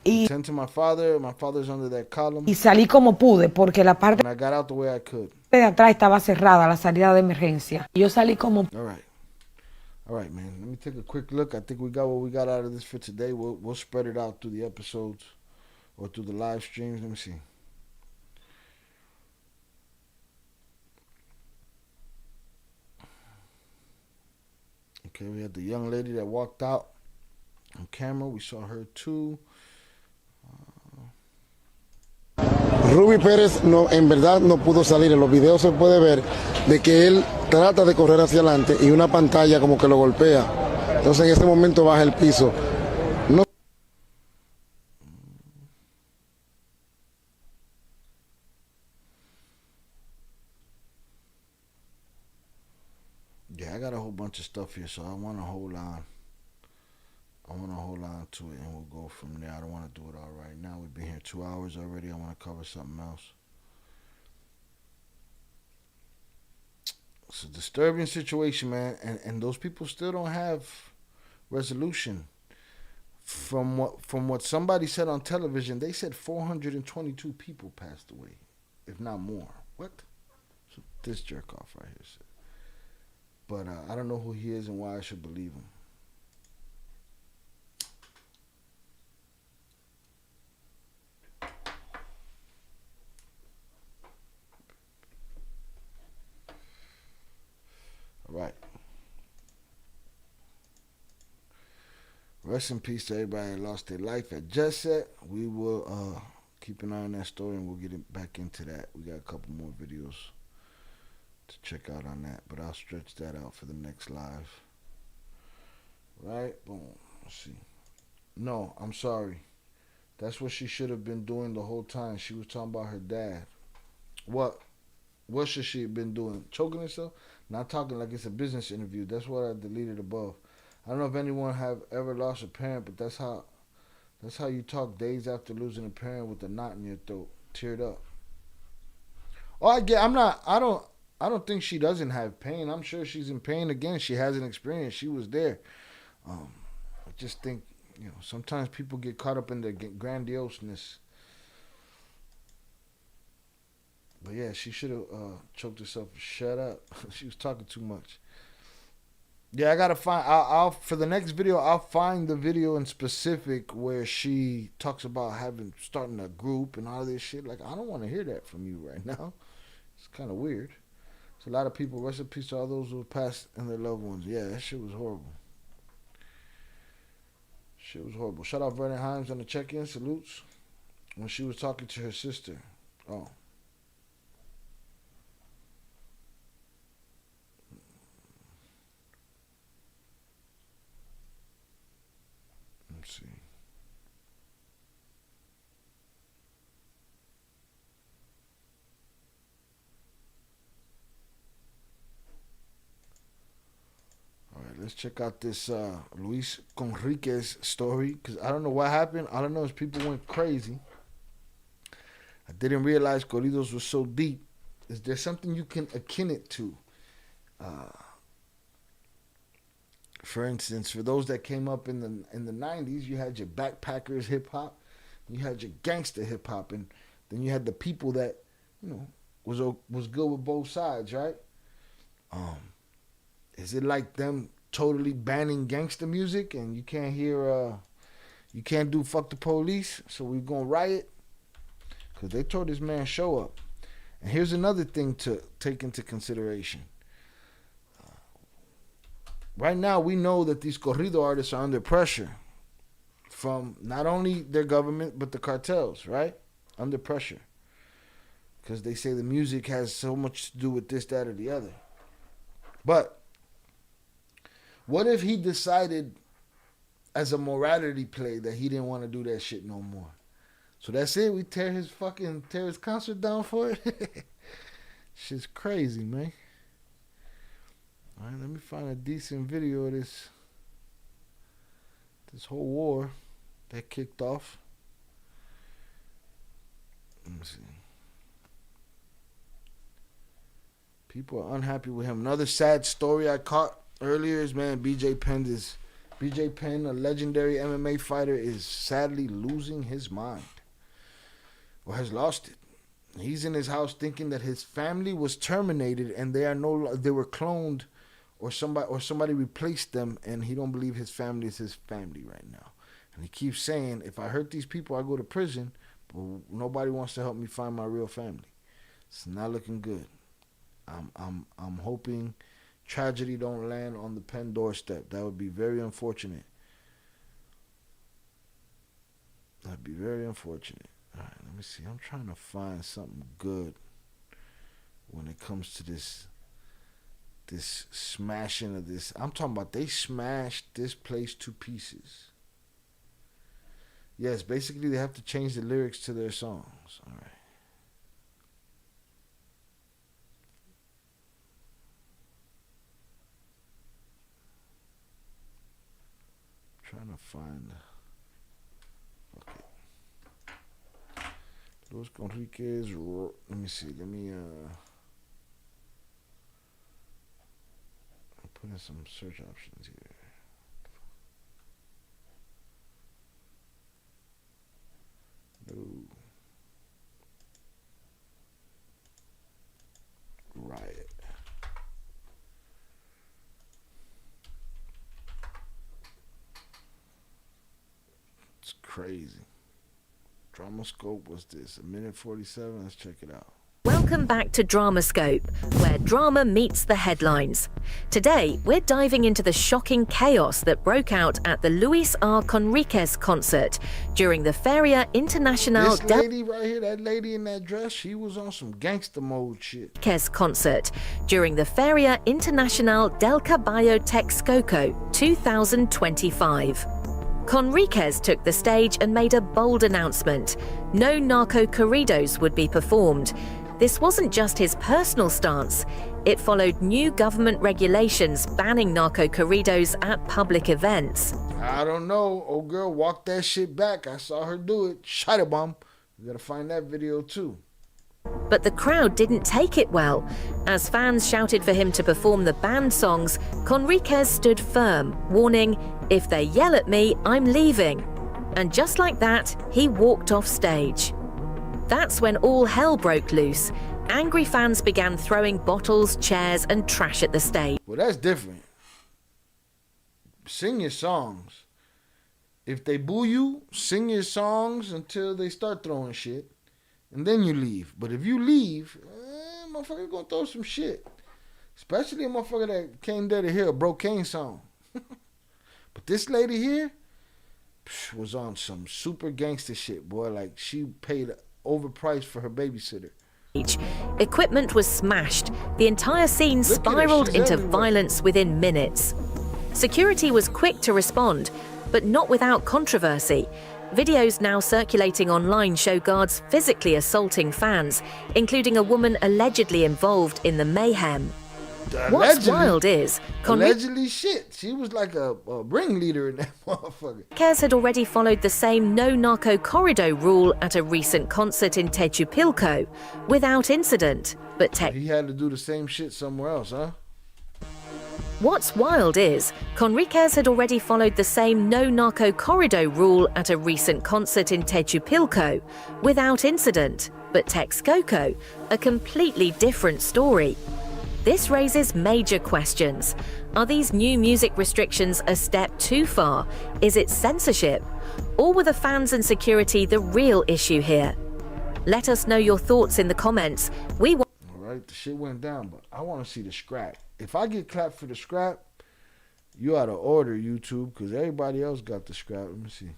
Tend to my father's under that column. Y salí como pude, porque la parte And I got out the way I could. de atrás estaba cerrada, la salida de emergencia. Y yo salí como... All right, man. Let me take a quick look. I think we got what we got out of this for today. We'll spread it out through the episodes or through the live streams. Let me see. Okay, we had the young lady that walked out on camera. We saw her too. Ruby Pérez en verdad no pudo salir. En los videos se puede ver de que él trata de correr hacia adelante y una pantalla como que lo golpea. Entonces en ese momento baja el piso. No. Yeah, I got a whole bunch of stuff here, so I want to hold on. To it, and we'll go from there. I don't want to do it all right now. We've been here 2 hours already. I want to cover something else. It's a disturbing situation, man, and those people still don't have resolution. From what somebody said on television, they said 422 people passed away, if not more. What? So this jerk off right here said. But I don't know who he is and why I should believe him. Right. Rest in peace to everybody that lost their life at Jetset. We will keep an eye on that story and we'll get it back into that. We got a couple more videos to check out on that, but I'll stretch that out for the next live. Right? Boom. Let's see. No, I'm sorry. That's what she should have been doing the whole time. She was talking about her dad. What should she have been doing? Choking herself? Not talking like it's a business interview. That's what I deleted above. I don't know if anyone have ever lost a parent, but that's how you talk days after losing a parent with a knot in your throat, teared up. Oh, I don't think she doesn't have pain. I'm sure she's in pain again. She has an experience. She was there. I just think, sometimes people get caught up in their grandioseness. But yeah, she should have choked herself. Shut up. She was talking too much. Yeah, I gotta find. I'll for the next video. I'll find the video in specific where she talks about starting a group and all this shit. Like, I don't want to hear that from you right now. It's kind of weird. It's a lot of people. Rest in peace to all those who passed and their loved ones. Yeah, that shit was horrible. Shit was horrible. Shout out Vernon Himes on the check-in. Salutes. When she was talking to her sister. Oh. Let's see. All right, let's check out this Luis Conriquez story, because I don't know what happened. All I know is people went crazy. I didn't realize Corridos was so deep. Is there something you can akin it to? For instance, for those that came up in the 90s, you had your backpackers hip hop, you had your gangster hip hop, and then you had the people that, was good with both sides, right? Is it like them totally banning gangster music and you can't hear, you can't do fuck the police, so we're gonna riot? Because they tore this man's show up. And here's another thing to take into consideration. Right now, we know that these corrido artists are under pressure from not only their government, but the cartels, right? Under pressure. Because they say the music has so much to do with this, that, or the other. But what if he decided as a morality play that he didn't want to do that shit no more? So that's it. We tear his concert down for it. Shit's crazy, man. All right, let me find a decent video of this whole war that kicked off. Let me see. People are unhappy with him. Another sad story I caught earlier is, man, BJ Penn, a legendary MMA fighter, is sadly losing his mind. Or has lost it. He's in his house thinking that his family was terminated and they were cloned, or somebody replaced them, and he don't believe his family is his family right now. And he keeps saying, if I hurt these people, I go to prison, but nobody wants to help me find my real family. It's not looking good. I'm hoping tragedy don't land on the Penn doorstep. That would be very unfortunate. That'd be very unfortunate. All right, let me see. I'm trying to find something good when it comes to this smashing of this. I'm talking about they smashed this place to pieces. Yes, basically they have to change the lyrics to their songs. All right. Trying to find. Okay. Luis Conriquez. Let me see. Let me put in some search options here. No. Riot. It's crazy. Drama Scope, what's this? 1:47. Let's check it out. Welcome back to Dramascope, where drama meets the headlines. Today, we're diving into the shocking chaos that broke out at the Luis R. Conriquez concert during the Feria Internacional This lady right here, that lady in that dress, she was on some gangster mode shit. concert during the Feria Internacional del Caballo Texcoco 2025. Conriquez took the stage and made a bold announcement. No narco corridos would be performed. This wasn't just his personal stance. It followed new government regulations banning narco corridos at public events. I don't know. Old girl walked that shit back. I saw her do it. Shot a bomb. We gotta find that video too. But the crowd didn't take it well. As fans shouted for him to perform the banned songs, Conriquez stood firm, warning, "If they yell at me, I'm leaving." And just like that, he walked off stage. That's when all hell broke loose. Angry fans began throwing bottles, chairs, and trash at the stage. Well, that's different. Sing your songs. If they boo you, sing your songs until they start throwing shit, and then you leave. But if you leave, motherfucker gonna throw some shit. Especially a motherfucker that came there to hear a Bro Kane song. But this lady here was on some super gangster shit, boy. Like, she paid overpriced for her babysitter. Equipment was smashed. The entire scene spiraled into violence within minutes. Security was quick to respond, but not without controversy. Videos now circulating online show guards physically assaulting fans, including a woman allegedly involved in the mayhem. What's wild is allegedly shit. She was like a ringleader in that motherfucker. Conriquez had already followed the same no narco corrido rule at a recent concert in Techupilco without incident. But he had to do the same shit somewhere else, huh? What's wild is Conriquez had already followed the same no narco corrido rule at a recent concert in Techupilco without incident. But Texcoco, a completely different story. This raises major questions. Are these new music restrictions a step too far? Is it censorship? Or were the fans and security the real issue here? Let us know your thoughts in the comments. All right, the shit went down, but I want to see the scrap. If I get clapped for the scrap, you ought to order YouTube, because everybody else got the scrap. Let me see.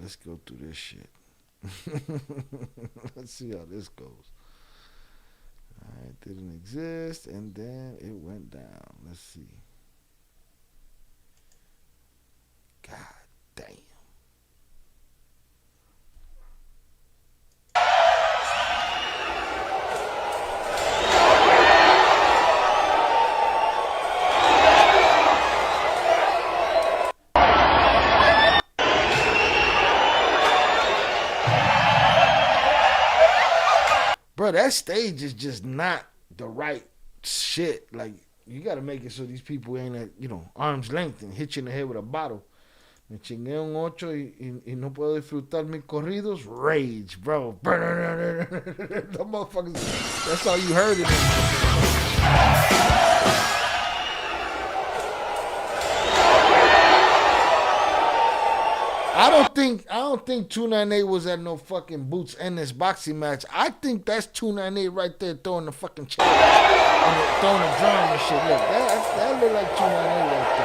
let's go through this shit. Let's see how this goes. Alright, didn't exist, and then it went down. Let's see. God damn. Bro, that stage is just not the right shit. Like, you got to make it so these people ain't at, arm's length and hit you in the head with a bottle. Me chingué un 8 y no puedo disfrutar mis corridos. Rage, bro. The motherfuckers, that's all you heard in them. I don't think 298 was at no fucking Boots and this boxing match. I think that's 298 right there throwing the fucking chair and throwing the drum and shit. Look, that look like 298 right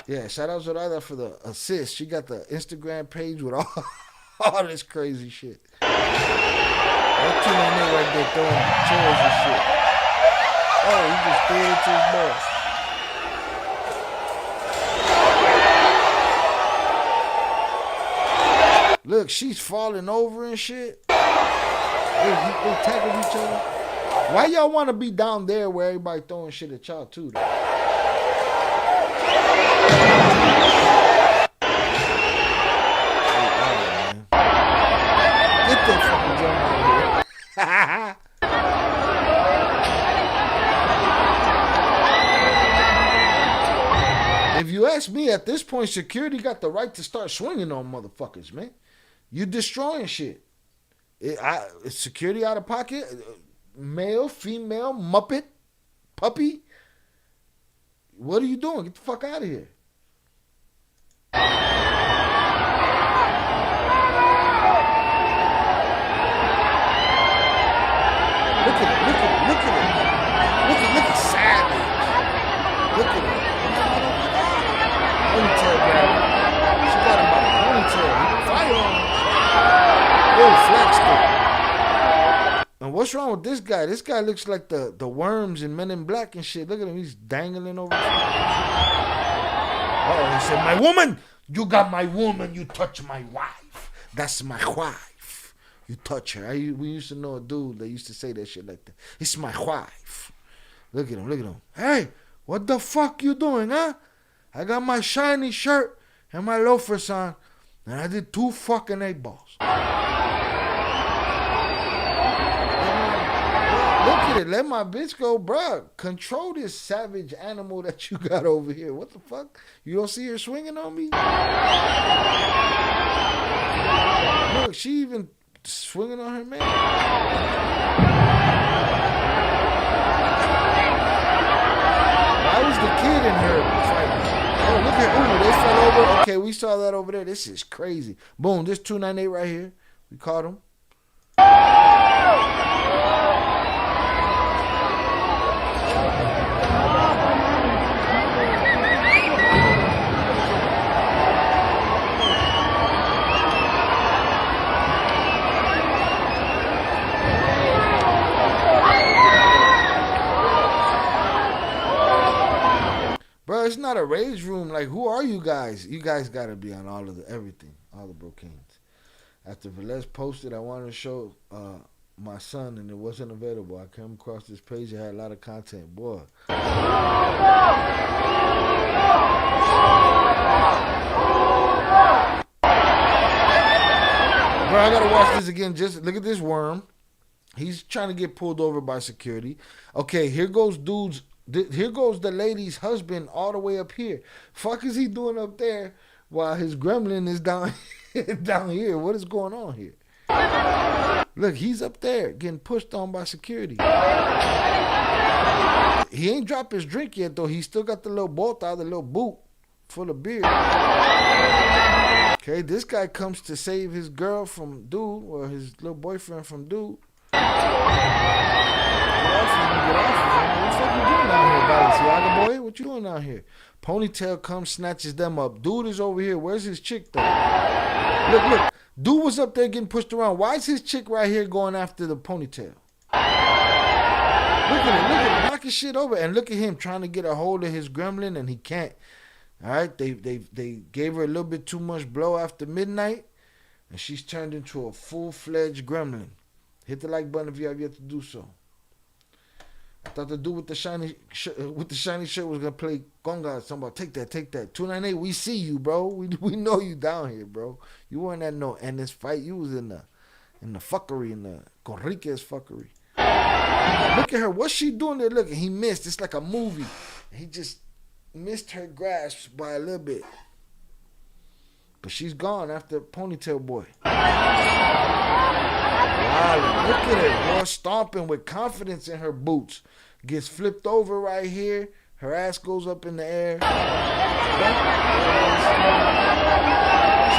there. Yeah, shout out Zorada for the assist. She got the Instagram page with all this crazy shit. That 298 right there throwing chairs and shit. Oh, he just threw it to his boss. Look, she's falling over and shit. They tackle each other. Why y'all want to be down there where everybody throwing shit at y'all too, though? Get that fucking drum out of here. If you ask me, at this point, security got the right to start swinging on motherfuckers, man. You destroying shit. Is security out of pocket? Male, female, Muppet, puppy? What are you doing? Get the fuck out of here. Look at it. Look at Savage. Look at it. Ponytail grabber. She got him by the ponytail. Firearms. And what's wrong with this guy? This guy looks like the worms in Men in Black and shit. Look at him. He's dangling over. Oh, he said, my woman. You got my woman. You touch my wife. That's my wife. You touch her. We used to know a dude that used to say that shit like that. It's my wife. Look at him. Hey, what the fuck you doing, huh? I got my shiny shirt and my loafers on. And I did 2 fucking 8 balls. Look at it. Let my bitch go, bruh. Control this savage animal that you got over here. What the fuck? You don't see her swinging on me? Look, she even swinging on her man. Why was the kid in her fighting? Oh, look at, they fell over. Okay, we saw that over there. This is crazy. Boom, this 298 right here. We caught him. Bro, it's not a rage room. Like, who are you guys? You guys got to be on all of everything, all the Brocanes. After Velez posted, I wanted to show my son, and it wasn't available. I came across this page. It had a lot of content. Boy. Bro, I got to watch this again. Just look at this worm. He's trying to get pulled over by security. Okay, here goes dudes. Here goes the lady's husband all the way up here. Fuck is he doing up there while his gremlin is down down here? What is going on here? Look, he's up there getting pushed on by security. He ain't dropped his drink yet, though. He still got the little bota, the little boot full of beer. Okay, this guy comes to save his girl from dude, or his little boyfriend from dude. Get off of him. What the fuck you doing down here, Balenciaga boy? what you doing out here? Ponytail comes, snatches them up. Dude is over here. Where's his chick though? Look. Dude was up there getting pushed around. Why is his chick right here going after the ponytail? Look at him, knocking shit over. And look at him trying to get a hold of his gremlin, and he can't. All right, they gave her a little bit too much blow after midnight, and she's turned into a full-fledged gremlin. Hit the like button if you have yet to do so. I thought the dude with the shiny shirt was gonna play conga. Something about take that. 298, we see you, bro. We know you down here, bro. You weren't at no endless fight. You was in the fuckery, in the Corridos fuckery. Look at her. What's she doing there? Look, he missed. It's like a movie. He just missed her grasp by a little bit. But she's gone after Ponytail Boy. Wow, look at her, boy, stomping with confidence in her boots. Gets flipped over right here. Her ass goes up in the air. She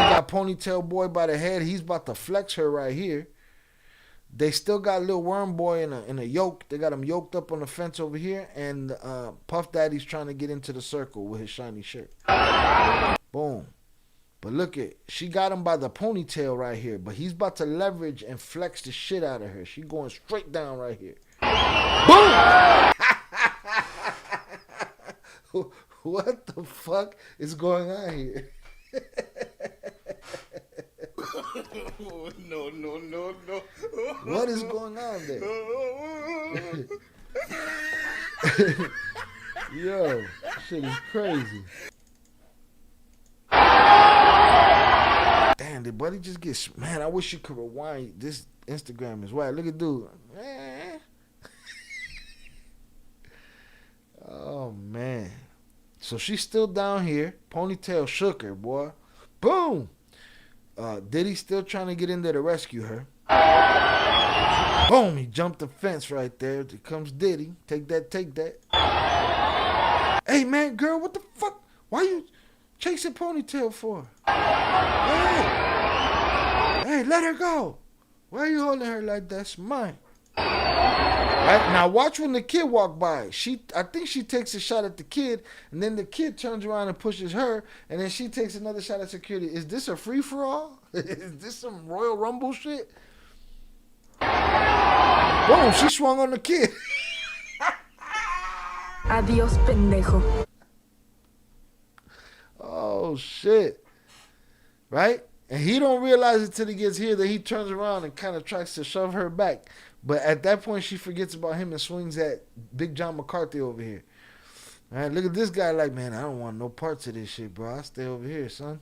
got Ponytail Boy by the head. He's about to flex her right here. They still got little Worm Boy in a yoke. They got him yoked up on the fence over here. And Puff Daddy's trying to get into the circle with his shiny shirt. Boom. But look at, she got him by the ponytail right here. But he's about to leverage and flex the shit out of her. She going straight down right here. Boom! What the fuck is going on here? No. What is going on there? Yo, shit is crazy. Damn, did Buddy just get... Man, I wish you could rewind. This Instagram is wild. Look at dude. Oh, man. So she's still down here. Ponytail shook her, boy. Boom. Diddy still trying to get in there to rescue her. Boom. He jumped the fence right there. Here comes Diddy. Take that. Hey, man, girl, what the fuck? Why you chasing Ponytail for? Hey, let her go. Why are you holding her like that's mine? Right, now watch when the kid walk by. I think she takes a shot at the kid, and then the kid turns around and pushes her, and then she takes another shot at security. Is this a free-for-all? Is this some Royal Rumble shit? Boom, she swung on the kid. Adiós, pendejo. Oh, shit. Right? And he don't realize it till he gets here that he turns around and kind of tries to shove her back. But at that point, she forgets about him and swings at Big John McCarthy over here. All right, look at this guy like, man, I don't want no parts of this shit, bro. I'll stay over here, son.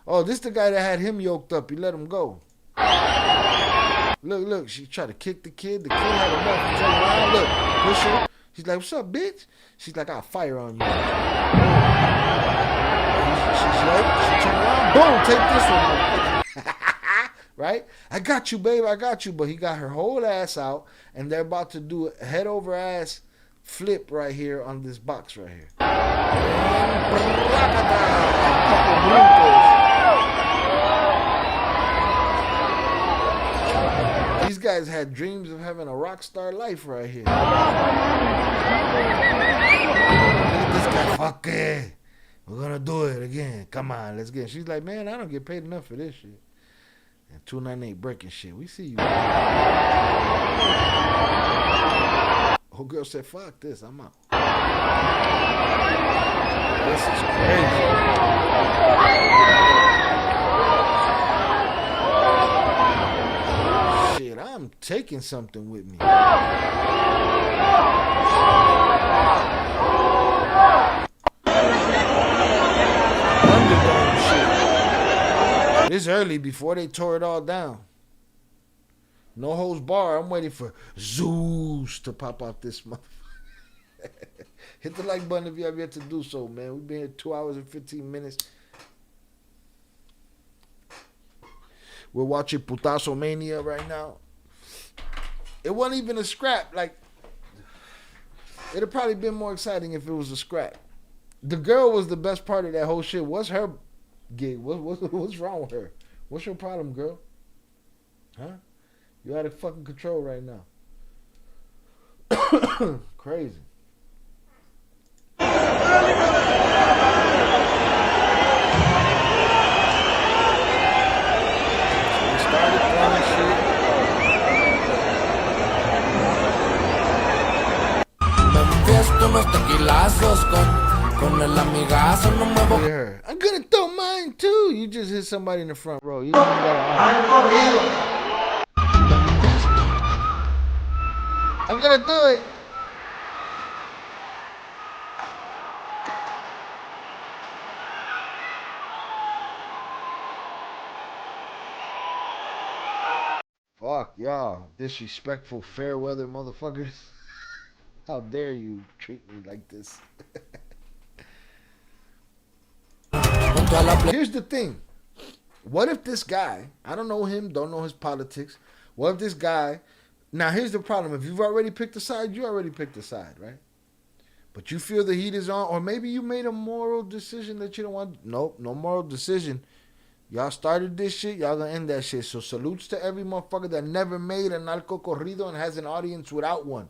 Oh, this the guy that had him yoked up. He let him go. Look, she tried to kick the kid. The kid had enough. He turned around, look, push her. She's like, what's up, bitch? She's like, I'll fire on you. She's like, she turned around, boom, take this one. Right? I got you, babe, I got you. But he got her whole ass out, and they're about to do a head over ass flip right here on this box right here. These guys had dreams of having a rock star life right here. Look at this guy, fuck it. We're gonna do it again. Come on, let's get it. She's like, man, I don't get paid enough for this shit. And 298 breaking shit. We see you. Whole girl said, fuck this, I'm out. This is crazy. Shit, I'm taking something with me. This early before they tore it all down. No holds bar. I'm waiting for Zeus to pop out this month. Hit the like button if you have yet to do so, man. We've been here 2 hours and 15 minutes. We're watching Putazo Mania right now. It wasn't even a scrap. Like, it'd have probably been more exciting if it was a scrap. The girl was the best part of that whole shit. What's her gig? What's wrong with her? What's your problem, girl? Huh? You out of fucking control right now. Crazy. unos tequilazos con el amigazo, no muevo. I'm gonna throw mine too. You just hit somebody in the front row. You gotta, I'm gonna do it. Fuck y'all, disrespectful fair weather motherfuckers. How dare you treat me like this? Here's the thing. What if this guy, I don't know him, don't know his politics. What if this guy, now here's the problem. If you've already picked a side, you already picked a side, right? But you feel the heat is on, or maybe you made a moral decision that you don't want. Nope, no moral decision. Y'all started this shit, y'all gonna end that shit. So salutes to every motherfucker that never made a narco corrido and has an audience without one.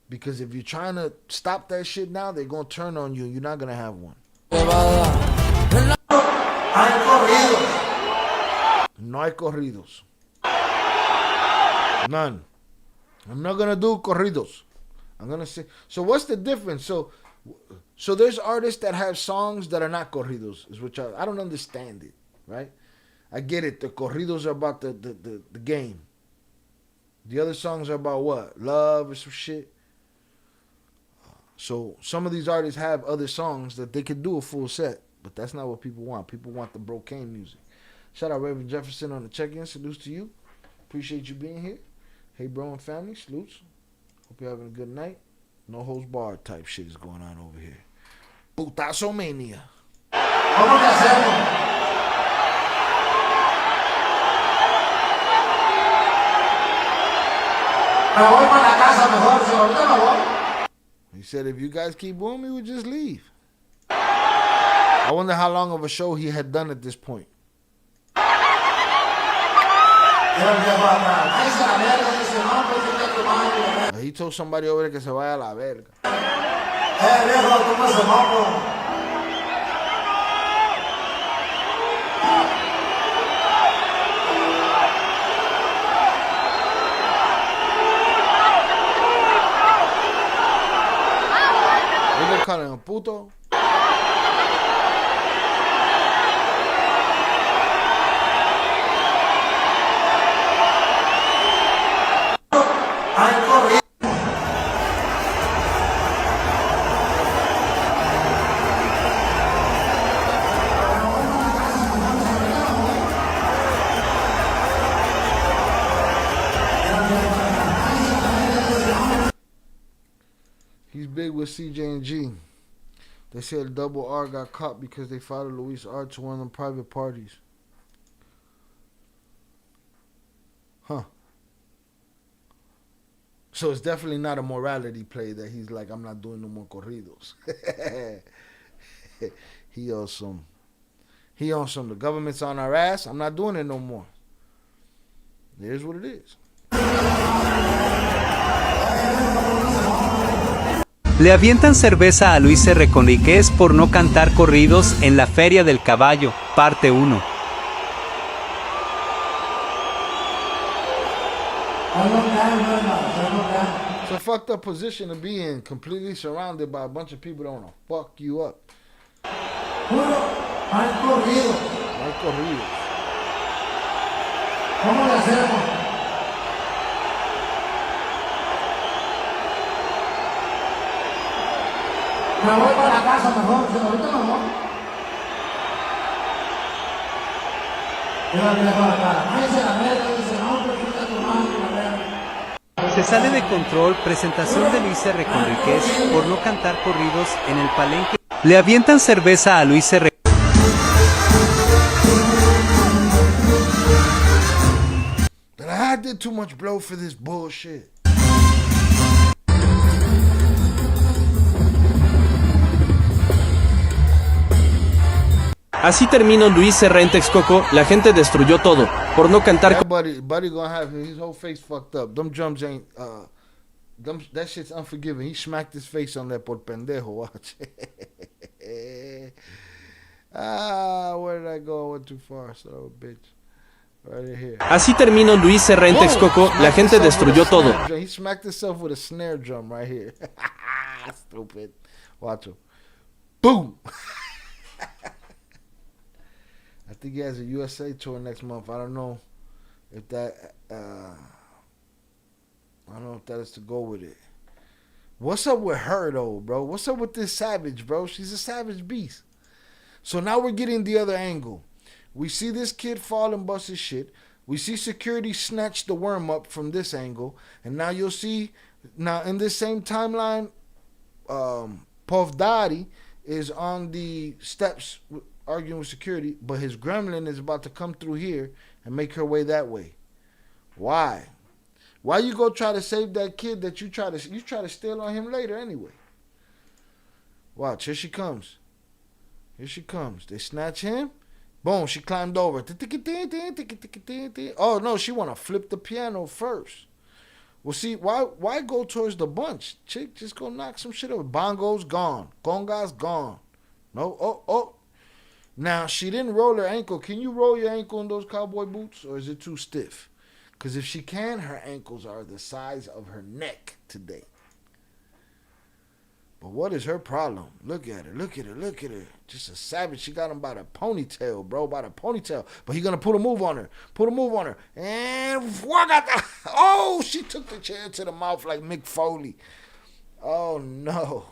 Because if you're trying to stop that shit now, they're gonna turn on you and you're not gonna have one. No hay corridos. None. I'm not gonna do corridos. I'm gonna say. So what's the difference? So there's artists that have songs that are not corridos, is which I don't understand it. Right? I get it. The corridos are about the game. The other songs are about what? Love or some shit. So some of these artists have other songs that they could do a full set, but that's not what people want. People want the brocane music. Shout out Reverend Jefferson on the check-in. Salutes to you. Appreciate you being here. Hey, bro and family. Salutes. Hope you're having a good night. No holds barred type shit is going on over here. Putazo mania. He said if you guys keep booing me, we'll just leave. I wonder how long of a show he had done at this point. He told somebody over there que se vaya a la verga. What they calling him, puto? He's big with CJ and G. They said Double R got caught because they followed Luis R to one of them private parties. Huh. So it's definitely not a morality play that he's like, I'm not doing no more corridos. He on some. The government's on our ass. I'm not doing it no more. Here's what it is. Le avientan cerveza a Luis R. Conríquez por no cantar corridos en la Feria del Caballo, parte 1. It's a fucked up position to be in, completely surrounded by a bunch of people that want to fuck you up. Hay corridos. ¿Cómo le hacemos? Me voy para la casa mejor, si ahorita me voy. Se sale de control presentación de Luis R. Conríquez por no cantar corridos en el palenque. Le avientan cerveza a Luis R. But I did too much blow for this bullshit. Así terminó Luis R. en Texcoco, la gente destruyó todo, por no cantar. Buddy gonna have his whole face fucked up. Them drums ain't, that shit's unforgiving. He smacked his face on that por pendejo, watch. Where did I go? I went too far, son of a bitch. Right here. Así terminó Luis R. en Texcoco, la gente destruyó todo. He smacked himself with a snare drum right here. Stupid. Watch him. Boom. I think he has a USA tour next month. I don't know if that. I don't know if that is to go with it. What's up with her though, bro? What's up with this savage, bro? She's a savage beast. So now we're getting the other angle. We see this kid fall and bust his shit. We see security snatch the worm up from this angle. And now you'll see, now in this same timeline, Puff Daddy is on the steps arguing with security, but his gremlin is about to come through here and make her way that way. Why? Why you go try to save that kid that you try to steal on him later anyway? Watch, here she comes. Here she comes. They snatch him. Boom, she climbed over. Oh no, she wanna flip the piano first. Well, see, why go towards the bunch? Chick, just go knock some shit over. Bongo's gone. Conga's gone. No, oh. Now, she didn't roll her ankle. Can you roll your ankle in those cowboy boots, or is it too stiff? Because if she can, her ankles are the size of her neck today. But what is her problem? Look at her, look at her, look at her. Just a savage. She got him by the ponytail, bro, by the ponytail. But he gonna put a move on her. Put a move on her. And oh, she took the chair to the mouth like Mick Foley. Oh, no.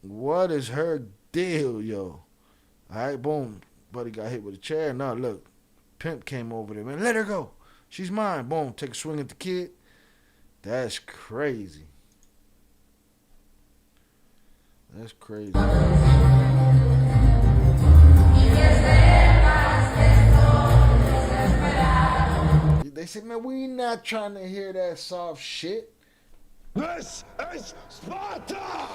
What is her deal, yo? All right, boom. Buddy got hit with a chair. Now, look. Pimp came over there, man. Let her go. She's mine. Boom. Take a swing at the kid. That's crazy. That's crazy. They said, man, we not trying to hear that soft shit. This is Sparta!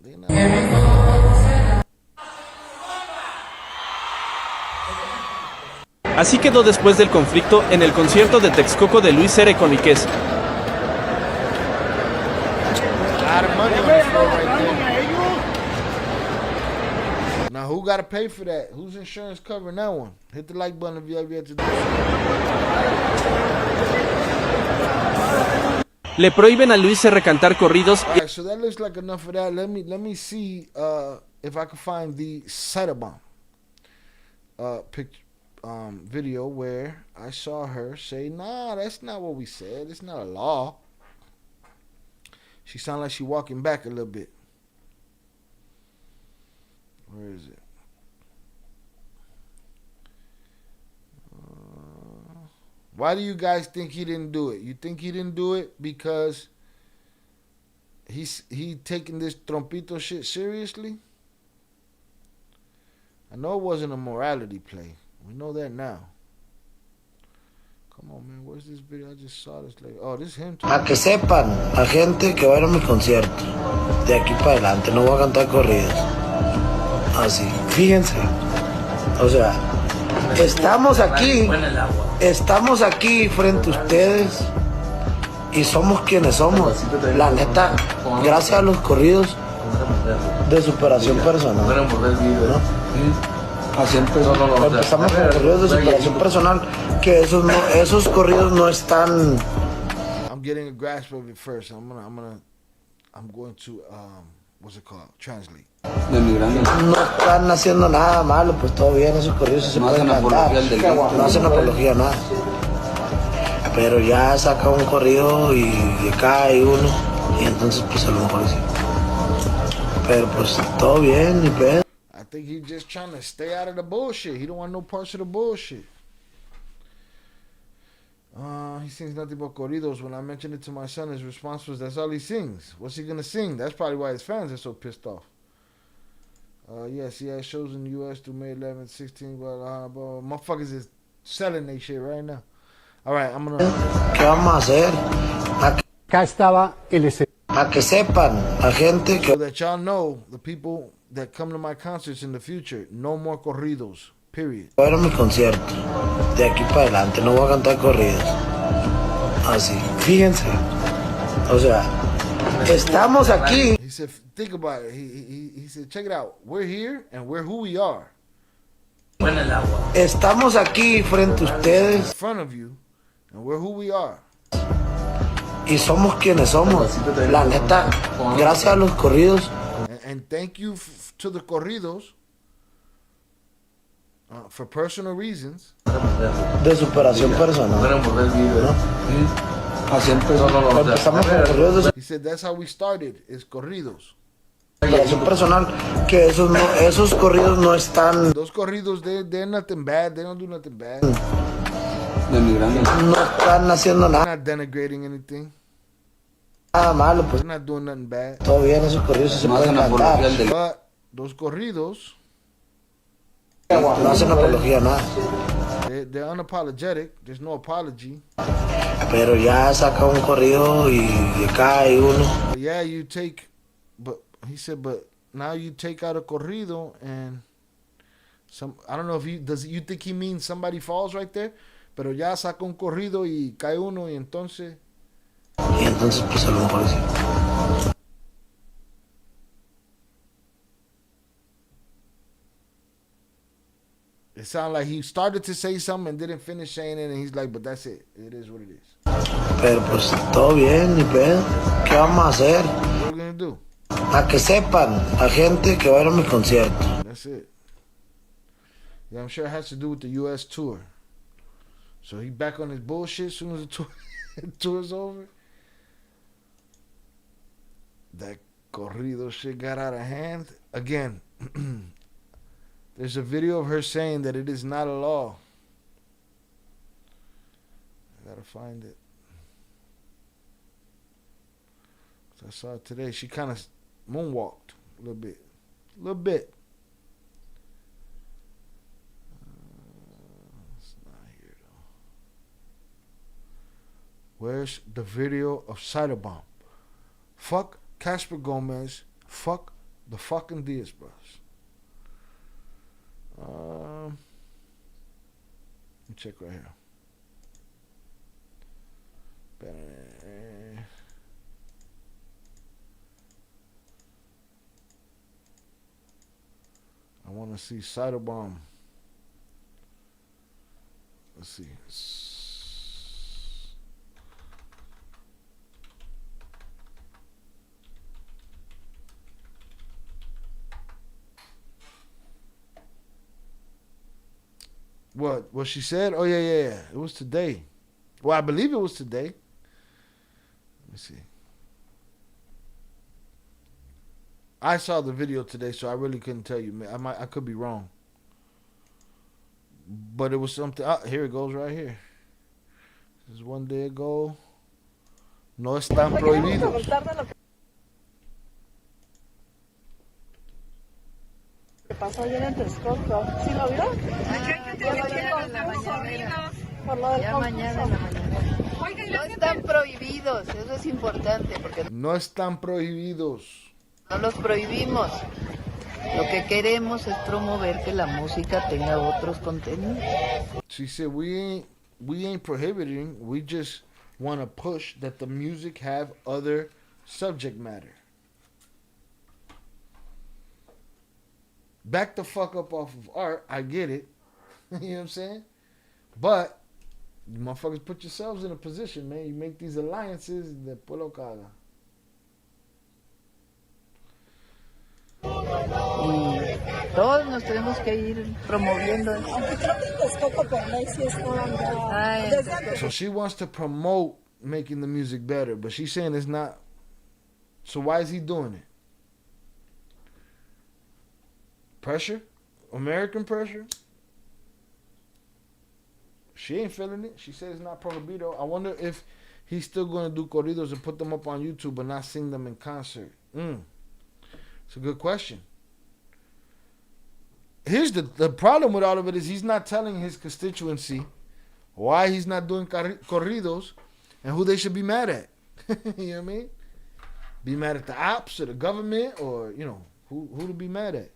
They not... Así quedó después del conflicto en el concierto de Texcoco de Luis R. Conríquez. Now, who got to pay for that? Whose insurance covering that one? Hit the like button if you ever get to do it. Le prohíben a Luis R. cantar corridos. All right, so that looks like enough of that. Let me see if I can find the Cinnabon picture. Video where I saw her say, nah, that's not what we said. It's not a law. She sounded like she walking back a little bit. Where is it? Why do you guys think he didn't do it? You think he didn't do it because he taking this trompito shit seriously? I know it wasn't a morality play. We know that now. Come on, man. Where's this video? I just saw this. Like, oh, this is him. A que sepan, la gente que va a ir a mi concierto, de aquí para adelante, no voy a cantar corridos. Así, fíjense. O sea, estamos aquí frente a ustedes y somos quienes somos. La neta, gracias a los corridos de superación personal, ¿no? Así empezamos con corridos de superación personal, que esos corridos no están. I'm getting a grasp of it first. I'm going to what's it called? Translate. No están haciendo nada malo, pues todo bien, esos corridos se pueden cantar. No hacen apología a nada. Pero ya saca un corrido y cae uno, y entonces pues a lo mejor sí. Pero pues todo bien, ni pedo. I think he's just trying to stay out of the bullshit. He don't want no parts of the bullshit. He sings nothing but corridos. When I mentioned it to my son, his response was, that's all he sings. What's he gonna sing? That's probably why his fans are so pissed off. Yes, he has shows in the U.S. through May 11th, 16th. Motherfuckers is selling they shit right now. All right, I'm gonna... ¿Qué vamos a hacer? Acá estaba el escenario. A que sepan, la gente que... So that y'all know, the people that come to my concerts in the future, no more corridos, period. Voy a ir a mi concierto, de aquí para adelante, no voy a cantar corridos. Así, fíjense. O sea, estamos aquí. He said, think about it. He said, check it out. We're here and we're who we are. Estamos aquí frente a ustedes. In front of you and we're who we are. y somos quienes somos. La neta, gracias a los corridos. And thank you to the Corridos for personal reasons. De superación personal. ¿No? Así empezamos con corridos. He said that's how we started, is Corridos. Superación personal, que esos corridos no están. Those Corridos, they're nothing bad. They don't do nothing bad. No están haciendo nada. They're not denigrating anything. Nada malo, pues. They're not doing nothing bad. Todo bien, esos corridos se pueden cantar. But those Corridos, no hacen apología, nada. They're unapologetic. There's no apology. Pero ya saca un corrido y cae uno. But yeah, you take, but he said, but now you take out a corrido and some. I don't know if you think he means somebody falls right there. Pero ya saca un corrido y cae uno y entonces. Y entonces pues a lo mejor sí. It sounded like he started to say something and didn't finish saying it, and he's like, but that's it. It is what it is. Pero pues todo bien, ni pedo. ¿Qué vamos a hacer? What are we gonna do? A que sepan, a gente que va a ir a mi concierto. That's it. Yeah, I'm sure it has to do with the U.S. tour. So he back on his bullshit as soon as the tour's over. That corrido shit got out of hand. Again, there's a video of her saying that it is not a law. I gotta find it. So I saw it today. She kind of moonwalked a little bit. A little bit. It's not here though. Where's the video of Cyberbomb? Fuck Casper Gomez. Fuck the fucking Diaz Bros. Let me check right here. I want to see Cyberbomb. Let's see. What she said? Oh, yeah. It was today. Well, I believe it was today. Let me see. I saw the video today, so I really couldn't tell you. I could be wrong. But it was something. Here it goes right here. This is one day ago. No están prohibidos. Pasó ayer en Texcoco. ¿Sí lo vio? Ya mañana en la mañana. No están prohibidos, eso es importante porque no están prohibidos. No los prohibimos. Lo que queremos es promover que la música tenga otros contenidos. She said we ain't prohibiting, we just want to push that the music have other subject matter. Back the fuck up off of art, I get it. You know what I'm saying? But you motherfuckers put yourselves in a position, man. You make these alliances, después lo caga. Y todos nos tenemos que ir promoviendo eso. So she wants to promote making the music better, but she's saying it's not. So why is he doing it? Pressure? American pressure? She ain't feeling it. She said it's not prohibido. I wonder if he's still going to do corridos and put them up on YouTube but not sing them in concert. It's a good question. Here's the problem with all of it is he's not telling his constituency why he's not doing corridos and who they should be mad at. You know what I mean? Be mad at the ops or the government or, you know, who to be mad at.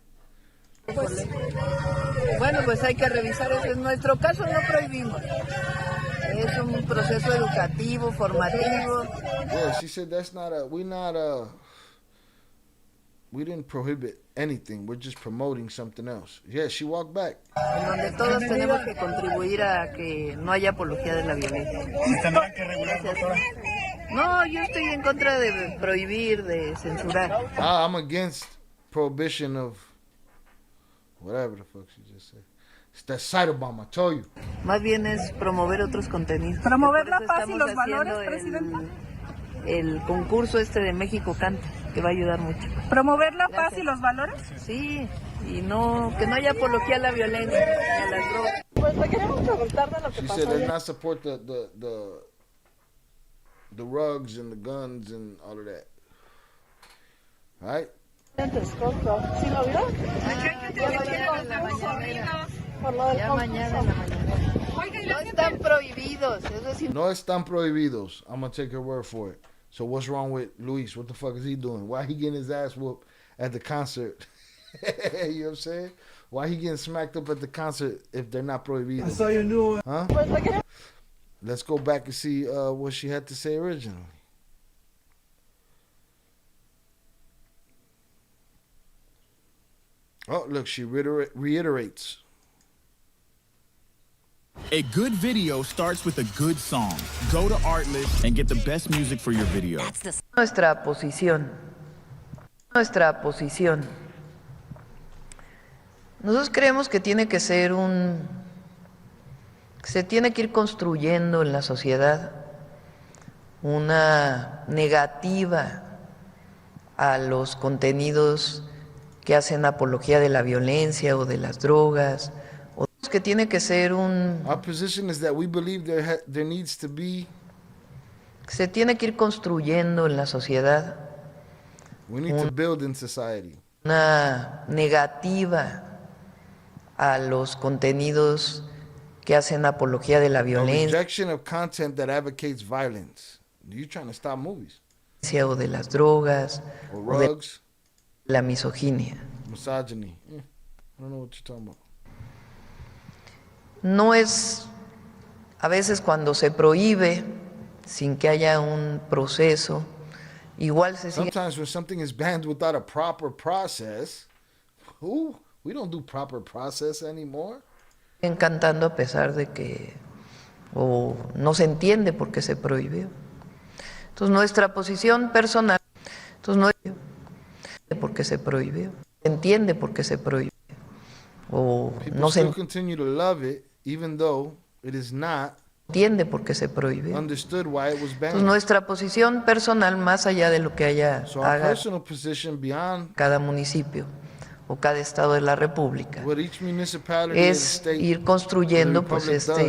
Bueno, pues hay que revisar eso. En nuestro caso no prohibimos. Es un proceso educativo, formativo. Yeah, she said that's not we didn't prohibit anything. We're just promoting something else. Yeah, she walked back. En donde todos tenemos que contribuir a que no haya apología de la violencia. ¿Se tendrán que regular, doctora? No, yo estoy en contra de prohibir, de censurar. I'm against prohibition of whatever the fuck she just said. It's that Cyberbomb, I told you. Más bien es promover otros contenidos. Promover Por eso la paz y estamos los valores, haciendo Presidenta. el concurso este de México Canta, que va a ayudar mucho. Promover la Gracias. paz y los valores. Sí, y no, que no haya apología a la violencia, a las drogas. Pues le queremos preguntar de lo que She pasó said they ayer. not support the rugs and the guns and all of that. Right? ¿Sí lo vio? Por lo del Ya mañana en la mañana. No están prohibidos, es decir, No están prohibidos. I'm gonna take her word for it. So what's wrong with Luis? What the fuck is he doing? Why he getting his ass whooped at the concert? You know what I'm saying? Why he getting smacked up at the concert if they're not prohibidos? I saw your new Huh? Let's go back and see what she had to say originally. Oh, look, she reiterates. A good video starts with a good song. Go to Artlist and get the best music for your video. nuestra posición. Nosotros creemos que tiene que ser se tiene que ir construyendo en la sociedad una negativa a los contenidos que hacen apología de la violencia o de las drogas, o que tiene que ser Our position is that we believe there needs to be. se tiene que ir construyendo en la sociedad We need to build in society. una negativa a los contenidos que hacen apología de la A violencia rejection of content that advocates violence. You trying to stop movies? o de las drogas Or o de rugs? la misoginia. Misogyny. I don't know what you're talking about. No es, a veces cuando se prohíbe sin que haya un proceso, igual se sigue Sometimes when something is banned without a proper process, we don't do proper process anymore. cantando a pesar de que o no se entiende por qué se prohibió. Entonces nuestra posición personal, no es por qué se prohibió, se entiende por qué se prohibió o People no se still continue to love it, even though it is not entiende por qué se prohibió. understood why it was Entonces banned. nuestra posición personal, más allá de lo que So our haga personal position beyond cada municipio o cada estado de la República, what each municipality and es state ir construyendo the pues republic does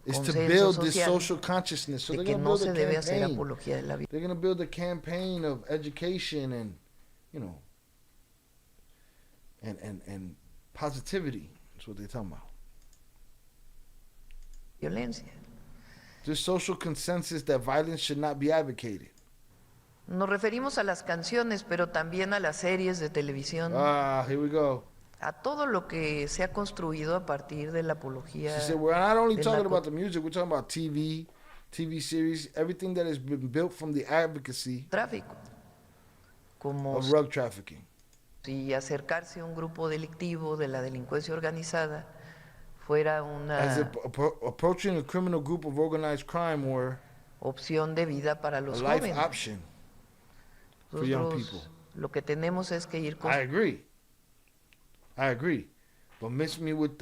is to consenso build this social social consciousness. So de they're que going to no build se a debe hacer campaign. apología de la violencia. They're going to build a campaign of education and, you know, and positivity. That's what they're talking about. There's social consensus that violence should not be advocated. Nos referimos a las canciones, pero también a las series de televisión, Here we go. a todo lo que se ha construido a partir de la apología. She said, we're not only del talking narco- about the music, we're talking about TV series, everything that has been built from the advocacy tráfico, como of rug trafficking. si acercarse a un grupo delictivo de la delincuencia organizada fuera As una approaching a criminal group of organized crime were opción de vida para a los life jóvenes. option for young Nosotros people. lo que tenemos es que ir I agree. But miss me with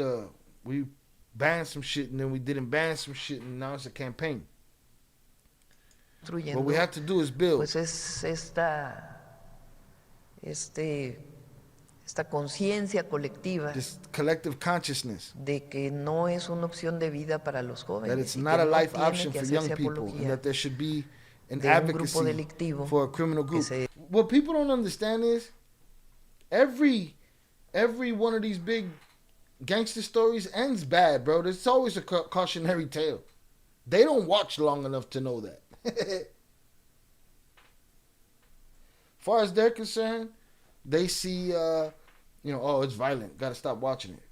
we banned some shit and then we didn't ban some shit and now it's a campaign. construyendo, What we have to do is build. pues es esta conciencia colectiva This collective consciousness de que no es una opción de vida para los jóvenes, that it's y que not a no life tiene option que for young hacerse people and apología that there should be an de un grupo advocacy delictivo for a criminal que group. se What people don't understand is every one of these big gangster stories ends bad, bro. There's always a cautionary tale. They don't watch long enough to know that. As far as they're concerned, they see, oh, it's violent. Got to stop watching it.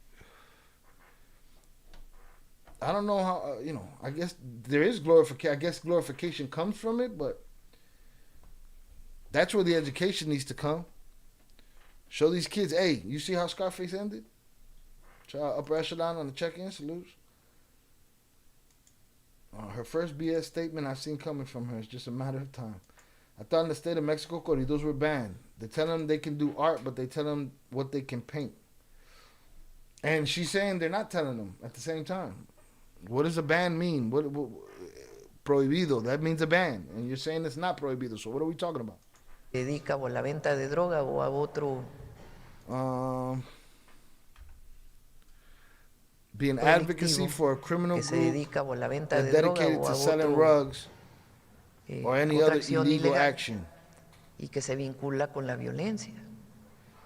I don't know how, I guess there is glorification. I guess glorification comes from it, but that's where the education needs to come. Show these kids, hey, you see how Scarface ended? Try upper echelon on the check-in, salutes. Her first BS statement I've seen coming from her is just a matter of time. I thought in the state of Mexico, corridos were banned. They tell them they can do art, but they tell them what they can paint. And she's saying they're not telling them at the same time. What does a ban mean? What prohibido? That means a ban. And you're saying it's not prohibido. So what are we talking about? Dedica o a la venta de droga o a otro. Being advocacy for a criminal que se group dedica o a la venta de dedicated droga to o a selling otro, drugs or any other illegal ilegal, action. Y que se vincula con la violencia.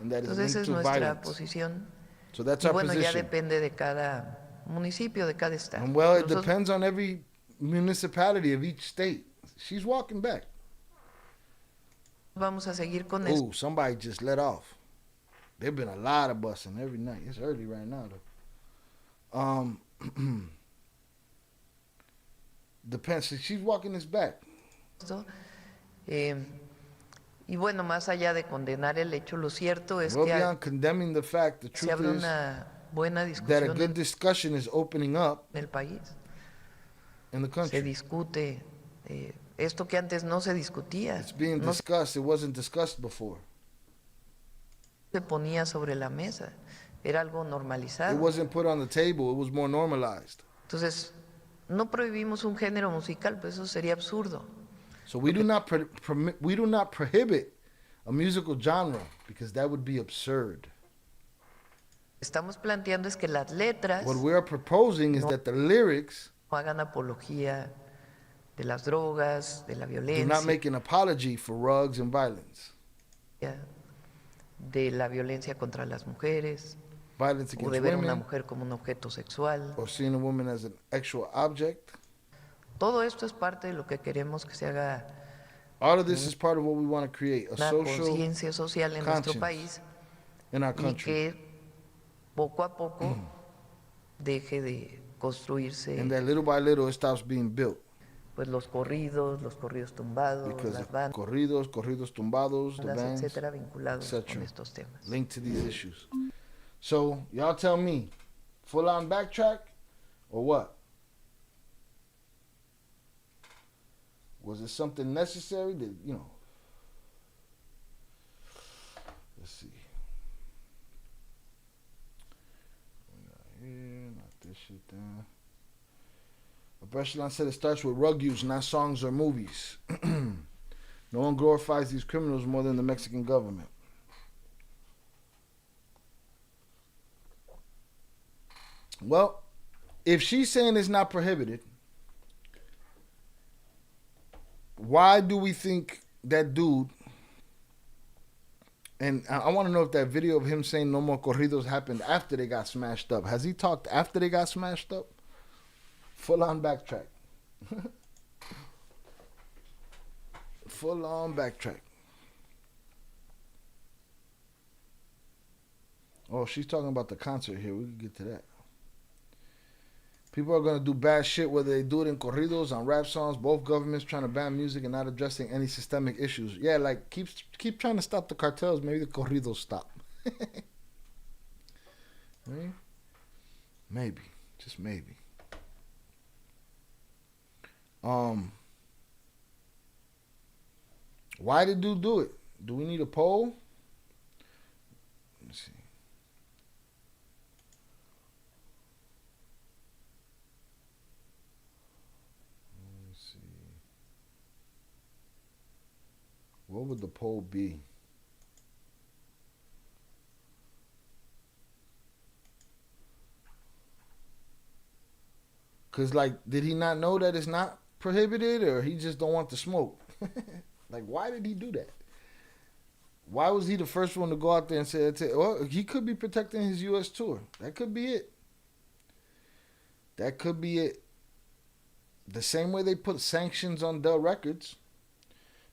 And that is Entonces esa linked es to nuestra violence. posición. So that's Y our bueno, ya position. depende de cada municipio, de cada estado. And well, it Nosotros depends on every municipality of each state. She's walking back. vamos a seguir con Ooh, somebody just let off. There've been a lot of busing every night. It's early right now, though. Depends. She's walking this back. esto. Y bueno, más allá de condenar el hecho, lo cierto es Well que beyond condemning the fact, the se truth abre is una buena that a discusión good discussion is opening up en el país. in the Se country. discute esto que antes no se discutía, It's being no discussed. It wasn't discussed before. se ponía sobre la mesa, era algo It normalizado. wasn't put on the table. It was more normalized. Entonces, no prohibimos un género musical, pues eso sería absurdo. So we do not prohibit a musical genre because that would be absurd. Estamos planteando es que las letras What we are proposing is that the lyrics no hagan apología de las drogas, de la do not violencia, make an apology for drugs and violence. de la violencia contra las mujeres, Violence o against de ver a una women, mujer como un objeto sexual. or seeing a woman as an actual object. Todo esto es parte de lo que queremos que se haga All of this is part of what we want to create, a una social conciencia social en nuestro conscience país in our y country. que poco a poco deje de construirse And that little by little it stops being built. pues los corridos tumbados, Because las bandas, corridos tumbados, the bands, etcétera, vinculados con etc. estos temas. linked to these issues. So y'all tell me, full on backtrack or what? Was it something necessary that, you know? Let's see. We got here, knock this shit down. Breslan said it starts with rug use, not songs or movies. No one glorifies these criminals more than the Mexican government. Well, if she's saying it's not prohibited, why do we think that dude, and I want to know if that video of him saying no more corridos happened after they got smashed up. Has he talked after they got smashed up? Full on backtrack. Full on backtrack. Oh, she's talking about the concert here. We can get to that. People are going to do bad shit whether they do it in corridos, on rap songs, both governments trying to ban music and not addressing any systemic issues. Yeah, like keep trying to stop the cartels, maybe the corridos stop. Maybe. Just maybe. Why did dude do it? Do we need a poll? Let's see. What would the poll be? Cause like, did he not know that it's not prohibited, or he just don't want the smoke? Like, why did he do that? Why was he the first one to go out there and say, well, he could be protecting his U.S. tour. That could be it. That could be it. The same way they put sanctions on Dell Records.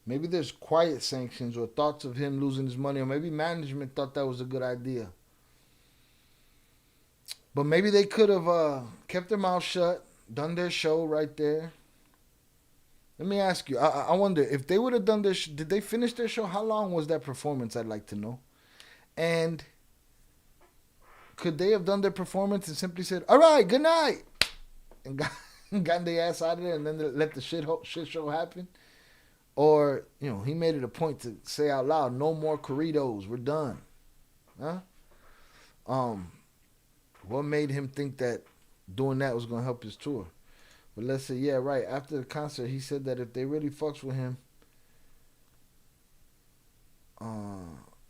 Maybe there's quiet sanctions or thoughts of him losing his money, or maybe management thought that was a good idea. But maybe they could have kept their mouth shut, done their show right there. Let me ask you, I wonder, if they would have done this, did they finish their show? How long was that performance? I'd like to know. And could they have done their performance and simply said, all right, good night, and gotten their ass out of there and then let the shit show happen. Or, he made it a point to say out loud, no more Corridos, we're done. Huh? What made him think that doing that was going to help his tour? But let's say, yeah, right. After the concert, he said that if they really fucks with him,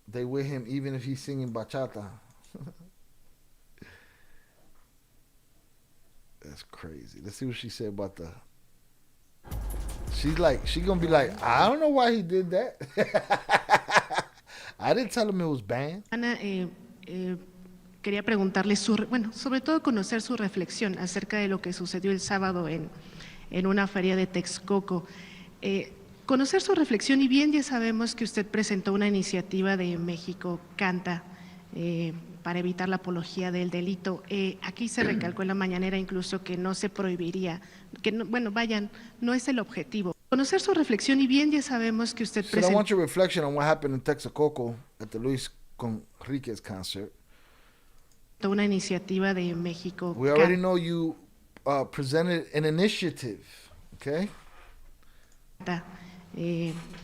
they with him even if he's singing bachata. That's crazy. Let's see what she said about the... She gonna be like, I don't know why he did that. I didn't tell him it was banned. Ana, quería preguntarle sobre todo conocer su reflexión acerca de lo que sucedió el sábado en una feria de Texcoco. Conocer su reflexión, y bien ya sabemos que usted presentó una iniciativa de México Canta para evitar la apología del delito. Aquí se recalcó en la mañanera incluso que no se prohibiría, que no, no es el objetivo. Conocer su reflexión, y bien ya sabemos que usted presentó... I want your reflection on what happened in Texcoco at the Luis Conríquez concert. Una iniciativa de México. We already know you presented an initiative, okay?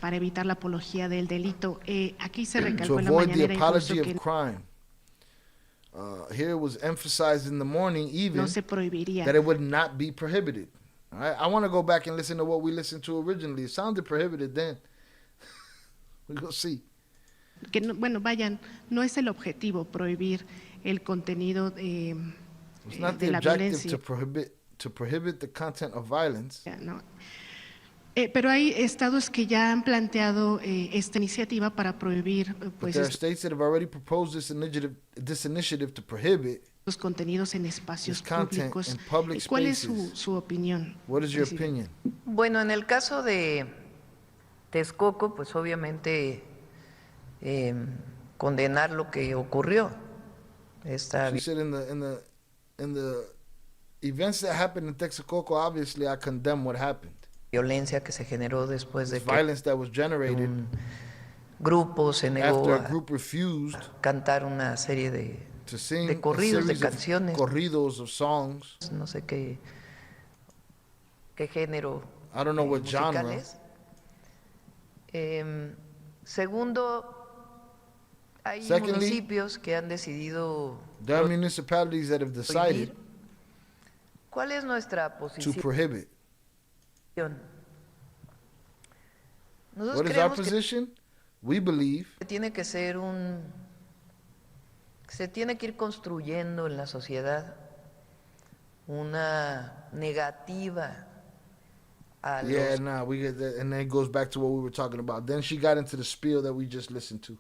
Para evitar la apología del delito. Aquí se recalcó en la mañanera incluso que crime. Here it was emphasized in the morning even no se prohibiría. That it would not be prohibited. All right? I want to go back and listen to what we listened to originally. It sounded prohibited then. We're going to see. Que no es el objetivo prohibir el contenido de la violencia. To prohibit the content of violence. No. Pero hay estados que ya han planteado esta iniciativa para prohibir there are states that have already proposed this initiative to prohibit los contenidos en espacios públicos. ¿Cuál es su opinión? What is your opinion? Bueno, en el caso de Texcoco, pues obviamente condenar lo que ocurrió. She said in the events that happened in Texcoco, obviously I condemn what happened. Violencia que se generó después de que un grupo se negó a refused cantar una serie de corridos, de canciones, corridos of songs. No sé qué género. I don't know what genre. Segundo, hay municipios que han decidido. There are municipalities that have decided. ¿Cuál es nuestra posición? To prohibit. Nosotros What is our position? We believe tiene que ser se tiene que ir construyendo en la sociedad una negativa a los... we get that, and then it goes back to what we were talking about. Then she got into the spiel that we just listened to.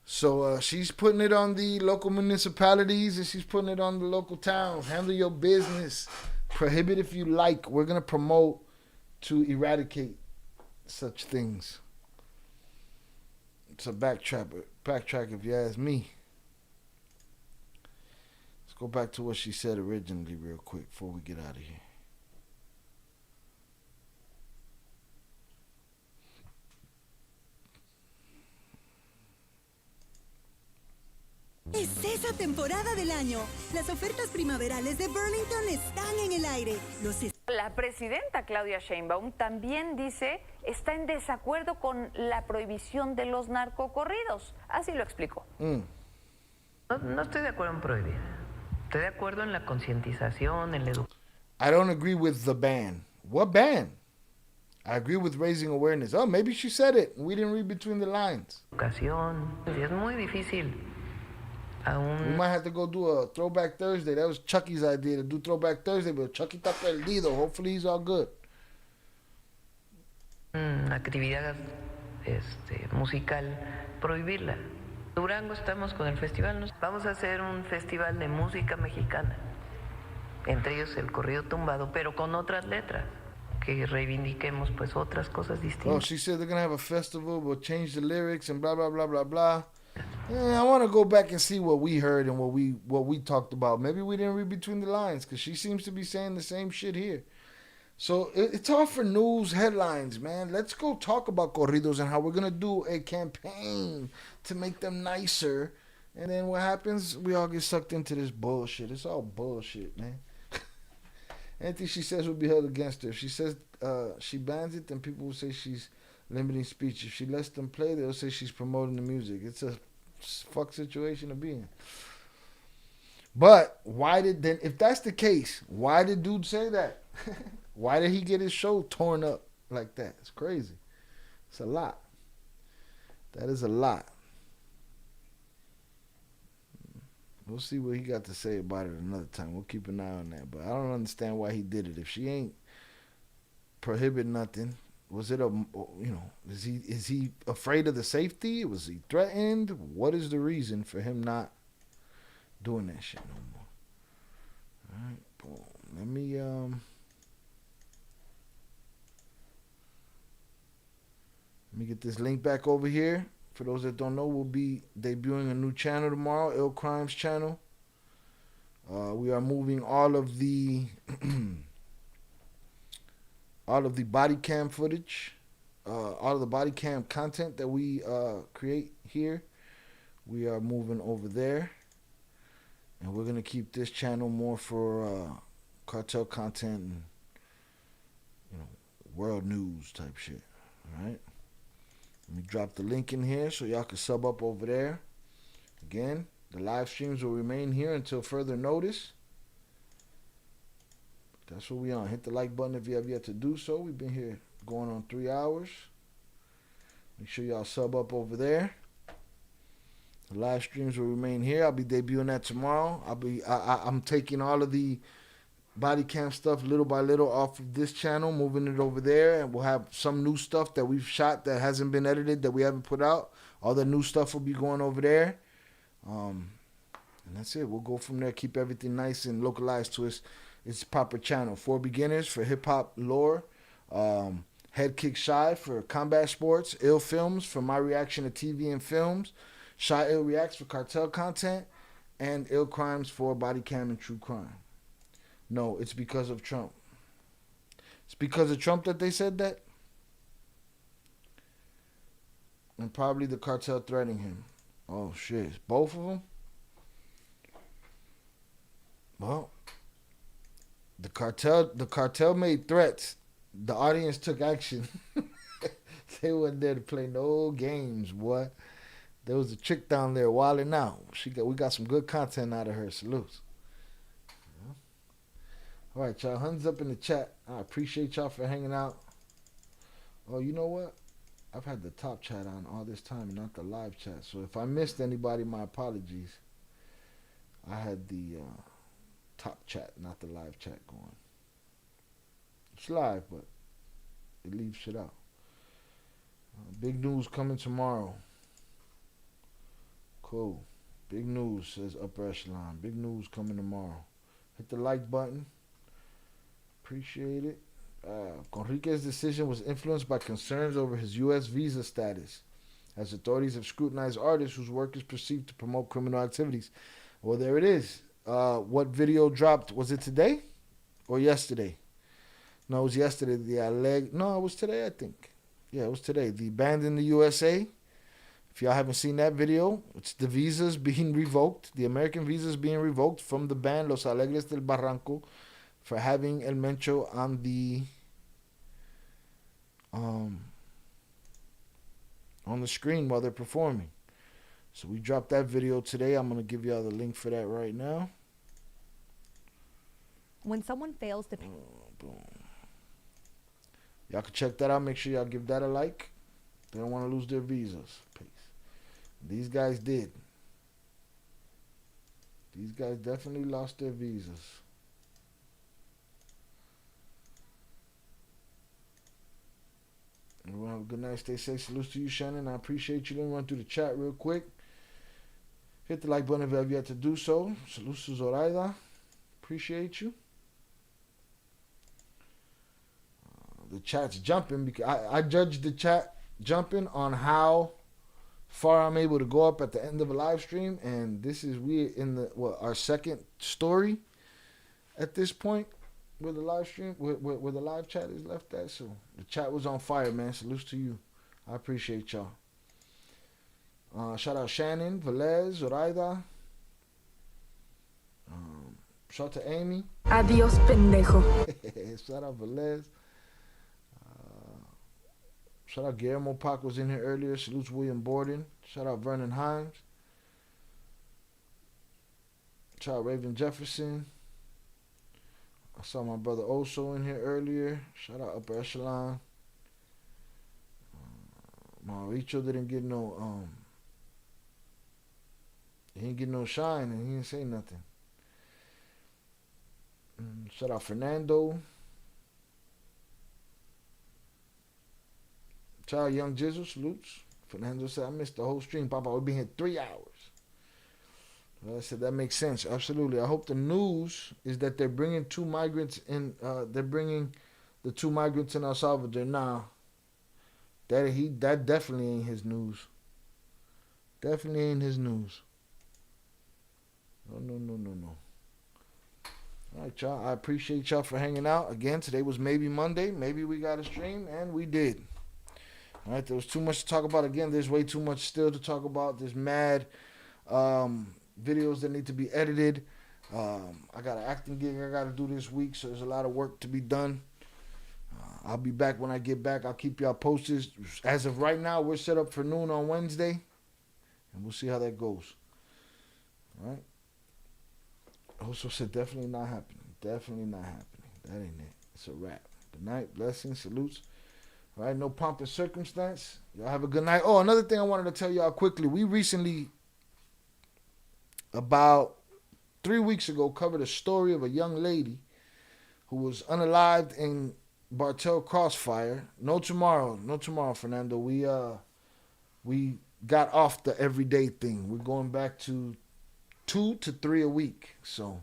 So she's putting it on the local municipalities and she's putting it on the local towns. Handle your business. Prohibit if you like. We're going to promote to eradicate such things. It's a backtrack if you ask me. Let's go back to what she said originally real quick before we get out of here. Es esa temporada del año. Las ofertas primaverales de Burlington están en el aire. La presidenta Claudia Sheinbaum también dice está en desacuerdo con la prohibición de los narcocorridos. Así lo explicó. No estoy de acuerdo en prohibir. Estoy de acuerdo en la concientización, en la educación. I don't agree with the ban. What ban? I agree with raising awareness. Oh, maybe she said it. We didn't read between the lines. Educación. Es muy difícil. We might have to go do a Throwback Thursday. That was Chucky's idea to do Throwback Thursday, but Chucky está perdido. Hopefully he's all good. Actividad musical, prohibirla. Durango estamos con el festival. Vamos a hacer un festival de música mexicana. Entre ellos el corrido tumbado, pero con otras letras. Que reivindiquemos pues otras cosas distintas. Oh, she said they're going to have a festival, we'll change the lyrics and blah, blah, blah, blah, blah. I want to go back and see what we heard and what we talked about. Maybe we didn't read between the lines because she seems to be saying the same shit here. So it's all for news headlines, man. Let's go talk about corridos and how we're going to do a campaign to make them nicer. And then what happens? We all get sucked into this bullshit. It's all bullshit, man. anything she says will be held against her. If she says she bans it, then people will say she's limiting speech. If she lets them play, they'll say she's promoting the music. It's a fuck situation to be in. But why did then? If that's the case, why did dude say that? Why did he get his show torn up like that? It's crazy. It's a lot. That is a lot. We'll see what he got to say about it another time. We'll keep an eye on that. But I don't understand why he did it. If she ain't prohibit nothing, was it is he afraid of the safety? Was he threatened? What is the reason for him not doing that shit no more? All right, boom. Let me get this link back over here. For those that don't know, we'll be debuting a new channel tomorrow, Ill Crimes channel. We are moving all of the body cam footage, all of the body cam content that we create here. We are moving over there, and we're gonna keep this channel more for cartel content and world news type shit. All right. Let me drop the link in here so y'all can sub up over there. Again, the live streams will remain here until further notice. That's what we on. Hit the like button if you have yet to do so. We've been here going on 3 hours. Make sure y'all sub up over there. The live streams will remain here. I'll be debuting that tomorrow. I'm taking all of the body cam stuff little by little off of this channel, moving it over there, and we'll have some new stuff that we've shot that hasn't been edited, that we haven't put out. All the new stuff will be going over there, and that's it. We'll go from there, keep everything nice and localized to its proper channel. For beginners, for hip-hop lore, Head Kick Shy for combat sports, Ill Films for my reaction to TV and films, Shy Ill Reacts for cartel content, and Ill Crimes for body cam and true crime. No, it's because of Trump. It's because of Trump that they said that? And probably the cartel threatening him. Oh, shit. Both of them? Well, the cartel made threats. The audience took action. They weren't there to play no games, boy. There was a chick down there wilding out. We got some good content out of her. Salutes. All right, y'all. Hands up in the chat. I appreciate y'all for hanging out. Oh, you know what? I've had the top chat on all this time, not the live chat. So if I missed anybody, my apologies. I had the top chat, not the live chat going. It's live, but it leaves shit out. Big news coming tomorrow. Cool. Big news, says Upper Echelon. Big news coming tomorrow. Hit the like button. Appreciate it. Conrique's decision was influenced by concerns over his U.S. visa status, as authorities have scrutinized artists whose work is perceived to promote criminal activities. Well, there it is. What video dropped? Was it today or yesterday? No, it was yesterday. No, it was today, I think. Yeah, it was today. The band in the USA. If y'all haven't seen that video, it's the visas being revoked. The American visas being revoked from the band Los Alegres del Barranco for having El Mencho on the screen while they're performing. So we dropped that video today. I'm going to give y'all the link for that right now. When someone fails to... Boom. Y'all can check that out. Make sure y'all give that a like. They don't want to lose their visas. Peace. These guys did. These guys definitely lost their visas. Everyone have a good night. Stay safe. Salutes to you, Shannon. I appreciate you. Let me run through the chat real quick. Hit the like button if you have yet to do so. Salutes to Zoraida. Appreciate you. The chat's jumping because I judge the chat jumping on how far I'm able to go up at the end of a live stream, and this is in our second story at this point where the live stream where the live chat is left at. So the chat was on fire, man. Salutes to you. I appreciate y'all. Shout out Shannon, Velez, Zoraida. Shout out to Amy. Adiós, pendejo. Shout out Velez. Shout out Guillermo Pac was in here earlier. Salutes William Borden. Shout out Vernon Himes. Shout out Raven Jefferson. I saw my brother Oso in here earlier. Shout out Upper Echelon. Mauricio didn't get no he didn't get no shine and he didn't say nothing. Shout out Fernando. Shout out Young Jizzle, salutes. Fernando said, I missed the whole stream. Papa, we've been here 3 hours. I said, that makes sense. Absolutely. I hope the news is that they're bringing 2 migrants in. They're bringing the 2 migrants in El Salvador now. That definitely ain't his news. Definitely ain't his news. No. All right, y'all. I appreciate y'all for hanging out. Again, today was maybe Monday. Maybe we got a stream, and we did. All right, there was too much to talk about. Again, there's way too much still to talk about. There's mad videos that need to be edited. I got an acting gig I got to do this week, so there's a lot of work to be done. I'll be back when I get back. I'll keep y'all posted. As of right now, we're set up for noon on Wednesday, and we'll see how that goes. All right? Also said definitely not happening. Definitely not happening. That ain't it. It's a wrap. Good night. Blessings. Salutes. All right, no pomp and circumstance. Y'all have a good night. Oh, another thing I wanted to tell y'all quickly. We recently, about 3 weeks ago, covered a story of a young lady who was unalived in Bartel Crossfire. No tomorrow, Fernando. We got off the everyday thing. We're going back to 2 to 3 a week. So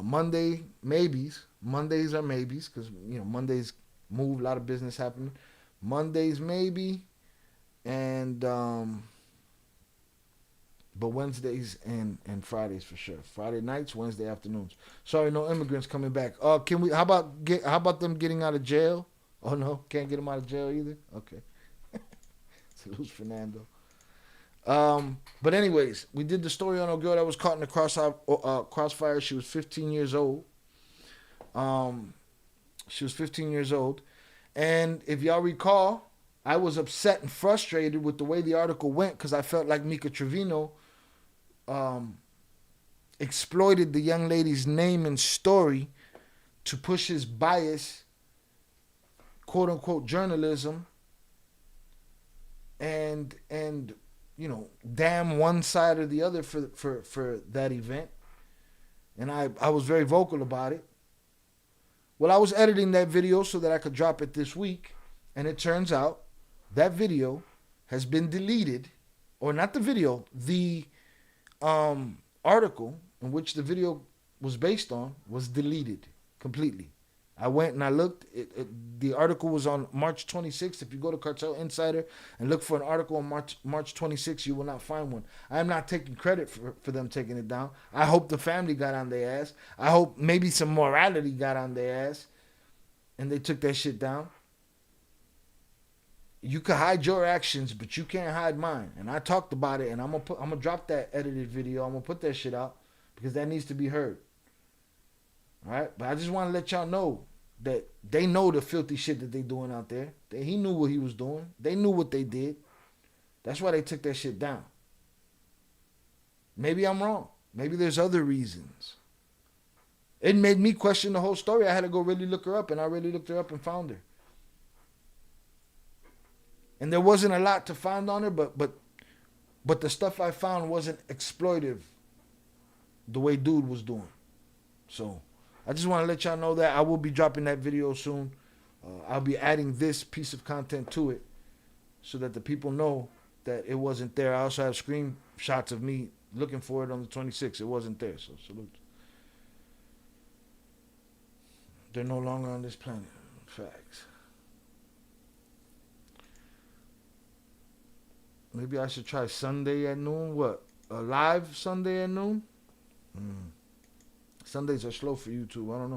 Monday, maybes. Mondays are maybes because, Mondays move, a lot of business happening. Mondays maybe, and but Wednesdays and Fridays for sure. Friday nights, Wednesday afternoons. Sorry, no immigrants coming back. Can we? How about them getting out of jail? Oh no, can't get them out of jail either. Okay. Salute Fernando. But anyways, we did the story on a girl that was caught in the crossfire. She was 15 years old. She was 15 years old. And if y'all recall, I was upset and frustrated with the way the article went because I felt like Mika Trevino exploited the young lady's name and story to push his bias, quote unquote, journalism, and damn one side or the other for that event. And I was very vocal about it. Well, I was editing that video so that I could drop it this week, and it turns out that video has been deleted, or not the video, the article in which the video was based on was deleted completely. I went and I looked. The article was on March 26th. If you go to Cartel Insider and look for an article on March 26th, you will not find one. I am not taking credit for them taking it down. I hope the family got on their ass. I hope maybe some morality got on their ass and they took that shit down. You can hide your actions, but you can't hide mine. And I talked about it, and I'm gonna drop that edited video. I'm gonna put that shit out because that needs to be heard. All right, but I just want to let y'all know that they know the filthy shit that they doing out there. He knew what he was doing. They knew what they did. That's why they took that shit down. Maybe I'm wrong. Maybe there's other reasons. It made me question the whole story. I had to go really look her up, and I really looked her up and found her. And there wasn't a lot to find on her, but the stuff I found wasn't exploitive the way dude was doing. So I just want to let y'all know that I will be dropping that video soon. I'll be adding this piece of content to it so that the people know that it wasn't there. I also have screenshots of me looking for it on the 26th. It wasn't there, so salute. They're no longer on this planet. Facts. Maybe I should try Sunday at noon. What? A live Sunday at noon? Sundays are slow for YouTube. I don't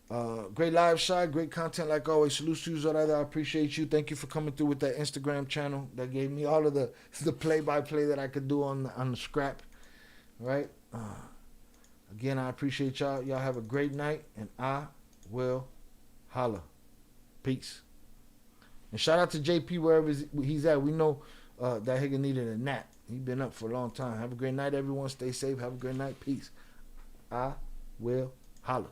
know. Great live shot. Great content like always. Salute to you, Zoraida. I appreciate you. Thank you for coming through with that Instagram channel. That gave me all of the play-by-play that I could do on the scrap. Right? Again, I appreciate y'all. Y'all have a great night, and I will holla. Peace. And shout out to JP wherever he's at. We know that Higgin needed a nap. He's been up for a long time. Have a great night, everyone. Stay safe. Have a great night. Peace. I will holla.